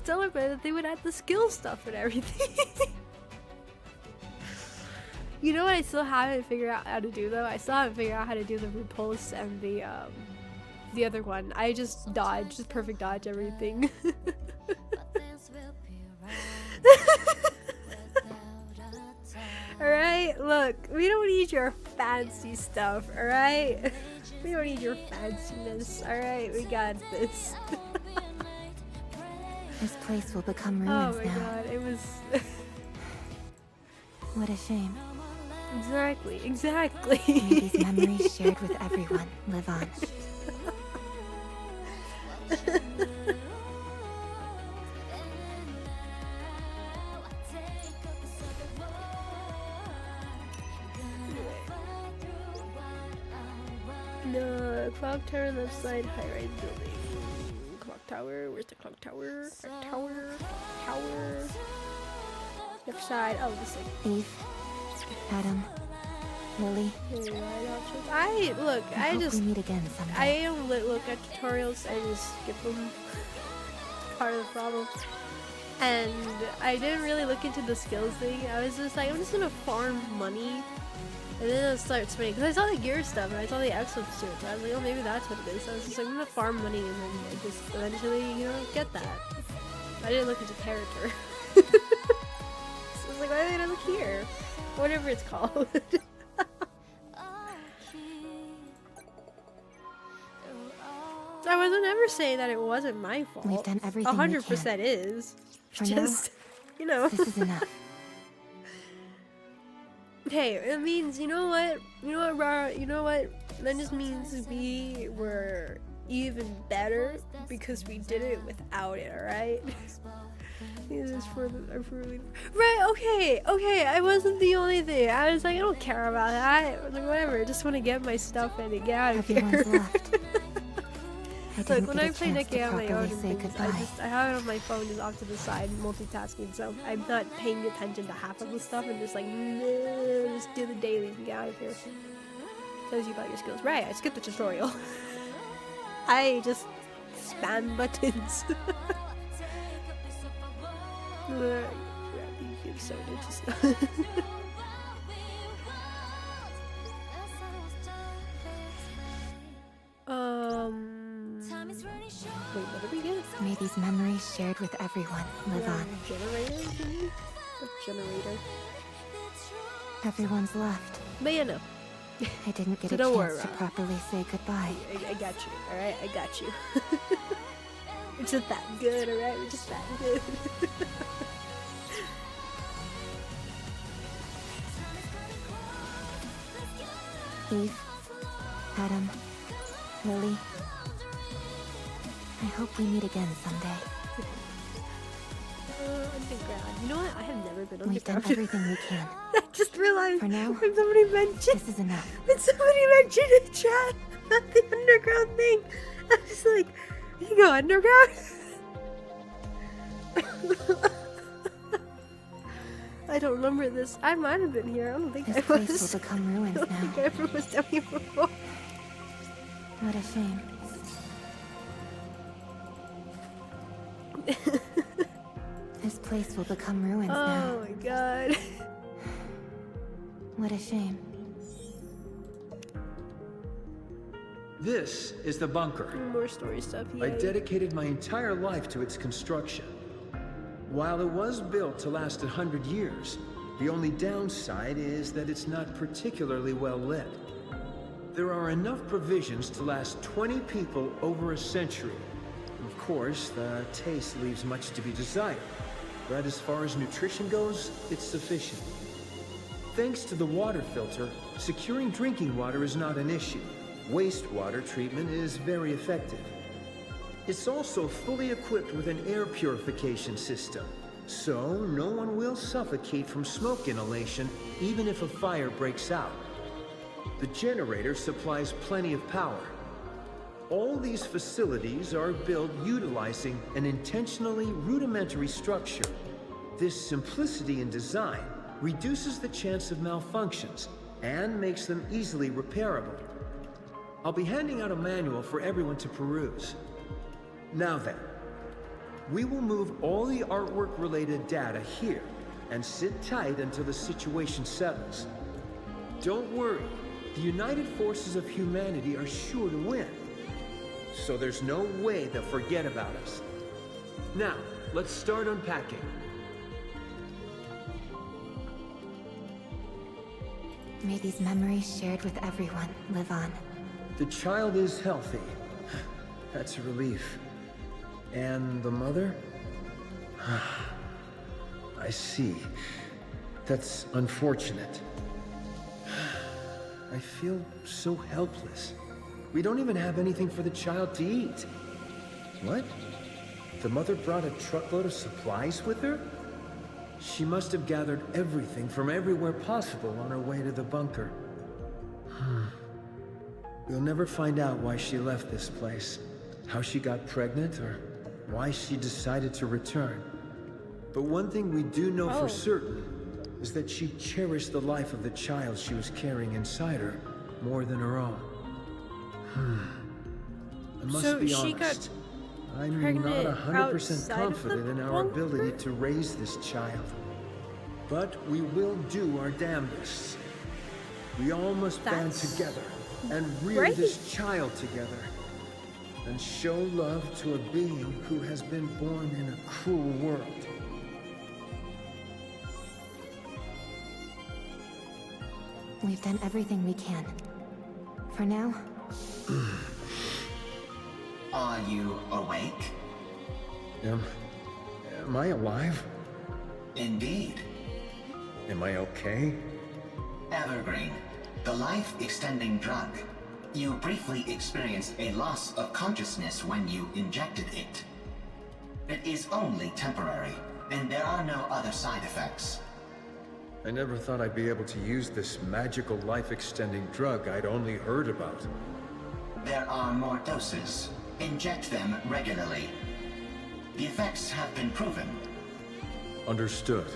Celebrate, that they would add the skill stuff and everything. You know what I still haven't figured out how to do though? I still haven't figured out how to do the repulse and the other one. I just dodge, just perfect dodge everything. Alright, look, we don't need your fancy stuff, alright? We don't need your fanciness, alright? We got this. This place will become Oh ruins my now. god, it was... What a shame. Exactly, exactly. May these memories shared with everyone live on. No, clock tower left side, high-rise building. Clock tower, where's the clock tower? Tower. Left side, oh, this thing. Eve, Adam, Lily. Look, I hope just, we meet again someday. I don't look at tutorials, I just skip them. Part of the problem. And I didn't really look into the skills thing. I was just like, I'm just gonna farm money. And then it starts spinning. Because I saw the gear stuff and I saw the X-Lips too. So I was like, oh, maybe that's what it is. So I was just like, I'm gonna farm money and then I just eventually, you know, get that. I didn't look into character. So I was like, why did I look here? Whatever it's called. I wasn't ever saying that it wasn't my fault. We've done everything we 100% can. is. For Just, now, you know. this is enough. Hey, it means, you know what? You know what, Rara? You know what? That just means we were even better because we did it without it, alright? This is for right, okay, I wasn't the only thing. I was like, I don't care about that. I was like, whatever, I just want to get my stuff and get out of here. Everyone's left. Look, when I play chance to Nikke on my own, properly say and things, goodbye. I have it on my phone just off to the side, multitasking, so I'm not paying attention to half of the stuff and just like, nah, just do the dailies and get out of here. Tells you about your skills. Right, I skipped the tutorial. I just spam buttons. Wait, what did we get? May these memories shared with everyone live on. Generator? What generator? Everyone's left. But you know. I didn't get So a don't worry, chance to Rob. properly say goodbye. I got you, alright? I got you. We're just that good, alright? We're just that good. Eve, Adam, Lily. I hope we meet again someday. Underground. You know what? I have never been We've done underground. everything we can. I just realized For now, when somebody mentioned this is enough. when somebody mentioned in chat about the underground thing, I was like, you go underground? I don't remember this. I might have been here. I don't think This I place was. will become ruins I don't now. think I ever was down here before. What a shame. This place will become ruins now. Oh my god. What a shame. This is the bunker. More story stuff. I Yay. dedicated my entire life to its construction. While it was built to last 100 years, the only downside is that it's not particularly well lit. There are enough provisions to last 20 people over a century. Of course, the taste leaves much to be desired, but as far as nutrition goes, it's sufficient. Thanks to the water filter, securing drinking water is not an issue. Wastewater treatment is very effective. It's also fully equipped with an air purification system, so no one will suffocate from smoke inhalation even if a fire breaks out. The generator supplies plenty of power. All these facilities are built utilizing an intentionally rudimentary structure. This simplicity in design reduces the chance of malfunctions and makes them easily repairable. I'll be handing out a manual for everyone to peruse. Now then, we will move all the artwork-related data here and sit tight until the situation settles. Don't worry, the United Forces of Humanity are sure to win. So there's no way they'll forget about us. Now, let's start unpacking. May these memories shared with everyone live on. The child is healthy. That's a relief. And the mother? I see. That's unfortunate. I feel so helpless. We don't even have anything for the child to eat. What? The mother brought a truckload of supplies with her? She must have gathered everything from everywhere possible on her way to the bunker. We'll never find out why she left this place, how she got pregnant, or why she decided to return. But one thing we do know for certain is that she cherished the life of the child she was carrying inside her more than her own. I must So be she got honest. I'm pregnant not 100% outside of confident the in our bunker? ability to raise this child. But we will do our damnedest. We all must band That's together and rear great. this child together. And show love to a being who has been born in a cruel world. We've done everything we can. For now, Are you awake? Am I alive? Indeed. Am I okay? Evergreen, the life-extending drug. You briefly experienced a loss of consciousness when you injected it. It is only temporary, and there are no other side effects. I never thought I'd be able to use this magical life-extending drug I'd only heard about. There are more doses. Inject them regularly. The effects have been proven. Understood.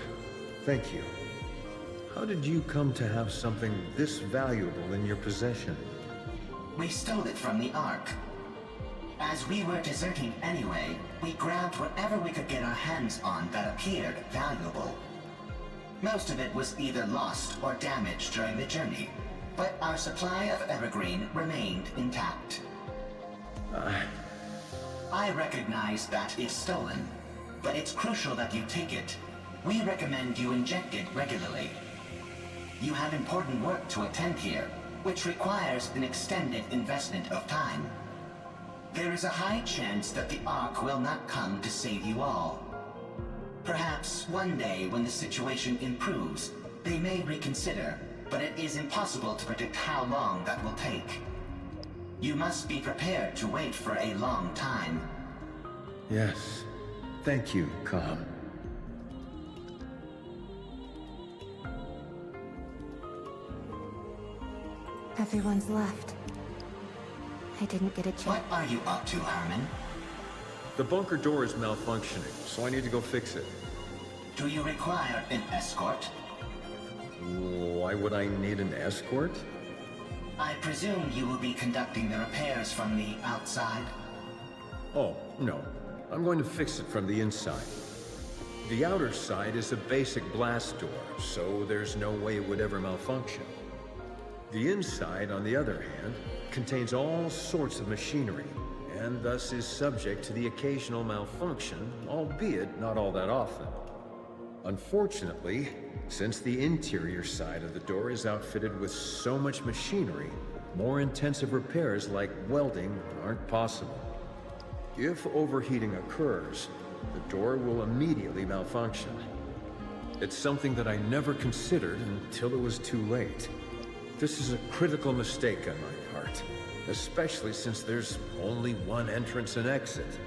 Thank you. How did you come to have something this valuable in your possession? We stole it from the Ark. As we were deserting anyway, we grabbed whatever we could get our hands on that appeared valuable. Most of it was either lost or damaged during the journey, but our supply of Evergreen remained intact. I recognize that it's stolen, but it's crucial that you take it. We recommend you inject it regularly. You have important work to attend here, which requires an extended investment of time. There is a high chance that the Ark will not come to save you all. Perhaps one day when the situation improves, they may reconsider, but it is impossible to predict how long that will take. You must be prepared to wait for a long time. Yes. Thank you, Com. Everyone's left. I didn't get a chance. What are you up to, Herman? The bunker door is malfunctioning, so I need to go fix it. Do you require an escort? Why would I need an escort? I presume you will be conducting the repairs from the outside? Oh, no. I'm going to fix it from the inside. The outer side is a basic blast door, so there's no way it would ever malfunction. The inside, on the other hand, contains all sorts of machinery, and thus is subject to the occasional malfunction, albeit not all that often. Unfortunately, since the interior side of the door is outfitted with so much machinery, more intensive repairs like welding aren't possible. If overheating occurs, the door will immediately malfunction. It's something that I never considered until it was too late. This is a critical mistake on my part, especially since there's only one entrance and exit.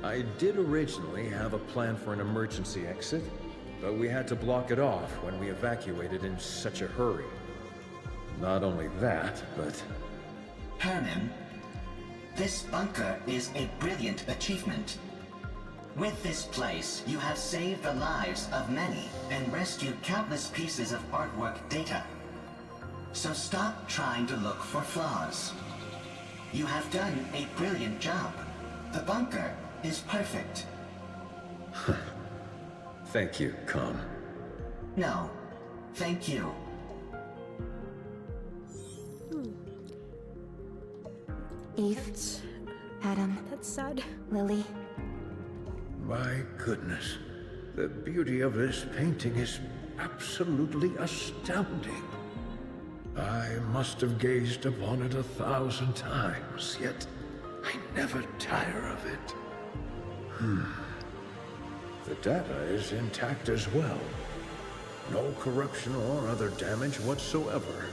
I did originally have a plan for an emergency exit, but we had to block it off when we evacuated in such a hurry. Not only that, but... Herman, this bunker is a brilliant achievement. With this place, you have saved the lives of many and rescued countless pieces of artwork data. So stop trying to look for flaws. You have done a brilliant job. The bunker is perfect. Thank you, Com. No, thank you. Eve, Adam, that's sad. Lily. My goodness. The beauty of this painting is absolutely astounding. I must have gazed upon it 1,000 times, yet I never tire of it. The data is intact as well. No corruption or other damage whatsoever.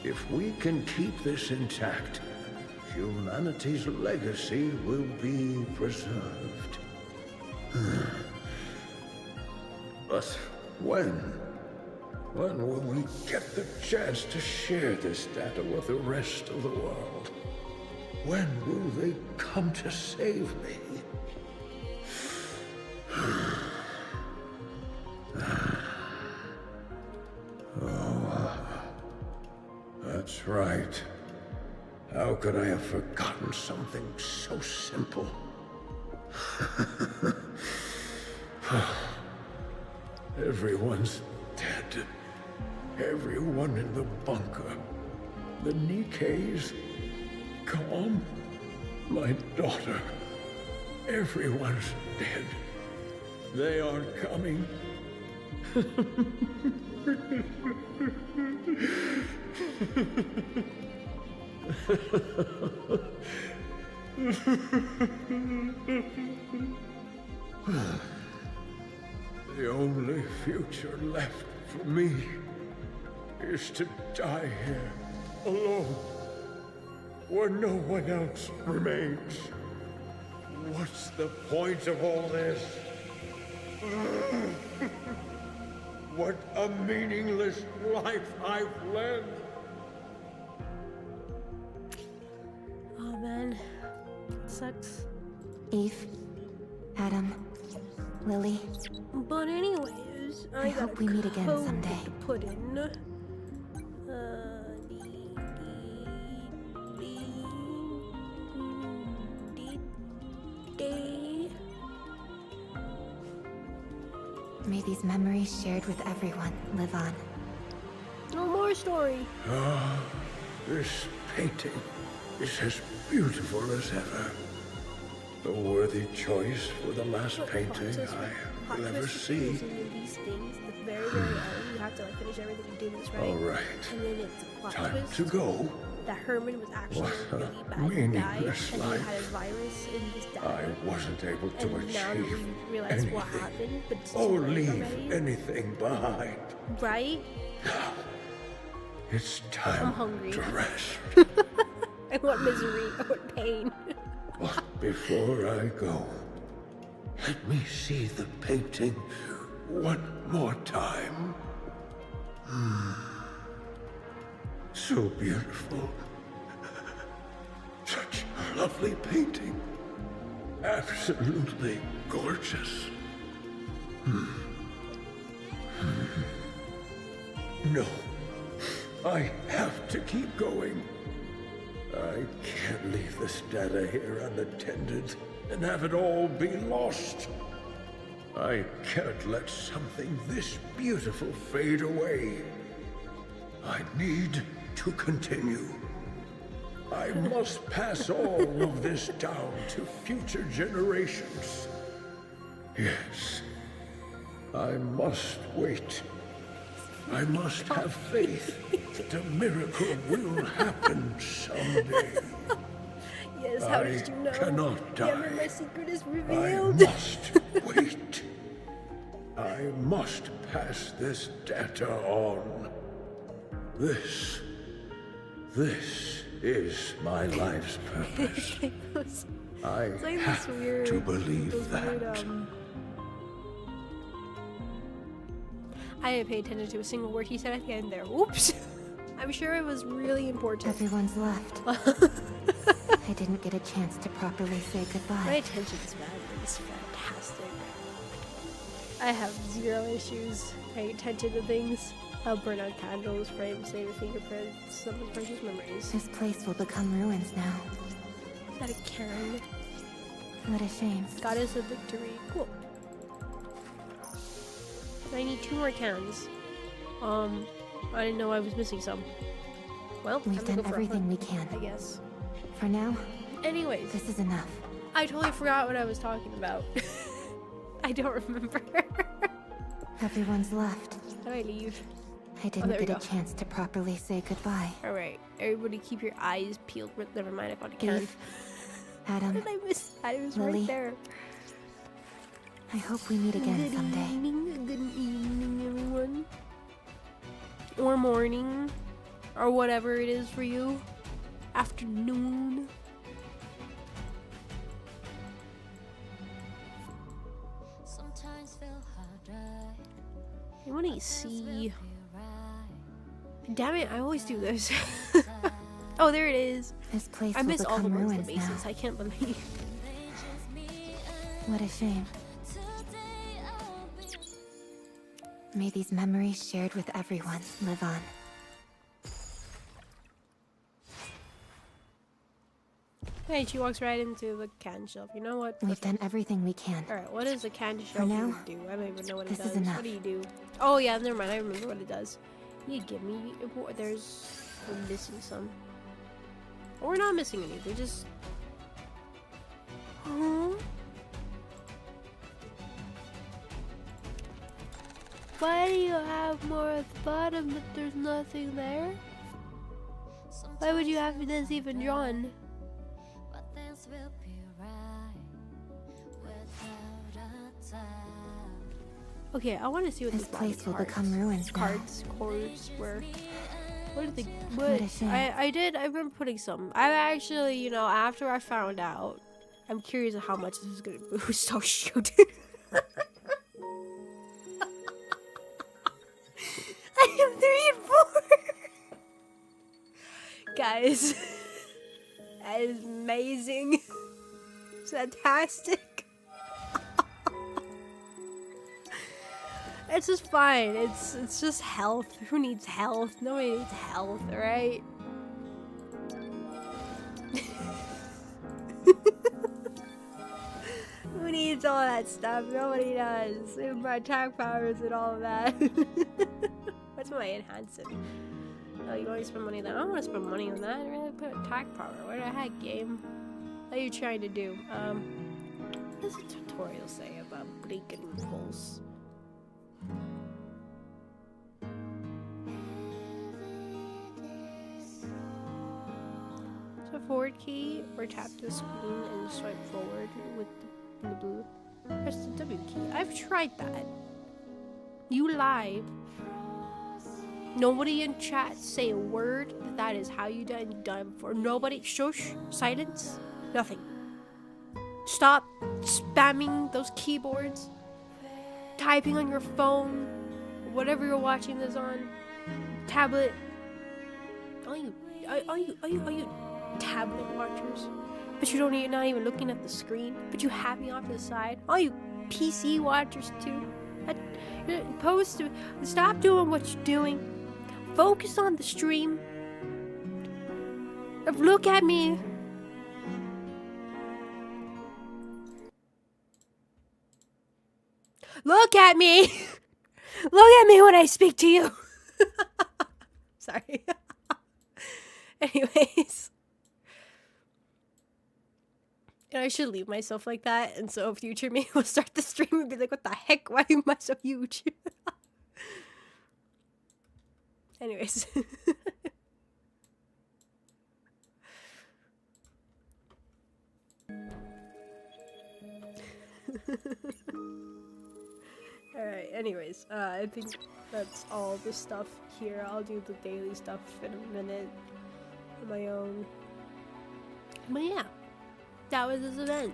If we can keep this intact, humanity's legacy will be preserved. But when? When will we get the chance to share this data with the rest of the world? When will they come to save me? Oh, that's right. How could I have forgotten something so simple? Everyone's dead. Everyone in the bunker. The Nikkes. Calm. My daughter. Everyone's dead. They aren't coming. The only future left for me is to die here, alone, where no one else remains. What's the point of all this? What a meaningless life I've led. Oh man, it sucks. Eve, Adam, Lily. But anyways, I hope we meet again someday. To put in. May these memories shared with everyone live on. No more story. Ah, this painting is as beautiful as ever. the worthy choice for the last painting I will ever see. These things, the very, very end, you have to like finish everything you do this, right? All right. And then it's a plot Time twist to go. that Herman was actually What a really bad guy, and meaningless he life. had a virus in his data. I wasn't able to and now achieve we realize what anything. happened, but it's Oh, too late leave already. anything behind. Right? It's time I'm hungry. to rest. I want misery. I want pain. But before I go, let me see the painting one more time. So beautiful. Such a lovely painting. Absolutely gorgeous. No. I have to keep going. I can't leave this data here unattended and have it all be lost. I can't let something this beautiful fade away. I need to continue. I must pass all of this down to future generations. Yes, I must wait. I must have faith that a miracle will happen someday. Yes, how did you know? Cannot Yeah, die. my secret is I revealed. must wait. I must pass this data on. This is my life's purpose. I It's like have this weird, to believe those that. weird, I didn't pay attention to a single word he said at the end there. Oops. I'm sure it was really important. Everyone's left. I didn't get a chance to properly say goodbye. My attention span is fantastic. I have zero issues paying attention to things. I'll burn out candles, frame, save a fingerprint, someone's precious memories. This place will become ruins now. Is that a Karen? What a shame. Goddess of Victory. Cool. I need 2 more cans. I didn't know I was missing some. Well, We've time to done go for a everything hunt, we can. I guess. For now, Anyways, this is enough. I totally forgot what I was talking about. I don't remember. Everyone's left. How do I leave? I didn't there we get a go. chance to properly say goodbye. Alright, everybody keep your eyes peeled. Never mind, I found a can. Eve, Adam, What did I miss that? It was Lily. right there. I hope we meet again Good someday. evening, good evening, everyone. Or morning. Or whatever it is for you. Afternoon. Sometimes feel harder. I want to see. Damn it, I always do this. Oh, there it is. This place I will miss all the become ones, the ruins bases. now. I can't believe. What a shame. May these memories shared with everyone live on. Hey, she walks right into the can shelf. You know what? We've done everything we can. Alright, what does the candy shelf now, do? I don't even know what it this does. is enough. What do you do? Oh yeah, never mind. I remember what it does. You give me. There's. We're missing some. Oh, we're not missing any. They're just. Huh? Why do you have more at the bottom but there's nothing there? Why would you have this even drawn? But things will be right without a doubt. Okay, I want to see what This these place will cards, become ruins now. cards were. What did they? What What? a shame. I remember putting some. I actually, you know, after I found out, I'm curious of how much this is gonna boost. Oh shoot! I have 3 and 4. Guys, that is amazing. It's fantastic. It's just fine. It's just health. Who needs health? Nobody needs health, alright? Who needs all that stuff? Nobody does. And my attack powers and all of that. What's my enhancing? Oh, you want to spend money on that? I don't want to spend money on that. I'd rather put attack power. What the heck, game? What are you trying to do? What does the tutorial say about blinking holes? So forward key or tap the screen and swipe forward with the blue. Press the W key. I've tried that. You lied. Nobody in chat say a word that is how you done it before. Nobody. Shush. Silence. Nothing. Stop spamming those keyboards. Typing on your phone. Whatever you're watching this on. Tablet. Are you tablet watchers? But you don't even not even looking at the screen. But you have me off to the side. All you PC watchers too. You're supposed to stop doing what you're doing. Focus on the stream. Look at me. Look at me. Look at me when I speak to you. Sorry. Anyways. And I should leave myself like that, and so future me will start the stream and be like, what the heck? Why am I so huge? Anyways. Alright, anyways, I think that's all the stuff here. I'll do the daily stuff in a minute on my own. But yeah, that was this event.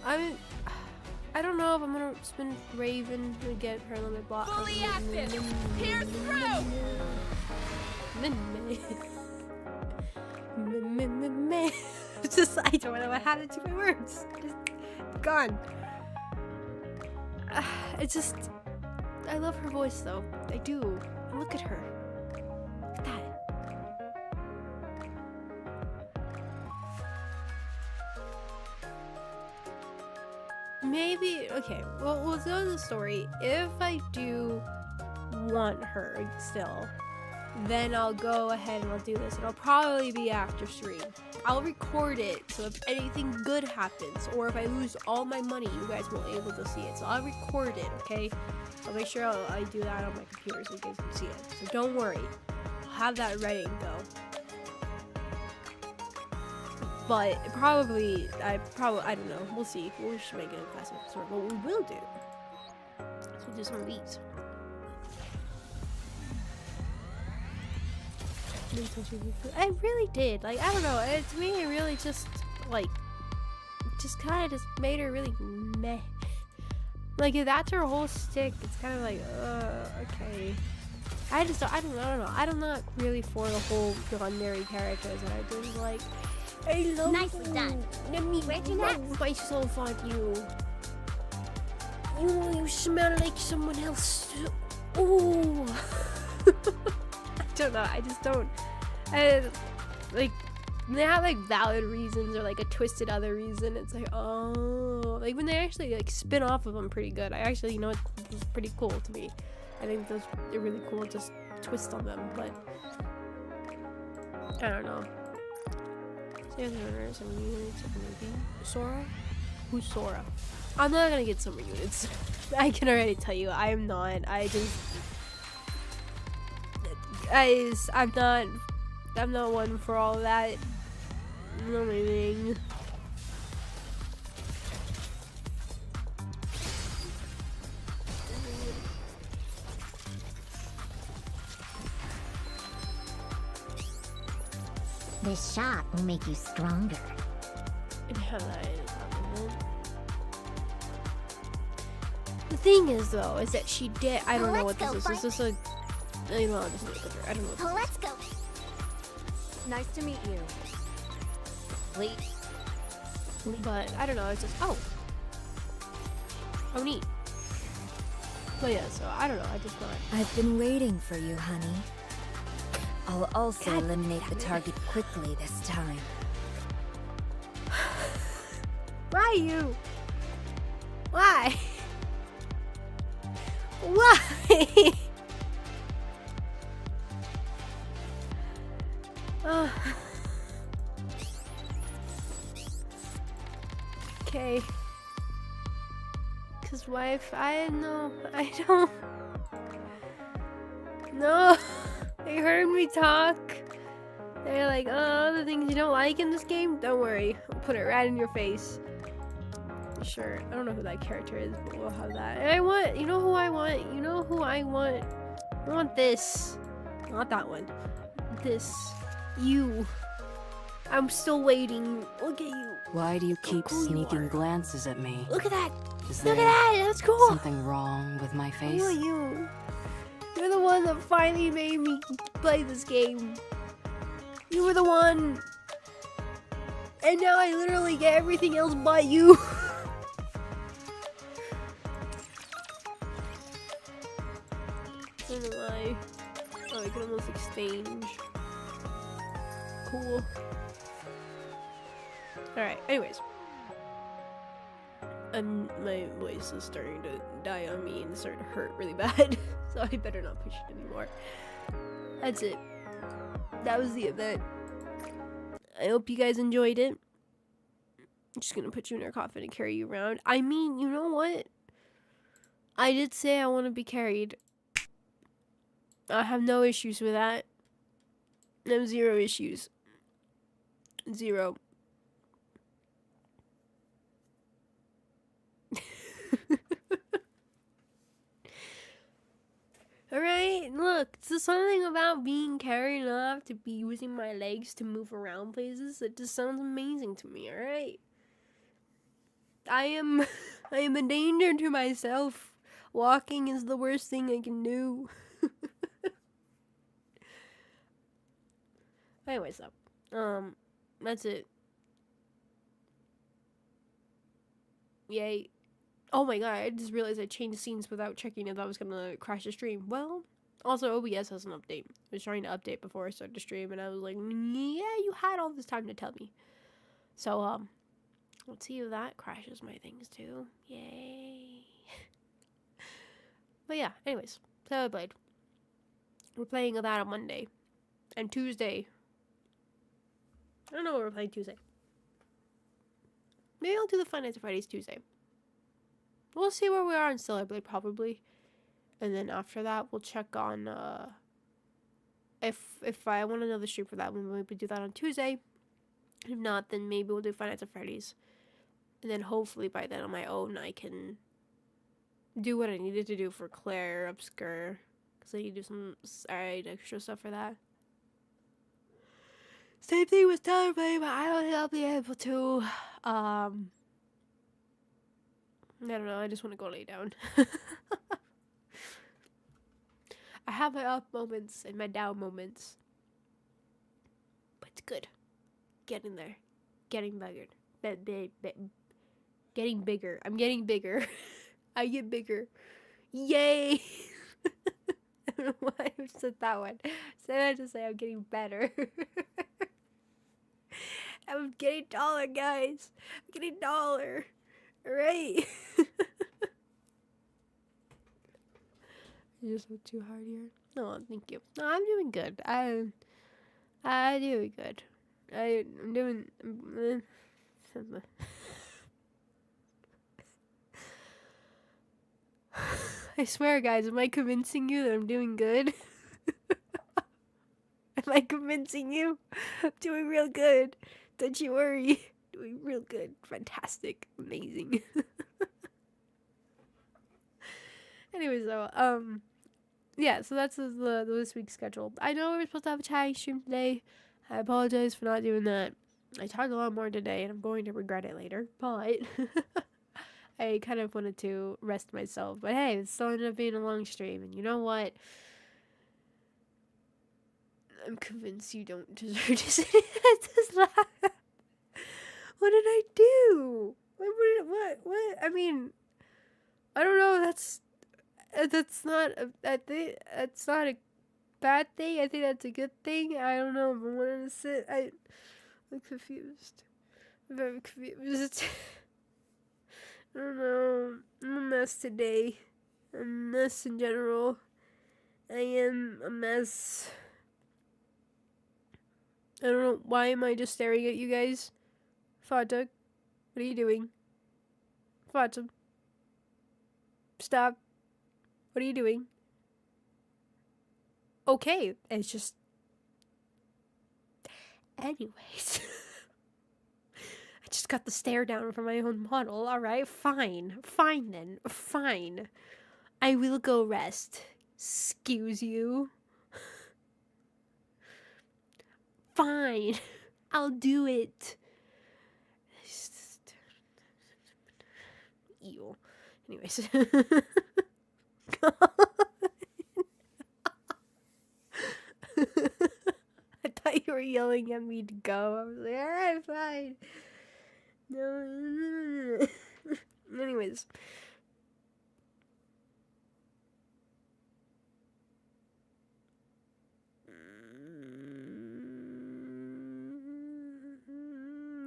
I don't know if I'm gonna spin Raven and get her limit block. Fully active! Pierce through! It's just, I don't know what happened to my words. Just gone. It's just, I love her voice though. I do. And look at her. Look at that. Maybe, okay, well, we'll go to the story. If I do want her still, then I'll go ahead and I'll do this. And I'll probably be after stream. I'll record it, so if anything good happens, or if I lose all my money, you guys will be able to see it. So I'll record it, okay? I'll make sure I do that on my computer so you guys can see it. So don't worry. I'll have that ready to go. But probably, I don't know. We'll see. We should make it a fast episode. What we will do is we'll do some of these. I really did. Like, I don't know. To me, it really just, like, just kind of just made her really meh. Like, if that's her whole stick, it's kind of like, okay. I don't know. I'm not really for the whole non-binary characters, and I just like, I love Nicely done. Let me Where'd you next? myself on you. You smell like someone else. Ooh. I don't know. I just don't. Like, they have like valid reasons or like a twisted other reason. It's like, oh, like when they actually like spin off of them pretty good. I actually, you know, it's pretty cool to me. I think those are really cool. Just twist on them, but I don't know. Some units maybe. Sora? Who's Sora? I'm not gonna get summer units. I can already tell you, I am not. I'm not one for all that. No meaning. This shot will make you stronger. The thing is, though, is that she did. I don't know what this is. Is this a? I don't know. I don't know. What Let's go. Nice to meet you. Late. But I don't know. It's just oh neat. But yeah, so I don't know. I just thought I've been waiting for you, honey. I'll also eliminate the target quickly this time. Why you? Why? Why? Okay. his wife. I don't. No, they heard me talk. They're like, oh, the things you don't like in this game? Don't worry, I'll put it right in your face. Sure, I don't know who that character is, but we'll have that. And I want, you know who I want? You know who I want? I want this. Not that one. This. You. I'm still waiting. Look at you. Why do you keep cool you sneaking are. glances at me? Look at that. Is Look at there that. That's cool. something wrong with my face? Who are you? You're the one that finally made me play this game. You were the one. And now I literally get everything else but you. I don't know why. Oh, I can almost exchange. Cool. Alright, anyways. My voice is starting to die on me and starting to hurt really bad. So I better not push it anymore. That's it. That was the event. I hope you guys enjoyed it. I'm just gonna put you in our coffin and carry you around. I mean, you know what? I did say I want to be carried. I have no issues with that. I have 0 issues. 0. Alright, look, there's something about being carried enough to be using my legs to move around places. It just sounds amazing to me, alright? I am a danger to myself. Walking is the worst thing I can do. Anyways, though, that's it. Yay. Oh my god, I just realized I changed scenes without checking if that was gonna crash the stream. Well, also OBS has an update. I was trying to update before I started the stream, and I was like, yeah, you had all this time to tell me. So, let's see if that crashes my things too. Yay. But yeah, anyways, so I played. We're playing that on Monday. And Tuesday. I don't know what we're playing Tuesday. Maybe I'll do the Five Nights at Freddy's Tuesday. We'll see where we are in Celebrate, probably. And then after that, we'll check on, if I want another stream for that, we'll maybe do that on Tuesday. If not, then maybe we'll do Five Nights at Freddy's. And then hopefully by then on my own, I can do what I needed to do for Claire Obscure. Because I need to do some side extra stuff for that. Same thing with Celebrate, but I don't think I'll be able to, I don't know, I just want to go lay down. I have my up moments and my down moments. But it's good. Getting there. Getting bigger. Getting bigger. I'm getting bigger. I get bigger. Yay! I don't know why I said that one. So I just say I'm getting better. I'm getting taller, guys. I'm getting taller. Alright. You just went too hard here. No, thank you. No, I'm doing good. I'm doing good. I'm doing. I swear, guys, am I convincing you that I'm doing good? Am I convincing you? I'm doing real good. Don't you worry. Doing real good. Fantastic. Amazing. Anyways, though, yeah, so that's this week's schedule. I know we're supposed to have a chatting stream today. I apologize for not doing that. I talked a lot more today, and I'm going to regret it later, but I kind of wanted to rest myself. But hey, it still ended up being a long stream, and you know what? I'm convinced you don't deserve to sit at this lab. What did I do? What? I mean, I don't know. That's not that's not a bad thing. I think that's a good thing. I don't know. If I wanted to sit. I'm confused. I'm very confused. I don't know. I'm a mess today. I'm a mess in general. I am a mess. I don't know. Why am I just staring at you guys? Fatum, what are you doing? Fatum. Stop. What are you doing? Okay, it's just... Anyways. I just got the stare down from my own model. Alright, fine. Fine then. Fine. I will go rest. Excuse you. Fine. I'll do it. Ew. Anyways. I thought you were yelling at me to go. I was like, alright, fine. No. Anyways.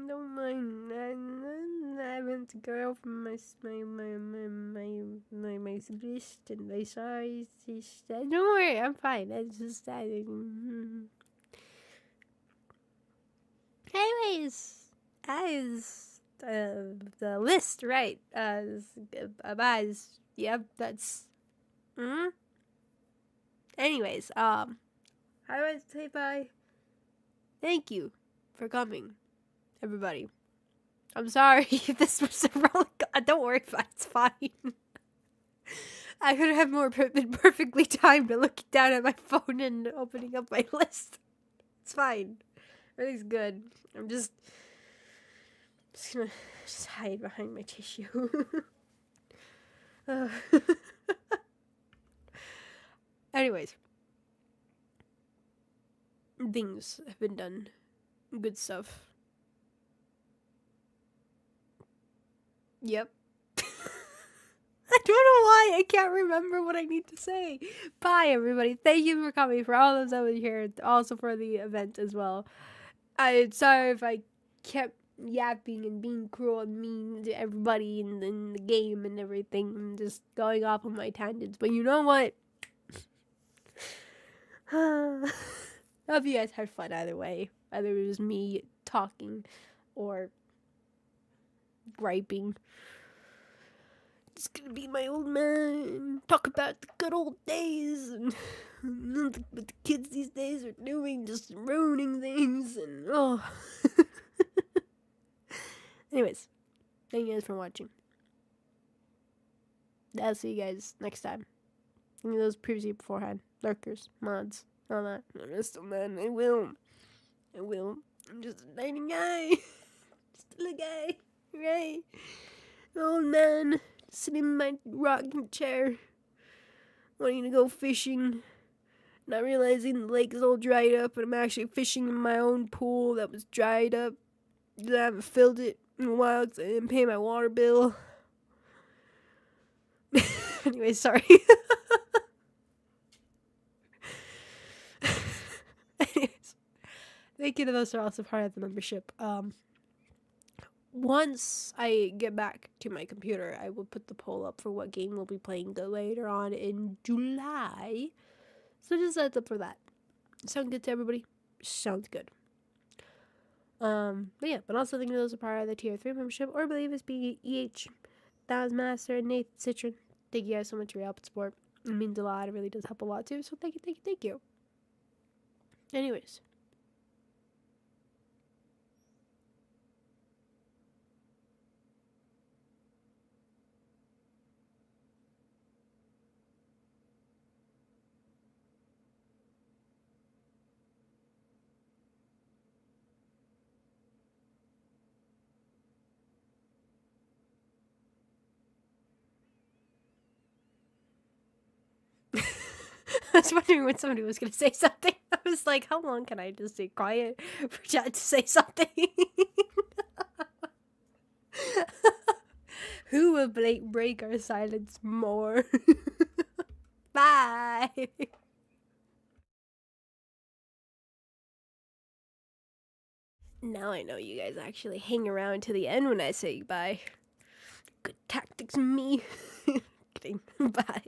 Don't mind. I went to go from my wrist and my size. Don't worry, I'm fine. It's just anyways, as the list, right? Yep, that's. Anyways, I want to say bye. Thank you for coming, everybody. I'm sorry if this was a roller. Don't worry about it. It's fine. I could have been perfectly timed to looking down at my phone and opening up my list. It's fine. Everything's good. I'm just gonna hide behind my tissue. Anyways, things have been done. Good stuff. Yep. I don't know why. I can't remember what I need to say. Bye, everybody. Thank you for coming, for all those over here, also for the event as well. I'm sorry if I kept yapping and being cruel and mean to everybody in the game and everything, and just going off on my tangents. But you know what? I hope you guys had fun either way. Either it was me talking or griping. It's gonna be my old man. Talk about the good old days and what the kids these days are doing, just ruining things and oh. Anyways, thank you guys for watching. I'll see you guys next time. Think of those previously beforehand. Lurkers, mods, all that. I'm still mad. I will. I'm just a tiny guy. Just a little guy. Right? Old man. Sitting in my rocking chair. Wanting to go fishing. Not realizing the lake is all dried up. And I'm actually fishing in my own pool that was dried up. I haven't filled it in a while because I didn't pay my water bill. Anyway, sorry. Anyways, thank you to those who are also part of the membership. Once I get back to my computer, I will put the poll up for what game we'll be playing later on in July. So just heads up for that. Sound good to everybody? Sounds good. But yeah, but also thank you to those who are part of the tier 3 membership or believe it's BEH, Master, and Nathan Citron. Thank you guys so much for your help and support. It means a lot. It really does help a lot too. So thank you. Anyways. I was wondering when somebody was going to say something. I was like, how long can I just stay quiet for Chad to say something? Who will break our silence more? Bye! Now I know you guys actually hang around to the end when I say bye. Good tactics, me. Kidding. Bye.